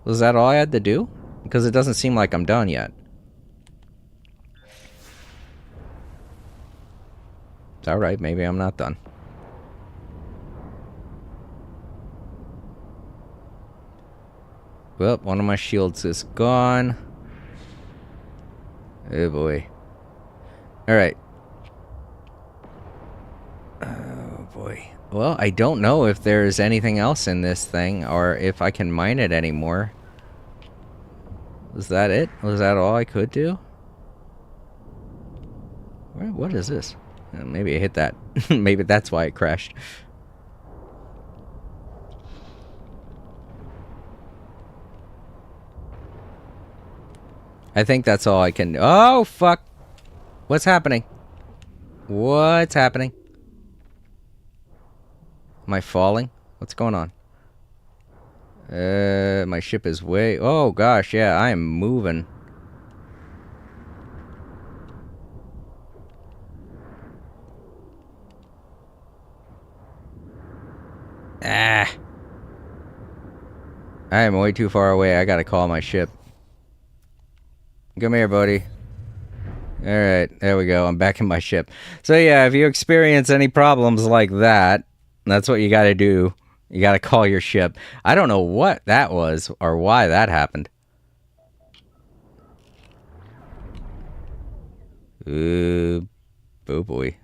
Was that all I had to do? Because it doesn't seem like I'm done yet. It's alright, maybe I'm not done. Well, one of my shields is gone. Oh boy. Alright. Oh boy. Well, I don't know if there's anything else in this thing or if I can mine it anymore. Was that it? Was that all I could do? What is this? Maybe I hit that. Maybe that's why it crashed. I think that's all I can... Oh, fuck! What's happening? What's happening? Am I falling? What's going on? My ship is way... Oh, gosh, yeah, I am moving. Ah! I am way too far away. I gotta call my ship. Come here, buddy. Alright, there we go. I'm back in my ship. So yeah, if you experience any problems like that, that's what you gotta do. You gotta call your ship. I don't know what that was or why that happened. Ooh, oh boy.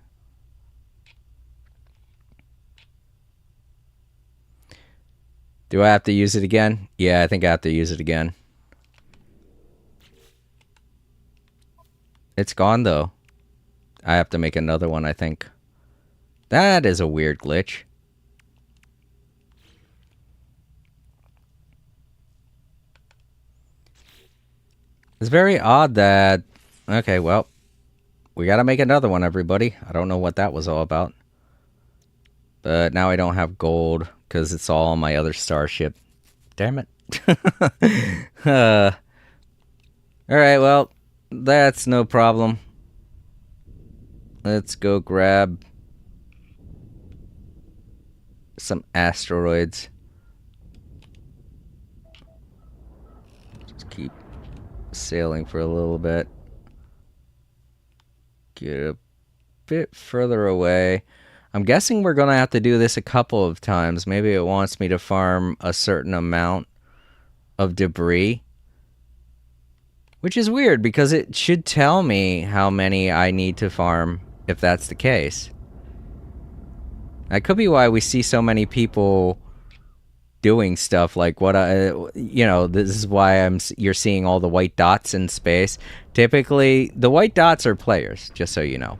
Do I have to use it again? Yeah, I think I have to use it again. It's gone, though. I have to make another one, I think. That is a weird glitch. It's very odd that... Okay, well, we gotta make another one, everybody. I don't know what that was all about. But now I don't have gold, because it's all on my other starship. Damn it. Alright, well, that's no problem. Let's go grab some asteroids. Just keep sailing for a little bit. Get a bit further away. I'm guessing we're gonna have to do this a couple of times. Maybe it wants me to farm a certain amount of debris. Which is weird, because it should tell me how many I need to farm if that's the case. That could be why we see so many people doing stuff like what you know, this is why you're seeing all the white dots in space. Typically, the white dots are players, just so you know.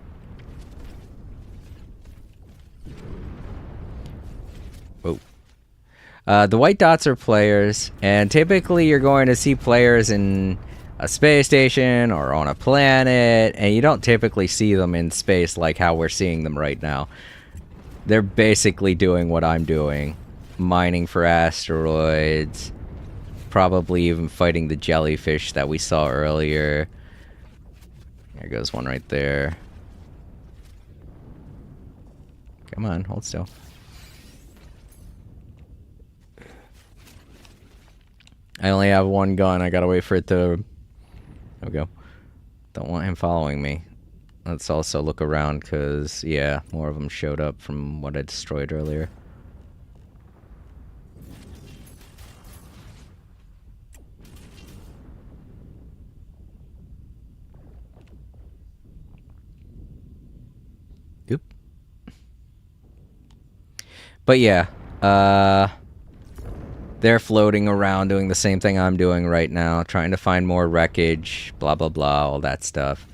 Oh. The white dots are players, and typically you're going to see players in a space station or on a planet, and you don't typically see them in space like how we're seeing them right now. They're basically doing what I'm doing. Mining for asteroids. Probably even fighting the jellyfish that we saw earlier. There goes one right there. Come on, hold still. I only have one gun. I gotta wait for it to... There we go. Don't want him following me. Let's also look around, because, yeah, more of them showed up from what I destroyed earlier. Oop. But yeah, they're floating around doing the same thing I'm doing right now, trying to find more wreckage, blah, blah, blah, all that stuff.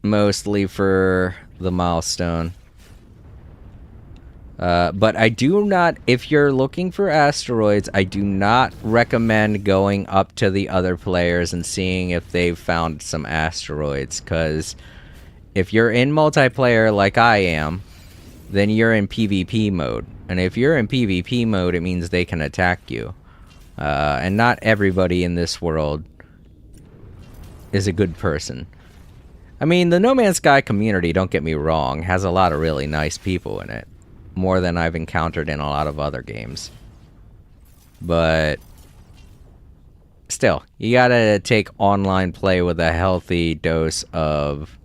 Mostly for the milestone. But I do not, if you're looking for asteroids, I do not recommend going up to the other players and seeing if they've found some asteroids, because if you're in multiplayer like I am, then you're in PvP mode. And if you're in PvP mode, it means they can attack you. And not everybody in this world is a good person. I mean, the No Man's Sky community, don't get me wrong, has a lot of really nice people in it. More than I've encountered in a lot of other games. But still, you gotta take online play with a healthy dose of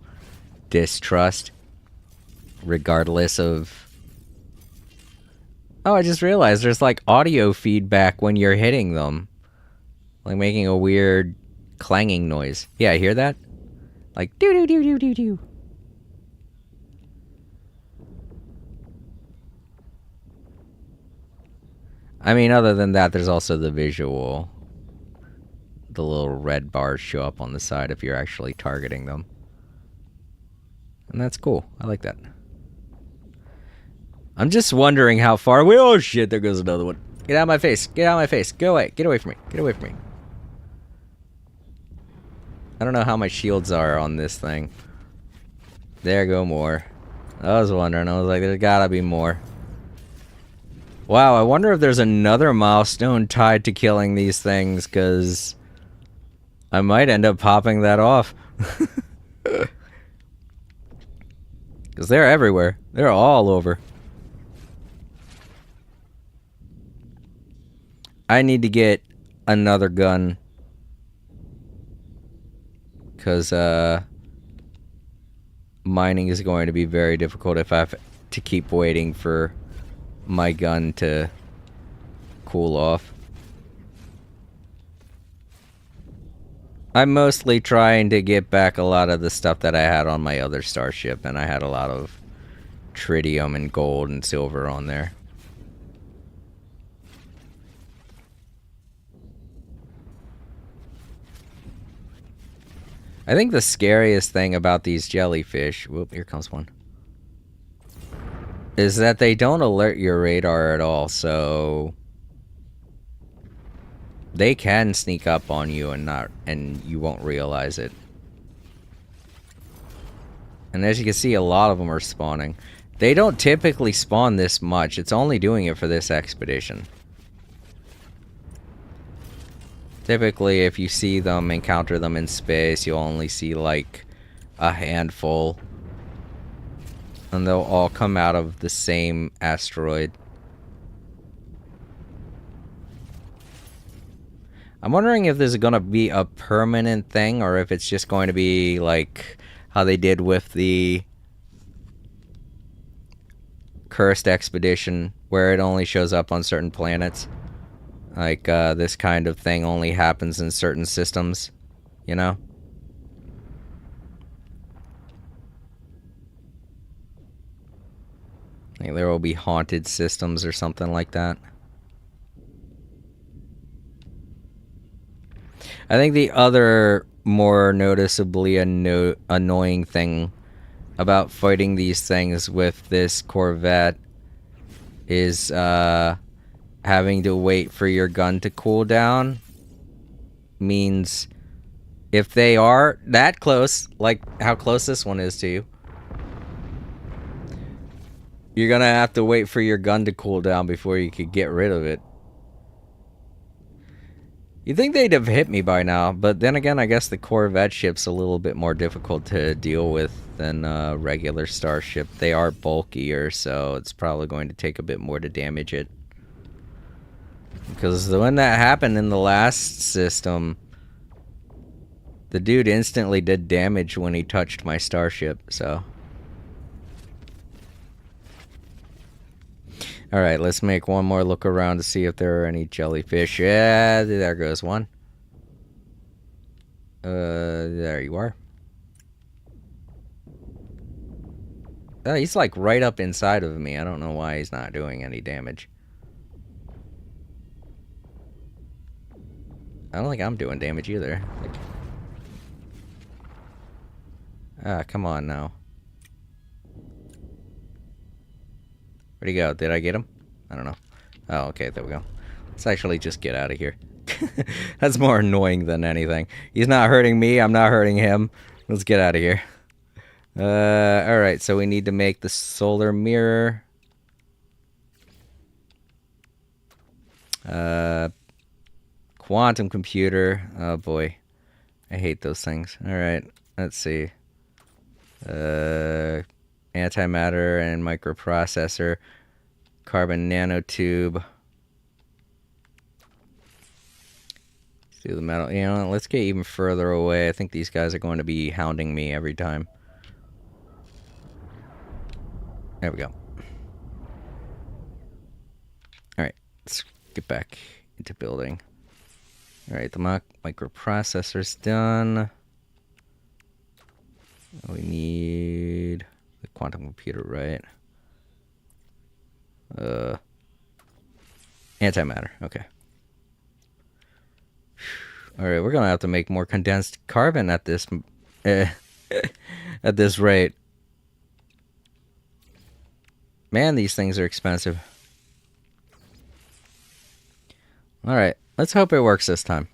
distrust. Regardless of... Oh, I just realized there's like audio feedback when you're hitting them. Like making a weird clanging noise. Yeah, I hear that? Like doo doo doo doo doo doo. I mean, other than that, there's also the visual. The little red bars show up on the side if you're actually targeting them. And that's cool. I like that. I'm just wondering how far away. Oh shit, there goes another one. Get out of my face. Get out of my face. Go away. Get away from me. Get away from me. I don't know how my shields are on this thing. There go more. I was wondering. I was like, there's gotta be more. Wow, I wonder if there's another milestone tied to killing these things, because I might end up popping that off. Because they're everywhere. They're all over. I need to get another gun. Because mining is going to be very difficult if I have to keep waiting for my gun to cool off. I'm mostly trying to get back a lot of the stuff that I had on my other starship, and I had a lot of tritium and gold and silver on there. I think the scariest thing about these jellyfish, whoop, here comes one, is that they don't alert your radar at all, so they can sneak up on you and you won't realize it. And as you can see, a lot of them are spawning. They don't typically spawn this much. It's only doing it for this expedition. Typically, if you see them, encounter them in space, you'll only see like a handful. And they'll all come out of the same asteroid. I'm wondering if this is going to be a permanent thing, or if it's just going to be like how they did with the Cursed Expedition, where it only shows up on certain planets. Like, this kind of thing only happens in certain systems, you know? Like, there will be haunted systems or something like that. I think the other more noticeably annoying thing about fighting these things with this Corvette is, having to wait for your gun to cool down. Means if they are that close, like how close this one is to you, you're gonna have to wait for your gun to cool down before you could get rid of it. You'd think they'd have hit me by now, but then again, I guess the Corvette ship's a little bit more difficult to deal with than a regular starship. They are bulkier, so it's probably going to take a bit more to damage it. Because when that happened in the last system, the dude instantly did damage when he touched my starship, so. Alright, let's make one more look around to see if there are any jellyfish. Yeah, there goes one. There you are. He's like right up inside of me. I don't know why he's not doing any damage. I don't think I'm doing damage either. Come on now. Where'd he go? Did I get him? I don't know. Oh, okay, there we go. Let's actually just get out of here. That's more annoying than anything. He's not hurting me, I'm not hurting him. Let's get out of here. Alright, so we need to make the solar mirror. Quantum computer. Oh boy. I hate those things. Alright, let's see. Antimatter and microprocessor. Carbon nanotube. Let's do the metal. You know, let's get even further away. I think these guys are going to be hounding me every time. There we go. Alright, let's get back into building. Alright, the microprocessor's done. We need the quantum computer, right? Antimatter, okay. Alright, we're gonna have to make more condensed carbon at this at this rate. Man, these things are expensive. Alright, let's hope it works this time.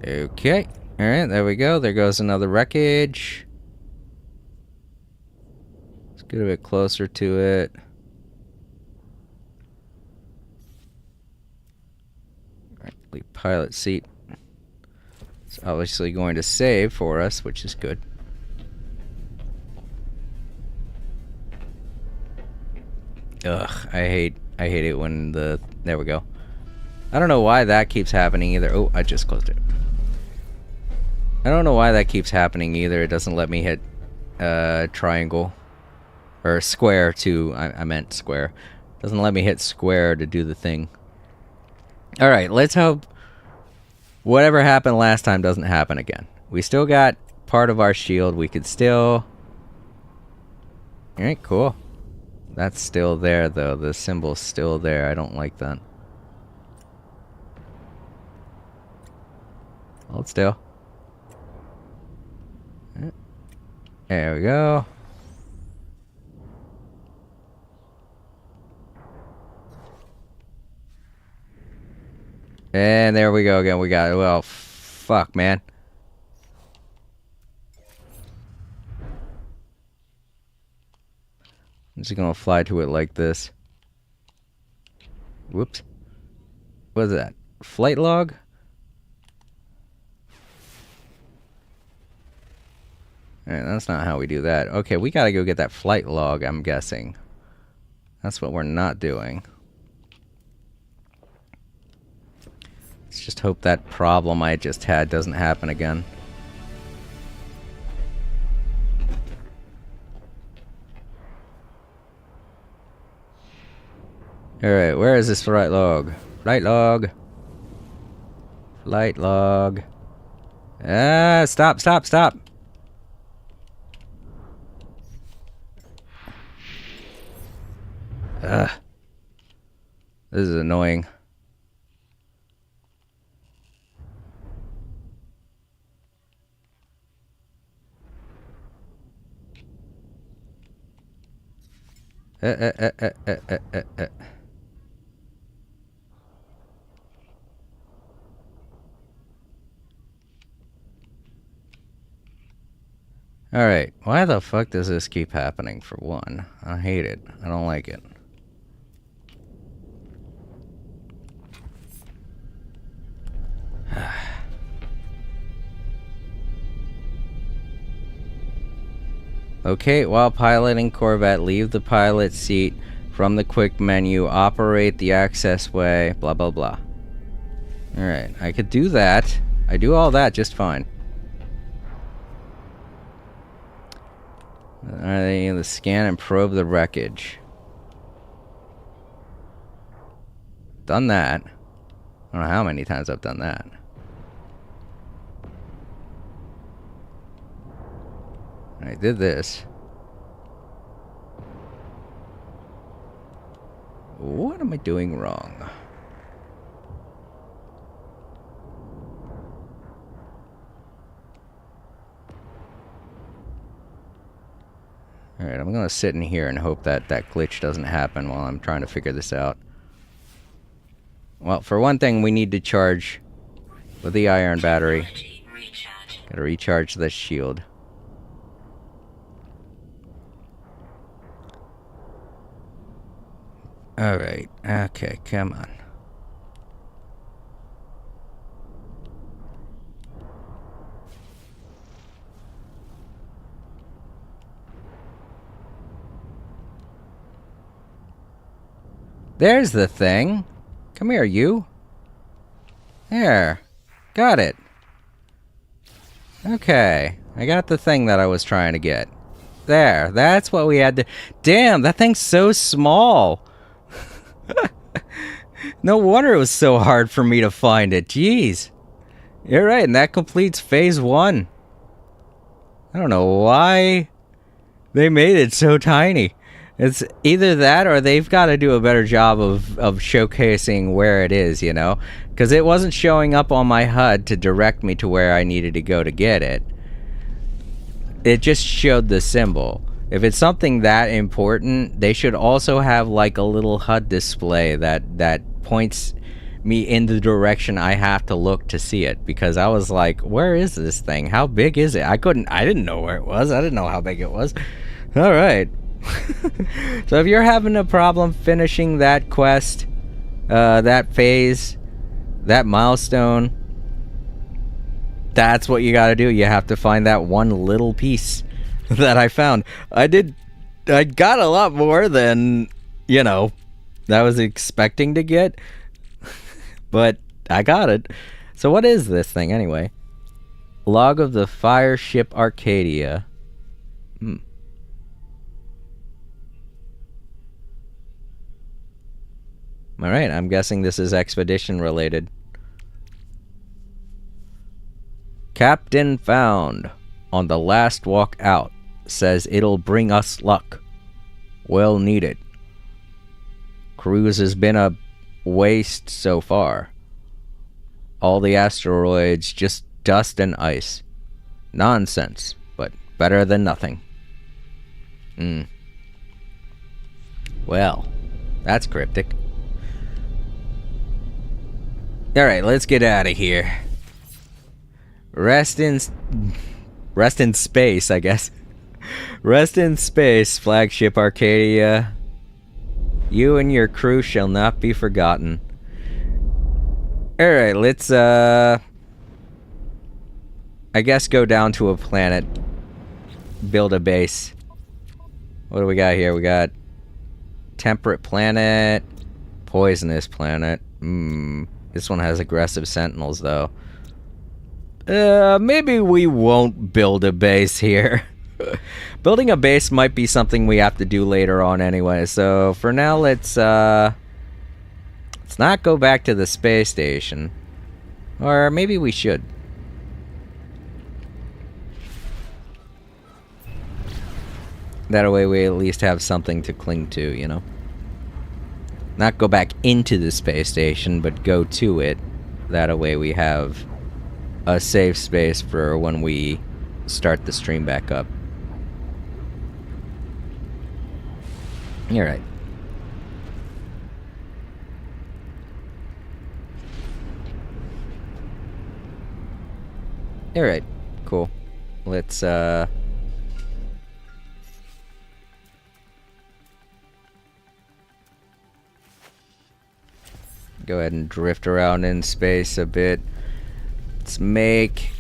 Okay. Alright, there we go. There goes another wreckage. Let's get a bit closer to it. Alright, leave pilot seat. It's obviously going to save for us, which is good. Ugh, I hate it when the... There we go. I don't know why that keeps happening either. Oh, I just closed it. I don't know why that keeps happening either. It doesn't let me hit triangle. Or square to... I meant square. Doesn't let me hit square to do the thing. Alright, let's hope whatever happened last time doesn't happen again. We still got part of our shield. We could still... Alright, cool. That's still there, though. The symbol's still there. I don't like that. Hold still. There we go. And there we go again. We got it. Well, fuck, man. I'm just gonna fly to it like this. Whoops. What is that? Flight log? Alright, that's not how we do that. Okay, we gotta go get that flight log, I'm guessing. That's what we're not doing. Let's just hope that problem I just had doesn't happen again. Alright, where is this flight log? Flight log. Flight log. Ah, stop, stop, stop. Ugh. This is annoying. Alright, why the fuck does this keep happening, for one? I hate it. I don't like it. Okay, while piloting Corvette, leave the pilot seat from the quick menu, operate the access way, blah blah blah. Alright, I could do that. I do all that just fine. Alright, the scan and probe the wreckage. Done that. I don't know how many times I've done that. I did this. What am I doing wrong? Alright, I'm gonna sit in here and hope that that glitch doesn't happen while I'm trying to figure this out. Well, for one thing, we need to charge with the iron battery. Gotta recharge the shield. Alright, okay, come on. There's the thing. Come here, you. There. Got it. Okay. I got the thing that I was trying to get. There. That's what we had to... Damn, that thing's so small. No wonder it was so hard for me to find it. Jeez. You're right, and that completes phase 1. I don't know why they made it so tiny. It's either that or they've got to do a better job of showcasing where it is, you know? Because it wasn't showing up on my HUD to direct me to where I needed to go to get it. It just showed the symbol. If it's something that important, they should also have like a little HUD display that points me in the direction I have to look to see it. Because I was like, where is this thing? How big is it? I didn't know where it was. I didn't know how big it was. All right. So if you're having a problem finishing that quest, that phase, that milestone, that's what you gotta do. You have to find that one little piece that I found. I got a lot more than, you know, I was expecting to get, but I got it. So what is this thing anyway? Log of the Fire Ship Arcadia. Alright, I'm guessing this is expedition related. Captain found on the last walk out. Says it'll bring us luck. Well needed. Cruise has been a waste so far. All the asteroids just dust and ice. Nonsense, but better than nothing. Well, that's cryptic. Alright, let's get out of here. Rest in space, I guess. Rest in space, flagship Arcadia. You and your crew shall not be forgotten. Alright, let's, I guess go down to a planet. Build a base. What do we got here? We got temperate planet. Poisonous planet. This one has aggressive sentinels, though. Maybe we won't build a base here. Building a base might be something we have to do later on anyway, so for now let's not go back to the space station. Or maybe we should. That way we at least have something to cling to, you know? Not go back into the space station, but go to it. That way we have a safe space for when we start the stream back up. You're right. Alright, cool. Let's go ahead and drift around in space a bit. Let's make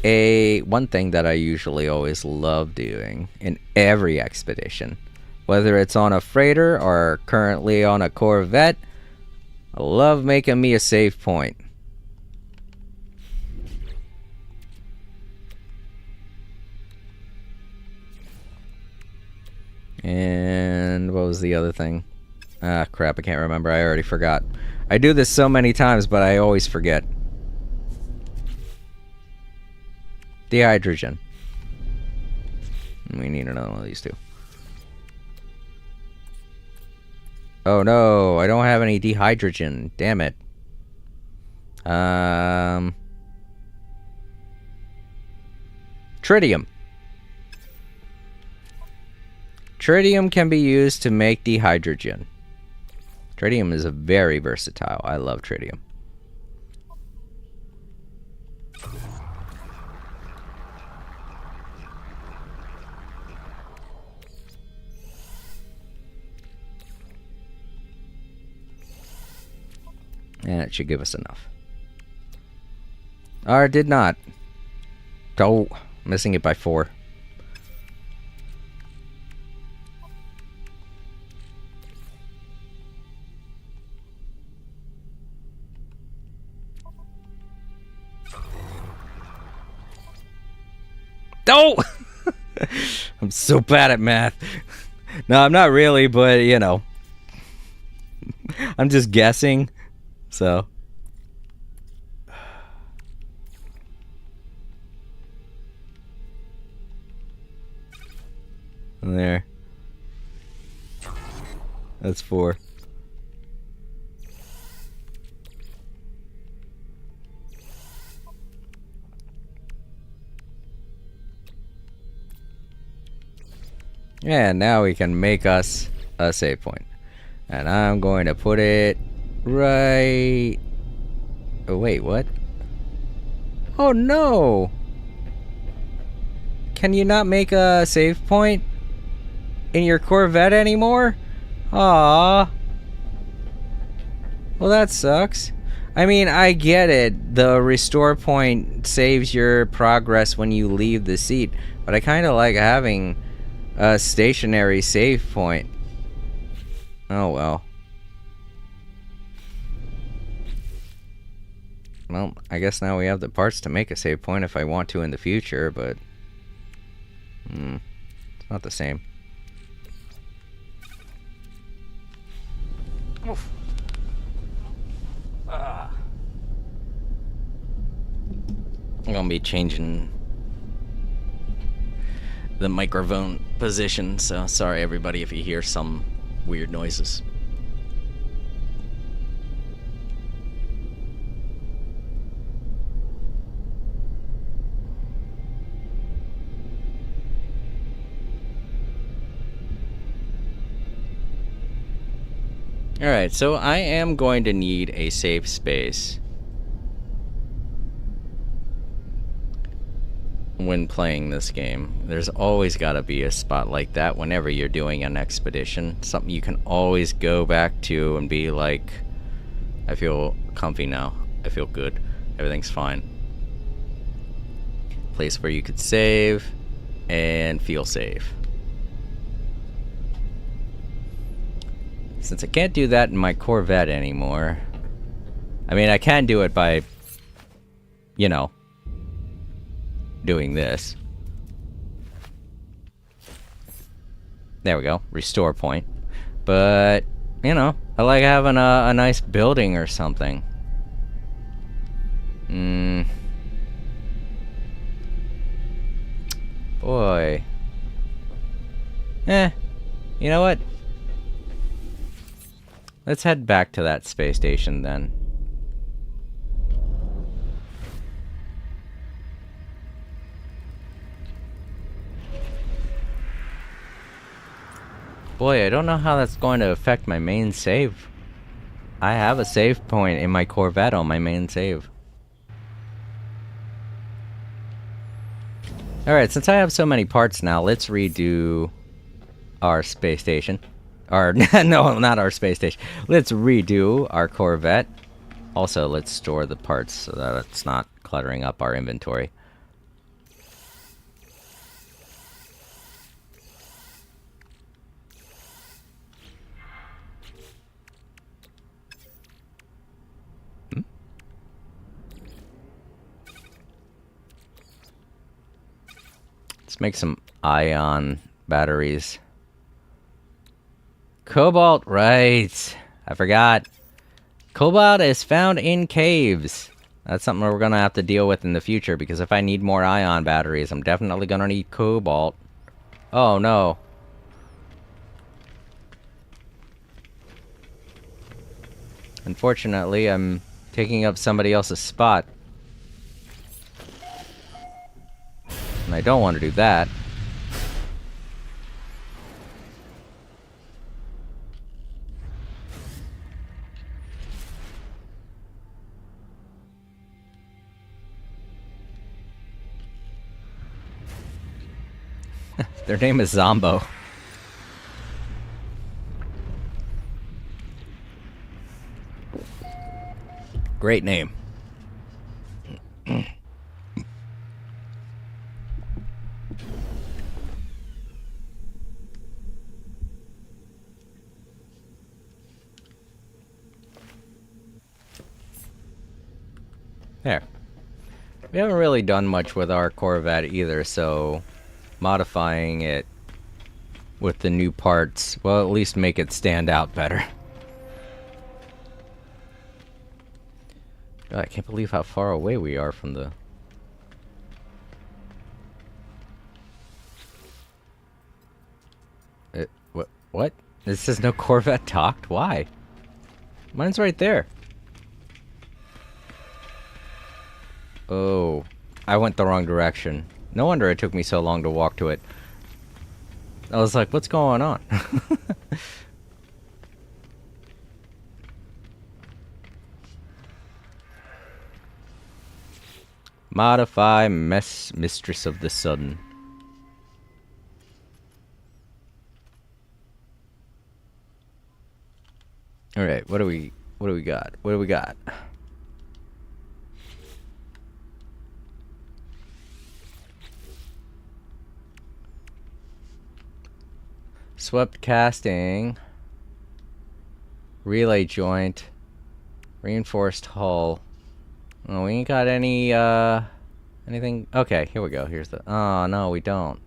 one thing that I usually always love doing in every expedition. Whether it's on a freighter or currently on a Corvette, I love making me a save point. And what was the other thing? Ah, crap, I can't remember. I already forgot. I do this so many times, but I always forget. Dehydrogen. We need another one of these two. Oh no, I don't have any dehydrogen. Damn it. Tritium. Tritium can be used to make dehydrogen. Tritium is a very versatile. I love tritium. And it should give us enough. Or it did not. Oh, missing it by 4. Oh! I'm so bad at math. No, I'm not really, but, you know. I'm just guessing. So. There. That's 4. And now we can make us a save point. And I'm going to put it right... Oh, wait, what? Oh, no! Can you not make a save point in your Corvette anymore? Aww. Well, that sucks. I mean, I get it. The restore point saves your progress when you leave the seat. But I kind of like having a stationary save point. Oh, well. Well, I guess now we have the parts to make a save point if I want to in the future, but... it's not the same. Oof. I'm gonna be changing the microphone position, so sorry everybody if you hear some weird noises. Alright, so I am going to need a safe space when playing this game. There's always got to be a spot like that whenever you're doing an expedition. Something you can always go back to and be like, I feel comfy now. I feel good. Everything's fine. Place where you could save and feel safe. Since I can't do that in my Corvette anymore, I mean, I can do it by, you know, doing this. There we go, restore point. But, you know, I like having a nice building or something. Boy. You know what? Let's head back to that space station then. Boy, I don't know how that's going to affect my main save. I have a save point in my Corvette on my main save. Alright, since I have so many parts now, let's redo our space station. Or, no, not our space station. Let's redo our Corvette. Also, let's store the parts so that it's not cluttering up our inventory. Let's make some ion batteries. Cobalt, right. I forgot. Cobalt is found in caves. That's something we're going to have to deal with in the future, because if I need more ion batteries, I'm definitely going to need cobalt. Oh, no. Unfortunately, I'm taking up somebody else's spot. And I don't want to do that. Their name is Zombo. Great name. There. We haven't really done much with our Corvette either, so modifying it with the new parts will at least make it stand out better. God, I can't believe how far away we are from the... What? This says no Corvette docked? Why? Mine's right there. Oh, I went the wrong direction. No wonder it took me so long to walk to it. I was like, what's going on? Modify Mistress of the Sun. Alright, what do we got? What do we got? Swept casting. Relay joint. Reinforced hull. Oh, we ain't got any, anything. Okay, here we go. Here's the. Oh, no, we don't.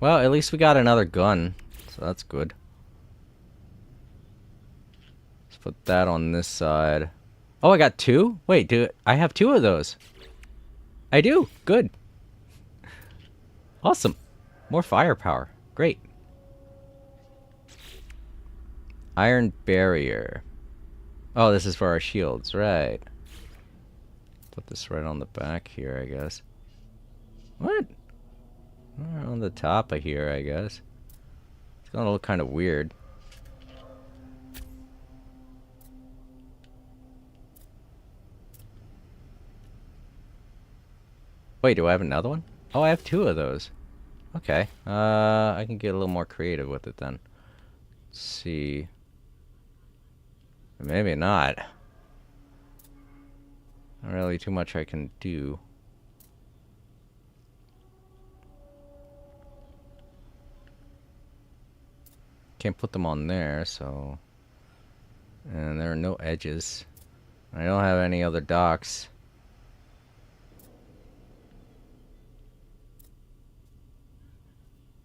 Well, at least we got another gun. So that's good. Let's put that on this side. Oh, I got two? Wait, I have two of those? I do. Good. Awesome. More firepower. Great. Iron barrier. Oh, this is for our shields, right. Put this right on the back here, I guess. What? Right on the top of here, I guess. It's gonna look kind of weird. Wait, do I have another one? Oh, I have two of those. Okay. I can get a little more creative with it then. Let's see. Maybe not. Not really too much I can do. Can't put them on there, so... And there are no edges. I don't have any other docks.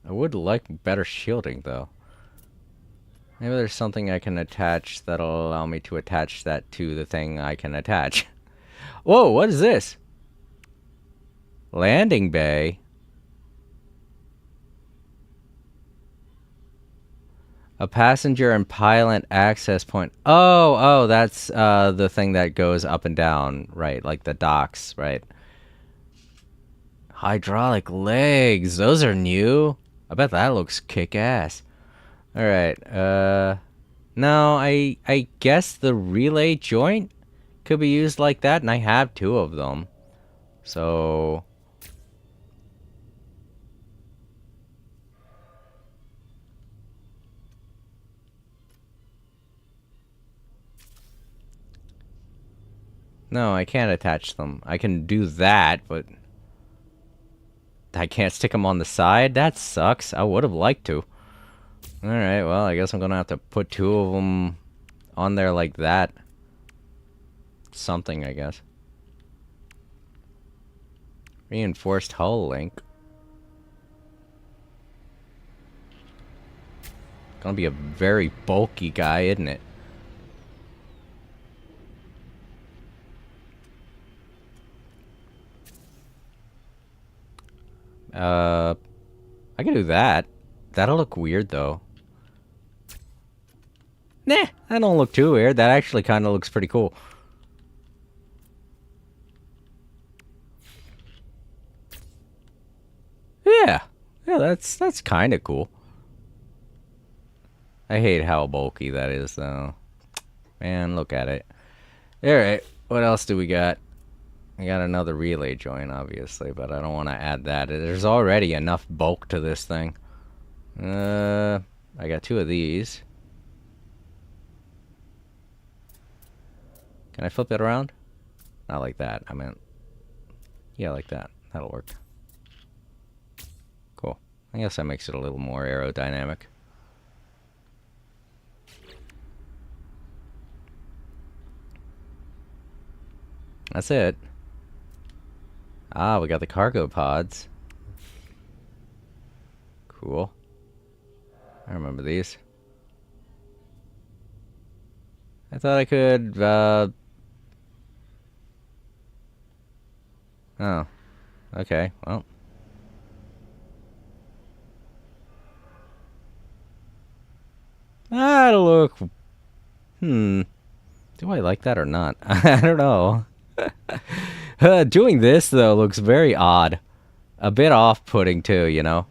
I would like better shielding, though. Maybe there's something I can attach that'll allow me to attach that to the thing I can attach. Whoa, what is this? Landing bay? A passenger and pilot access point. Oh, that's the thing that goes up and down, right? Like the docks, right? Hydraulic legs, those are new. I bet that looks kick-ass. Alright, no, I guess the relay joint could be used like that, and I have two of them. So... No, I can't attach them. I can do that, but... I can't stick them on the side? That sucks. I would have liked to. Alright, well, I guess I'm gonna have to put two of them on there like that. Something, I guess. Reinforced hull link. Gonna be a very bulky guy, isn't it? I can do that. That'll look weird, though. Nah, that don't look too weird. That actually kind of looks pretty cool. Yeah, that's kind of cool. I hate how bulky that is, though. Man, look at it. Alright, what else do we got? I got another relay joint, obviously, but I don't want to add that. There's already enough bulk to this thing. I got two of these. Can I flip it around? Not like that, I meant... Yeah, like that. That'll work. Cool. I guess that makes it a little more aerodynamic. That's it. Ah, we got the cargo pods. Cool. I remember these. I thought I could, Oh. Okay, well. That'll look... Do I like that or not? I don't know. Doing this, though, looks very odd. A bit off-putting, too, you know?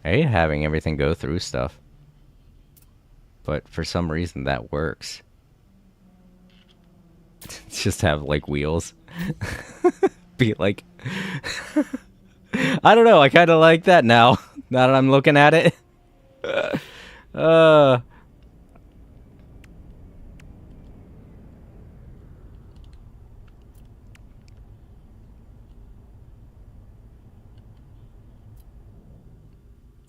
I hate having everything go through stuff. But for some reason, that works. Just have, like, wheels. Be like... I don't know, I kind of like that now. Now that I'm looking at it.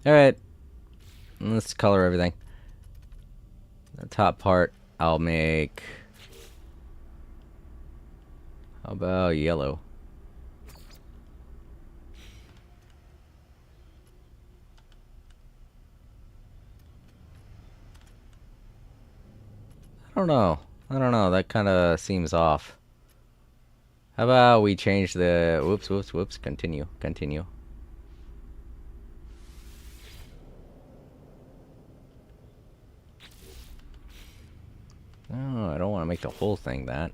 Alright. Let's color everything. The top part, I'll make... How about yellow? I don't know. That kind of seems off. How about we change the... Whoops. Continue. No, I don't want to make the whole thing that.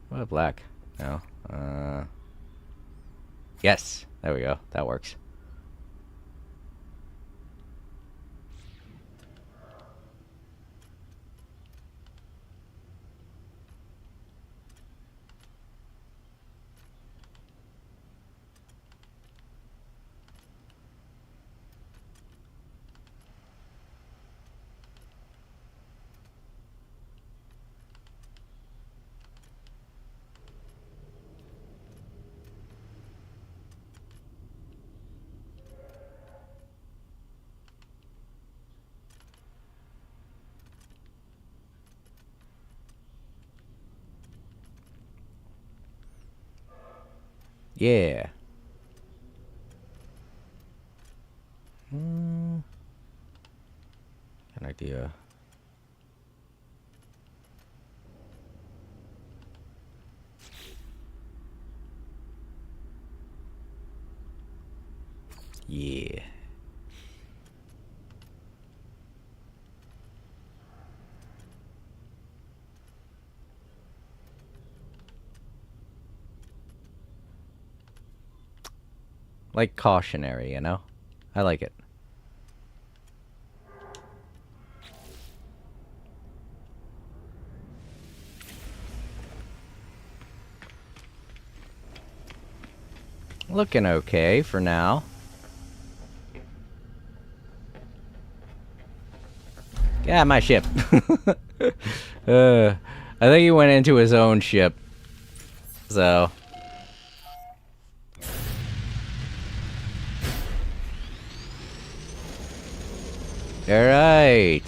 What about black? No. Yes. There we go. That works. Yeah. An idea. Yeah. Like cautionary, you know? I like it. Looking okay for now. Yeah, my ship. I think he went into his own ship. So... Alright.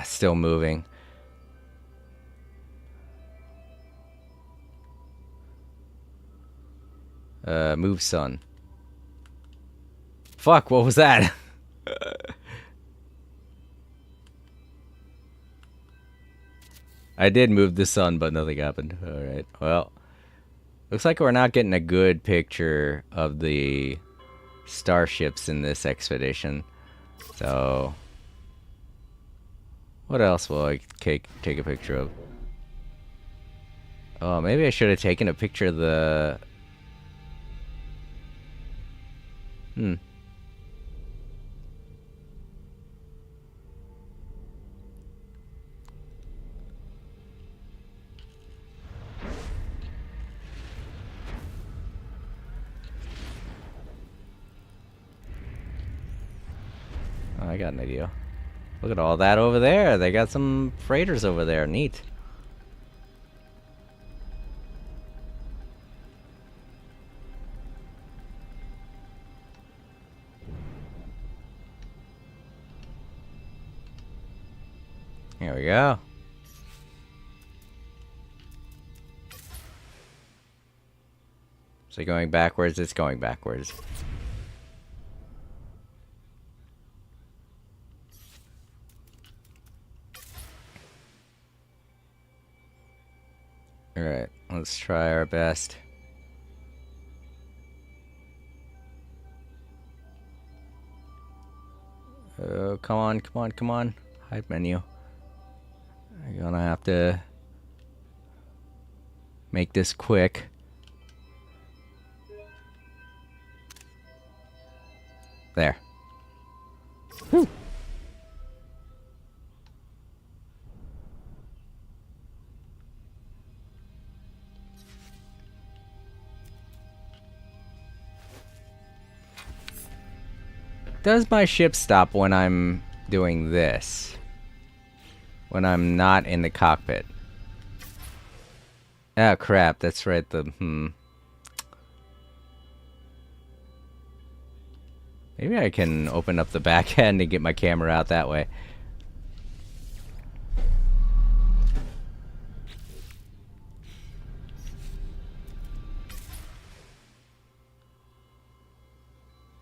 Still moving. Move sun. Fuck, what was that? I did move the sun, but nothing happened. Alright, well. Looks like we're not getting a good picture of the starships in this expedition. So... What else will I take a picture of? Oh, maybe I should have taken a picture of the... Oh, I got an idea. Look at all that over there. They got some freighters over there. Neat. Here we go. Is it going backwards? It's going backwards. Alright, let's try our best. Oh, come on, come on, come on. Hide menu. I'm gonna have to make this quick. There. Whew. Does my ship stop when I'm doing this? When I'm not in the cockpit? Oh crap, that's right, Maybe I can open up the back end and get my camera out that way.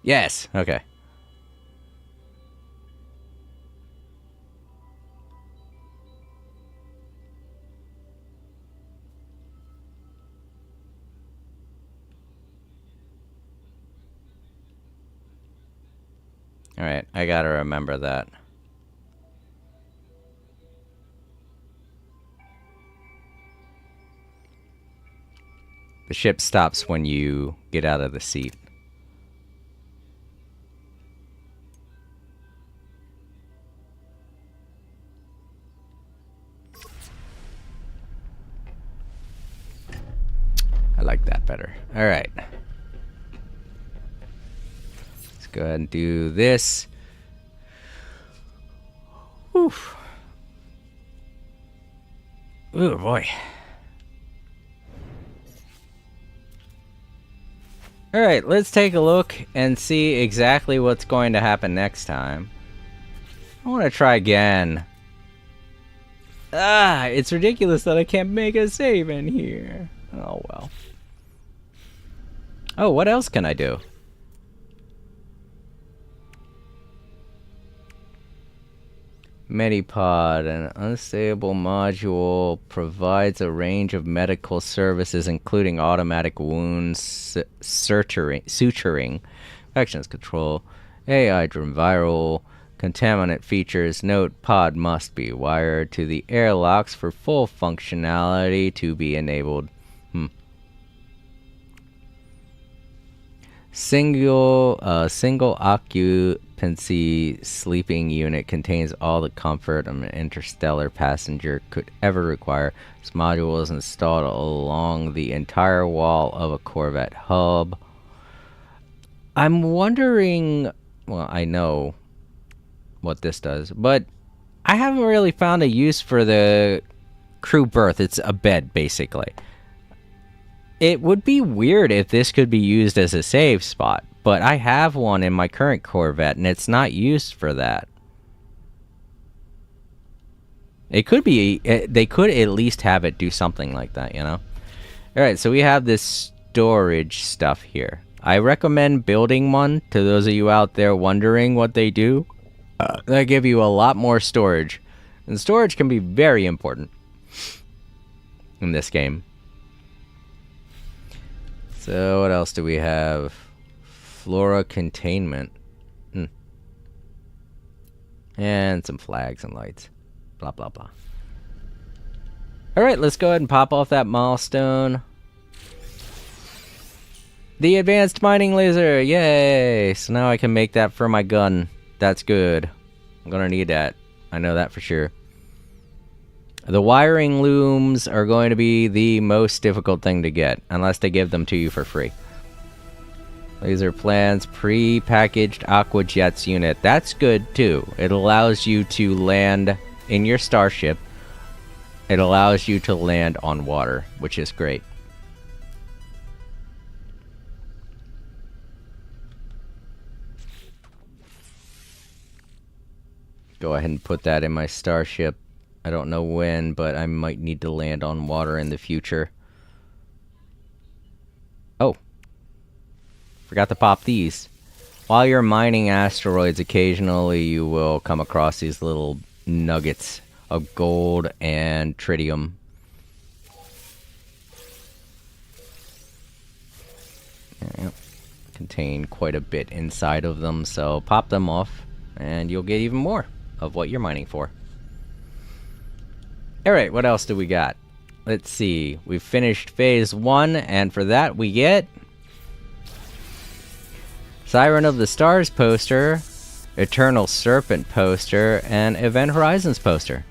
Yes, okay. Alright, I gotta remember that. The ship stops when you get out of the seat. I like that better. Alright. Go ahead and do this. Oof. Oh boy. Alright, let's take a look and see exactly what's going to happen next time. I want to try again. Ah, it's ridiculous that I can't make a save in here. Oh well. Oh, what else can I do? Medipod, an unstable module, provides a range of medical services including automatic wound suturing, infections control, AI-driven viral, contaminant features. Note, pod must be wired to the airlocks for full functionality to be enabled. Single occupancy sleeping unit contains all the comfort an interstellar passenger could ever require. This module is installed along the entire wall of a Corvette hub. I'm wondering, well, I know what this does, but I haven't really found a use for the crew berth. It's a bed, basically. It would be weird if this could be used as a save spot, but I have one in my current Corvette, and it's not used for that. It could be, they could at least have it do something like that, you know? Alright, so we have this storage stuff here. I recommend building one to those of you out there wondering what they do. They give you a lot more storage. And storage can be very important in this game. So what else do we have? Flora containment. And some flags and lights. Blah, blah, blah. Alright, let's go ahead and pop off that milestone. The advanced mining laser! Yay! So now I can make that for my gun. That's good. I'm gonna need that. I know that for sure. The wiring looms are going to be the most difficult thing to get, unless they give them to you for free. Laser plans, pre-packaged Aqua Jets unit. That's good too. It allows you to land in your starship. It allows you to land on water, which is great. Go ahead and put that in my starship. I don't know when, but I might need to land on water in the future. Oh, Forgot to pop these. While you're mining asteroids, occasionally you will come across these little nuggets of gold and tritium. Yep. Contain quite a bit inside of them, so pop them off and you'll get even more of what you're mining for. Alright, what else do we got? Let's see. We've finished phase 1, and for that we get Siren of the Stars poster, Eternal Serpent poster, and Event Horizons poster.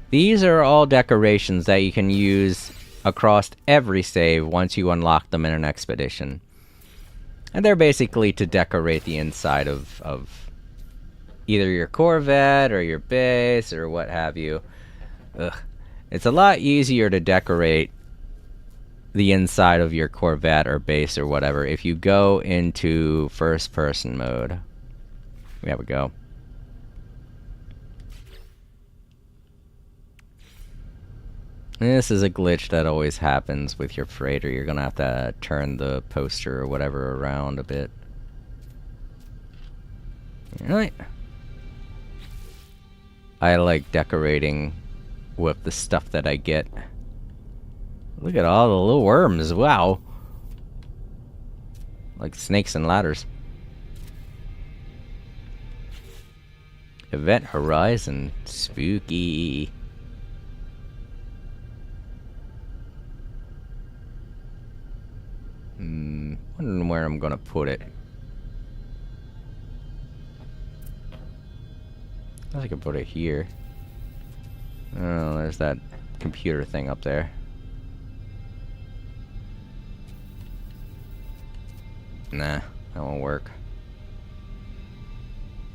These are all decorations that you can use across every save once you unlock them in an expedition. And they're basically to decorate the inside of either your Corvette or your base or what have you. Ugh. It's a lot easier to decorate the inside of your Corvette or base or whatever if you go into first person mode. There we go. This is a glitch that always happens with your freighter. You're gonna have to turn the poster or whatever around a bit. Alright. I like decorating with the stuff that I get. Look at all the little worms, wow. Like snakes and ladders. Event Horizon, spooky. Wondering where I'm gonna put it. I could put it here. Oh, there's that computer thing up there. Nah, that won't work.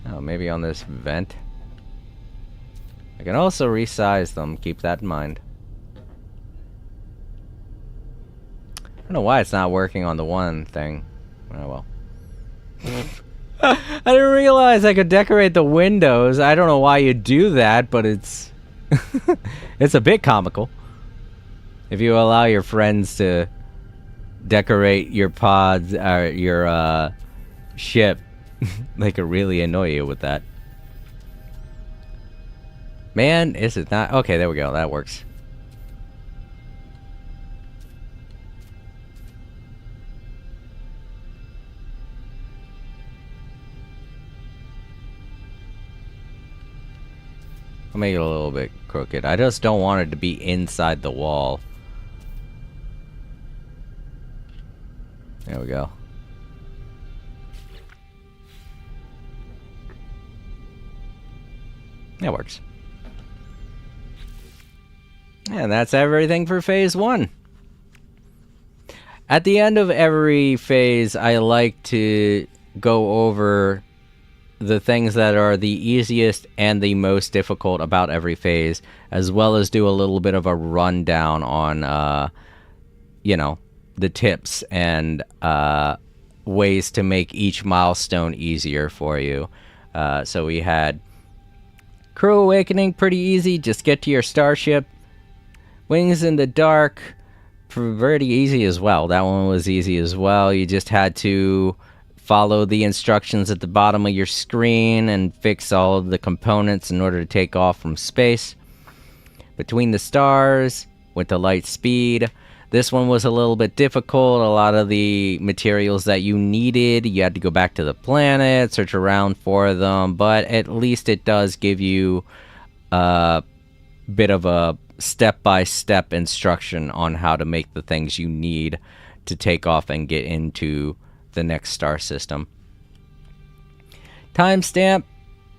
Oh, maybe on this vent? I can also resize them, keep that in mind. I don't know why it's not working on the one thing. Oh well. I didn't realize I could decorate the windows. I don't know why you do that, but it's... it's a bit comical. If you allow your friends to decorate your pods or your ship, they could really annoy you with that. Man, is it not? Okay, there we go. That works. I'll make it a little bit crooked. I just don't want it to be inside the wall. There we go. That works. And that's everything for phase 1. At the end of every phase, I like to go over the things that are the easiest and the most difficult about every phase, as well as do a little bit of a rundown on, you know, the tips and ways to make each milestone easier for you. So we had Crew Awakening, pretty easy, just get to your starship. Wings in the Dark, pretty easy as well. That one was easy as well. You just had to follow the instructions at the bottom of your screen and fix all of the components in order to take off from space. Between the Stars, with the light speed. This one was a little bit difficult. A lot of the materials that you needed, you had to go back to the planet, search around for them, but at least it does give you a bit of a step-by-step instruction on how to make the things you need to take off and get into the next star system. Timestamp.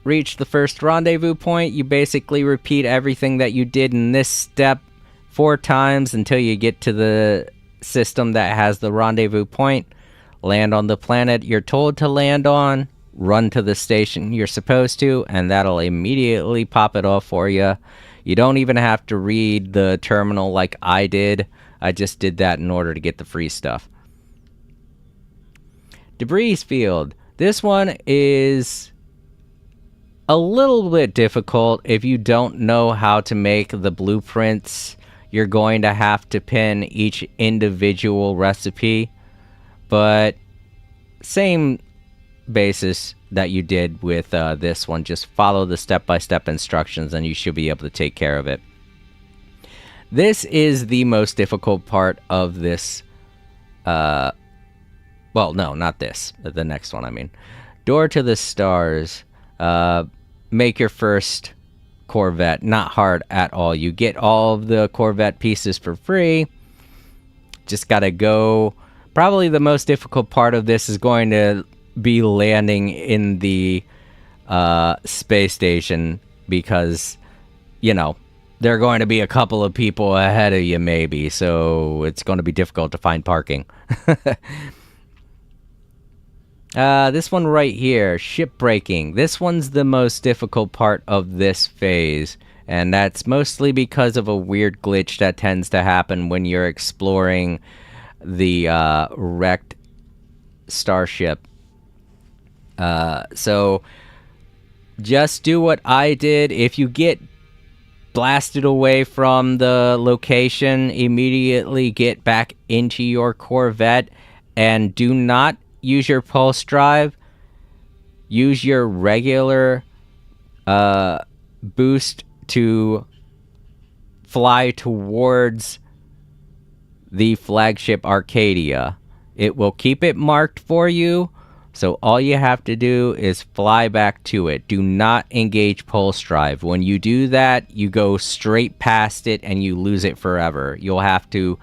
Reach the first rendezvous point. You basically repeat everything that you did in this step 4 times until you get to the system that has the rendezvous point. Land on the planet you're told to land on. Run to the station you're supposed to, and that'll immediately pop it off for you. You don't even have to read the terminal like I did. I just did that in order to get the free stuff. Debris field. This one is a little bit difficult if you don't know how to make the blueprints. You're going to have to pin each individual recipe, but same basis that you did with this one. Just follow the step-by-step instructions and you should be able to take care of it. This is the most difficult part of this. Well, no, not this. The next one, I mean. Door to the Stars. Make your first Corvette. Not hard at all. You get all of the Corvette pieces for free. Just gotta go. Probably the most difficult part of this is going to be landing in the space station, because, you know, there are going to be a couple of people ahead of you maybe, so it's going to be difficult to find parking. This one right here, ship breaking. This one's the most difficult part of this phase, and that's mostly because of a weird glitch that tends to happen when you're exploring the wrecked starship. So just do what I did. If you get blasted away from the location, immediately get back into your Corvette and do not use your pulse drive. Use your regular boost to fly towards the flagship Arcadia. It will keep it marked for you, so all you have to do is fly back to it. Do not engage pulse drive. When you do that, you go straight past it and you lose it forever. You'll have to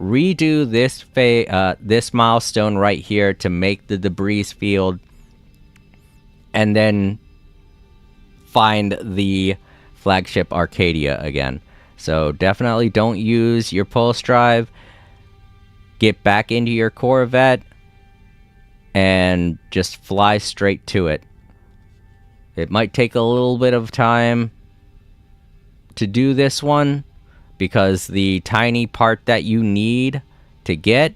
redo this milestone right here to make the debris field, and then find the flagship Arcadia again. So definitely don't use your pulse drive. Get back into your Corvette and just fly straight to it. It might take a little bit of time to do this one, because the tiny part that you need to get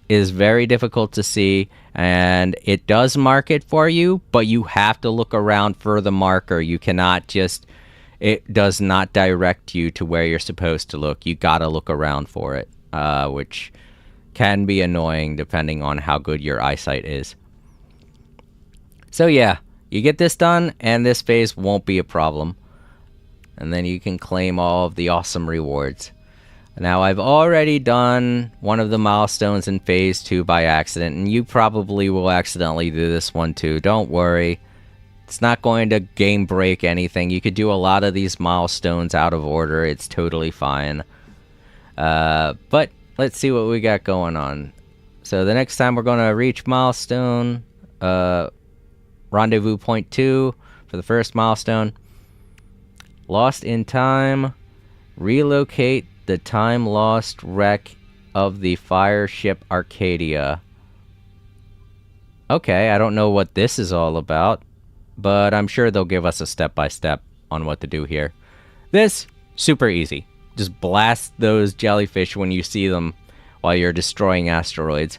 is very difficult to see, and it does mark it for you, but you have to look around for the marker. You cannot just, it does not direct you to where you're supposed to look. You gotta look around for it, which can be annoying depending on how good your eyesight is. So yeah, you get this done and this phase won't be a problem. And then you can claim all of the awesome rewards. Now, I've already done one of the milestones in phase 2 by accident, and you probably will accidentally do this one too. Don't worry. It's not going to game break anything. You could do a lot of these milestones out of order. It's totally fine. But let's see what we got going on. So the next time we're going to reach milestone, rendezvous point 2 for the first milestone. Lost in time. Relocate the time lost wreck of the fire ship Arcadia. Okay, I don't know what this is all about, but I'm sure they'll give us a step-by-step on what to do here. This, super easy. Just blast those jellyfish when you see them while you're destroying asteroids.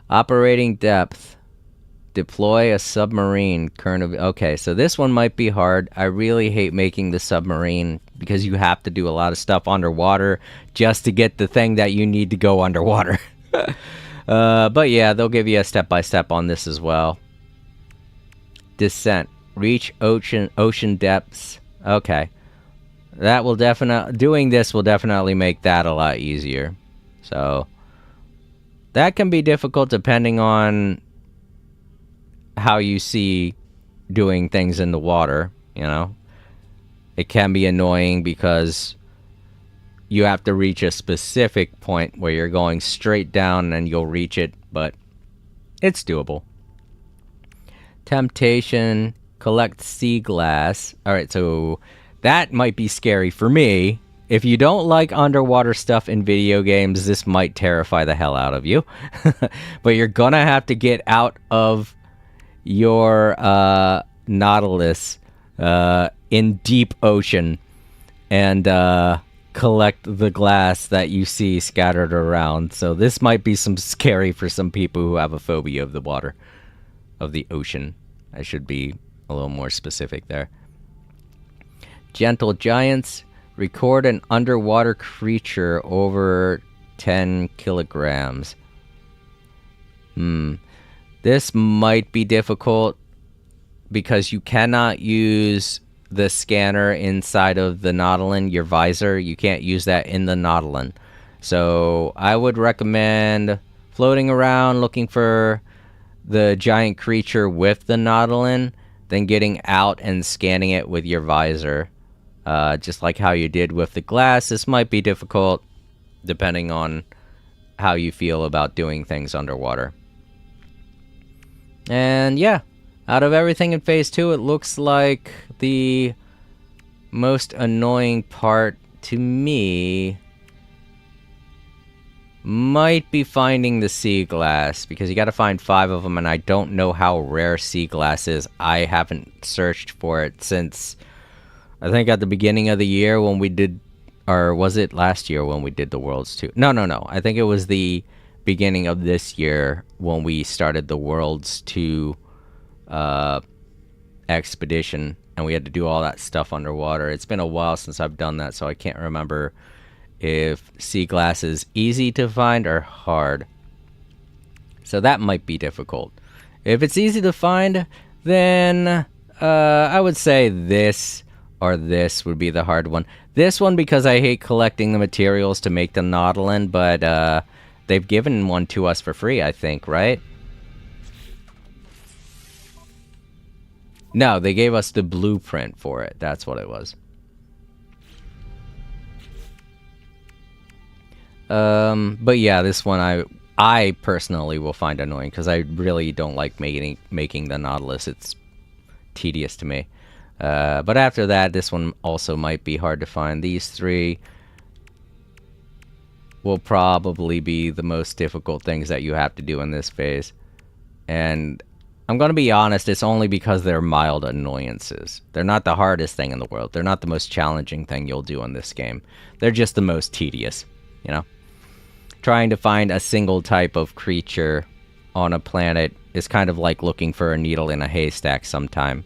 Operating depth. Deploy a submarine. Okay, so this one might be hard. I really hate making the submarine because you have to do a lot of stuff underwater just to get the thing that you need to go underwater. But yeah, they'll give you a step-by-step on this as well. Descent. Reach ocean depths. Okay. That will doing this will definitely make that a lot easier. So that can be difficult depending on how you see doing things in the water, you know. It can be annoying because you have to reach a specific point where you're going straight down and you'll reach it, but it's doable. Temptation, collect sea glass. Alright, so that might be scary for me. If you don't like underwater stuff in video games, this might terrify the hell out of you. But you're gonna have to get out of your Nautilus in deep ocean and collect the glass that you see scattered around. So this might be some scary for some people who have a phobia of the water, of the ocean. I should be a little more specific there. Gentle Giants. Record an underwater creature over 10 kilograms. This might be difficult because you cannot use the scanner inside of the Nautilin, your visor. You can't use that in the Nautilin. So I would recommend floating around looking for the giant creature with the Nautilin, then getting out and scanning it with your visor. Just like how you did with the glass. This might be difficult depending on how you feel about doing things underwater. And yeah, out of everything in Phase 2, it looks like the most annoying part to me might be finding the sea glass, because you gotta find 5 of them, and I don't know how rare sea glass is. I haven't searched for it since, I think, at the beginning of the year when we did, or was it last year when we did the Worlds 2? No. I think it was the beginning of this year when we started the Worlds 2 expedition, and we had to do all that stuff underwater. It's been a while since I've done that, so I can't remember if sea glass is easy to find or hard. So that might be difficult. If it's easy to find, then I would say this or this would be the hard one. This one because I hate collecting the materials to make the Nautilin, but they've given one to us for free, I think, right? No, they gave us the blueprint for it. That's what it was. But yeah, this one I personally will find annoying because I really don't like making the Nautilus. It's tedious to me. But after that, this one also might be hard to find. These 3 will probably be the most difficult things that you have to do in this phase. And I'm going to be honest, it's only because they're mild annoyances. They're not the hardest thing in the world. They're not the most challenging thing you'll do in this game. They're just the most tedious, you know? Trying to find a single type of creature on a planet is kind of like looking for a needle in a haystack sometime.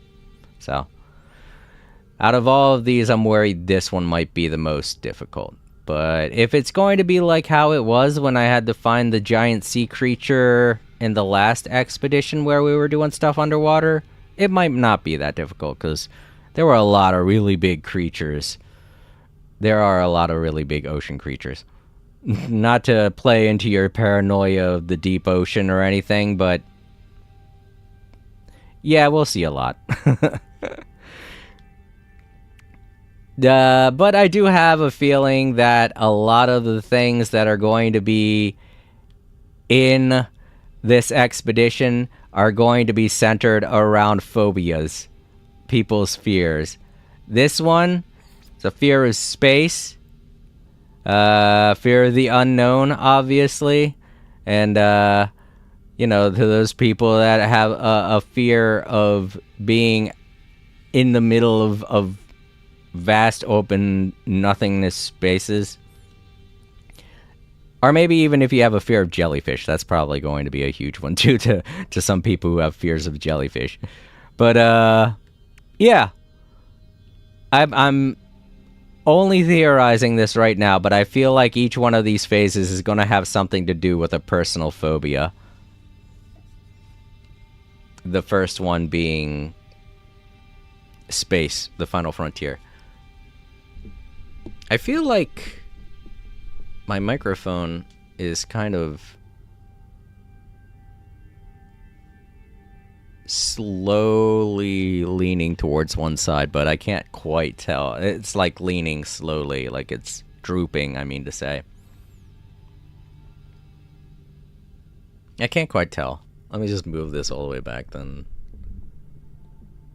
So, out of all of these, I'm worried this one might be the most difficult. But if it's going to be like how it was when I had to find the giant sea creature in the last expedition where we were doing stuff underwater, it might not be that difficult because there were a lot of really big creatures. There are a lot of really big ocean creatures. Not to play into your paranoia of the deep ocean or anything, but yeah, we'll see a lot. But I do have a feeling that a lot of the things that are going to be in this expedition are going to be centered around phobias, people's fears. This one is a fear of space, fear of the unknown, obviously, and you know, to those people that have a fear of being in the middle of vast open nothingness spaces. Or maybe even if you have a fear of jellyfish, that's probably going to be a huge one too to some people who have fears of jellyfish. But yeah, I'm only theorizing this right now, but I feel like each one of these phases is going to have something to do with a personal phobia. The first one being space, the final frontier. I feel like my microphone is kind of slowly leaning towards one side, but I can't quite tell. It's like leaning slowly, like it's drooping, I mean to say. I can't quite tell. Let me just move this all the way back then.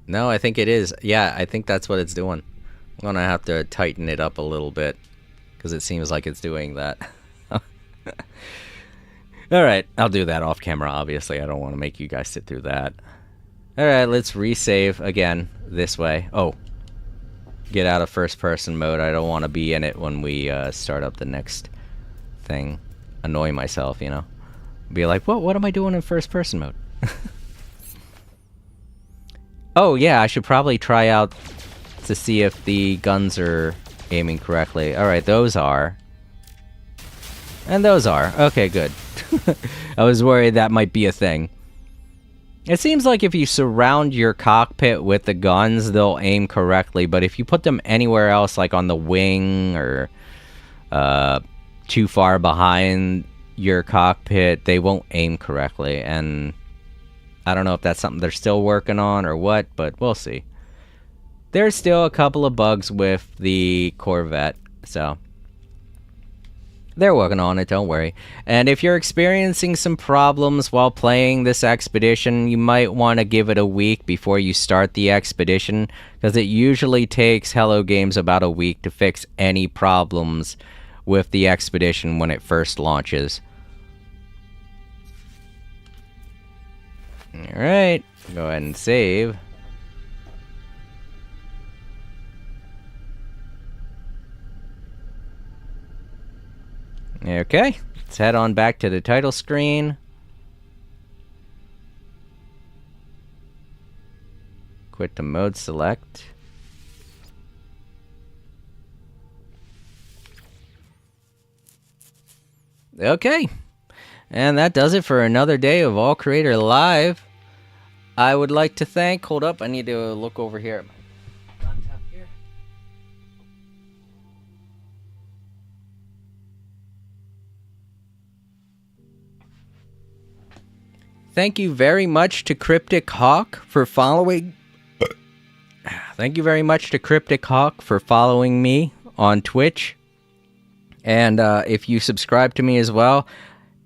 No, I think it is. Yeah, I think that's what it's doing. I'm gonna have to tighten it up a little bit because it seems like it's doing that. Alright, I'll do that off camera, obviously. I don't want to make you guys sit through that. Alright, let's resave again this way. Oh, get out of first person mode. I don't want to be in it when we start up the next thing. Annoy myself, you know? Be like, what am I doing in first person mode? Oh yeah, I should probably try out to see if the guns are aiming correctly. Alright, those are. And those are. Okay, good. I was worried that might be a thing. It seems like if you surround your cockpit with the guns, they'll aim correctly, but if you put them anywhere else, like on the wing or too far behind your cockpit, they won't aim correctly, and I don't know if that's something they're still working on or what, but we'll see. There's still a couple of bugs with the Corvette, so they're working on it, don't worry. And if you're experiencing some problems while playing this expedition, you might want to give it a week before you start the expedition, because it usually takes Hello Games about a week to fix any problems with the expedition when it first launches. Alright, go ahead and save. Okay, let's head on back to the title screen. Quit to mode select. Okay, and that does it for another day of All Creator Live. I would like to thank, hold up, I need to look over here at my laptop here. Thank you very much to Cryptic Hawk for following. Thank you very much to Cryptic Hawk for following me on Twitch. And if you subscribe to me as well,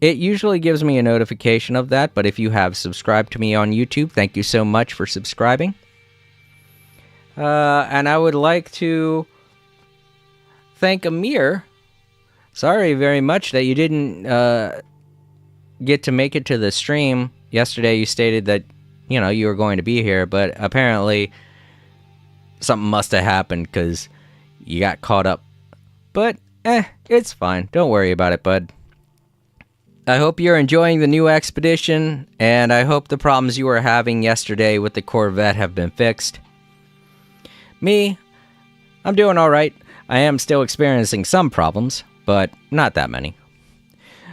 it usually gives me a notification of that. But if you have subscribed to me on YouTube, thank you so much for subscribing. And I would like to thank Amir. Sorry very much that you didn't get to make it to the stream. Yesterday you stated that, you know, you were going to be here, but apparently something must have happened because you got caught up. But, it's fine. Don't worry about it, bud. I hope you're enjoying the new expedition, and I hope the problems you were having yesterday with the Corvette have been fixed. Me, I'm doing alright. I am still experiencing some problems, but not that many.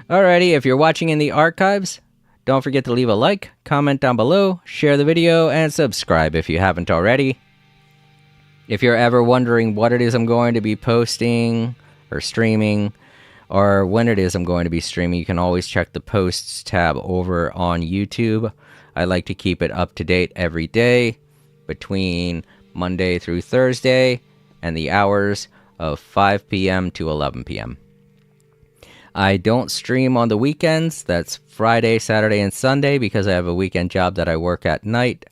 Alrighty, if you're watching in the archives, don't forget to leave a like, comment down below, share the video, and subscribe if you haven't already. If you're ever wondering what it is I'm going to be posting or streaming, or when it is I'm going to be streaming, you can always check the posts tab over on YouTube. I like to keep it up to date every day between Monday through Thursday and the hours of 5 p.m. to 11 p.m. I don't stream on the weekends. That's Friday, Saturday, and Sunday because I have a weekend job that I work at night.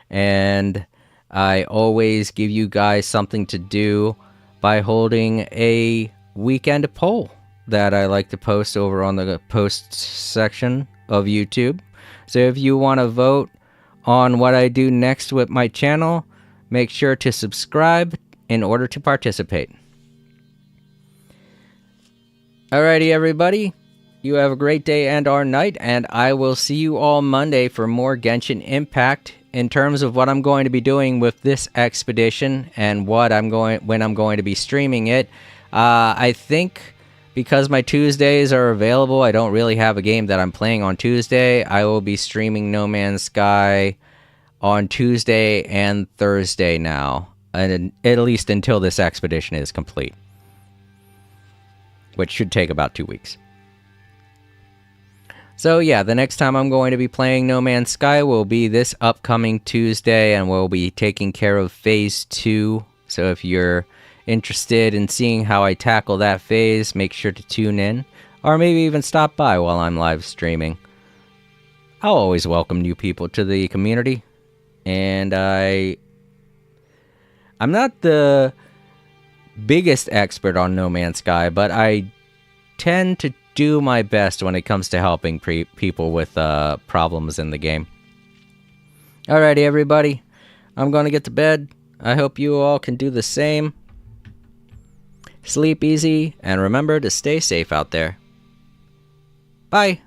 And I always give you guys something to do by holding a weekend poll that I like to post over on the posts section of YouTube. So if you want to vote on what I do next with my channel, make sure to subscribe in order to participate. Alrighty, everybody. You have a great day and or night, and I will see you all Monday for more Genshin Impact in terms of what I'm going to be doing with this expedition and when I'm going to be streaming it. I think because my Tuesdays are available, I don't really have a game that I'm playing on Tuesday. I will be streaming No Man's Sky on Tuesday and Thursday now, and at least until this expedition is complete, which should take about 2 weeks. So yeah, the next time I'm going to be playing No Man's Sky will be this upcoming Tuesday, and we'll be taking care of Phase 2. So if you're interested in seeing how I tackle that phase, make sure to tune in, or maybe even stop by while I'm live streaming. I'll always welcome new people to the community, and I'm not the biggest expert on No Man's Sky, but I tend to do my best when it comes to helping people with problems in the game. Alrighty, everybody. I'm going to get to bed. I hope you all can do the same. Sleep easy, and remember to stay safe out there. Bye.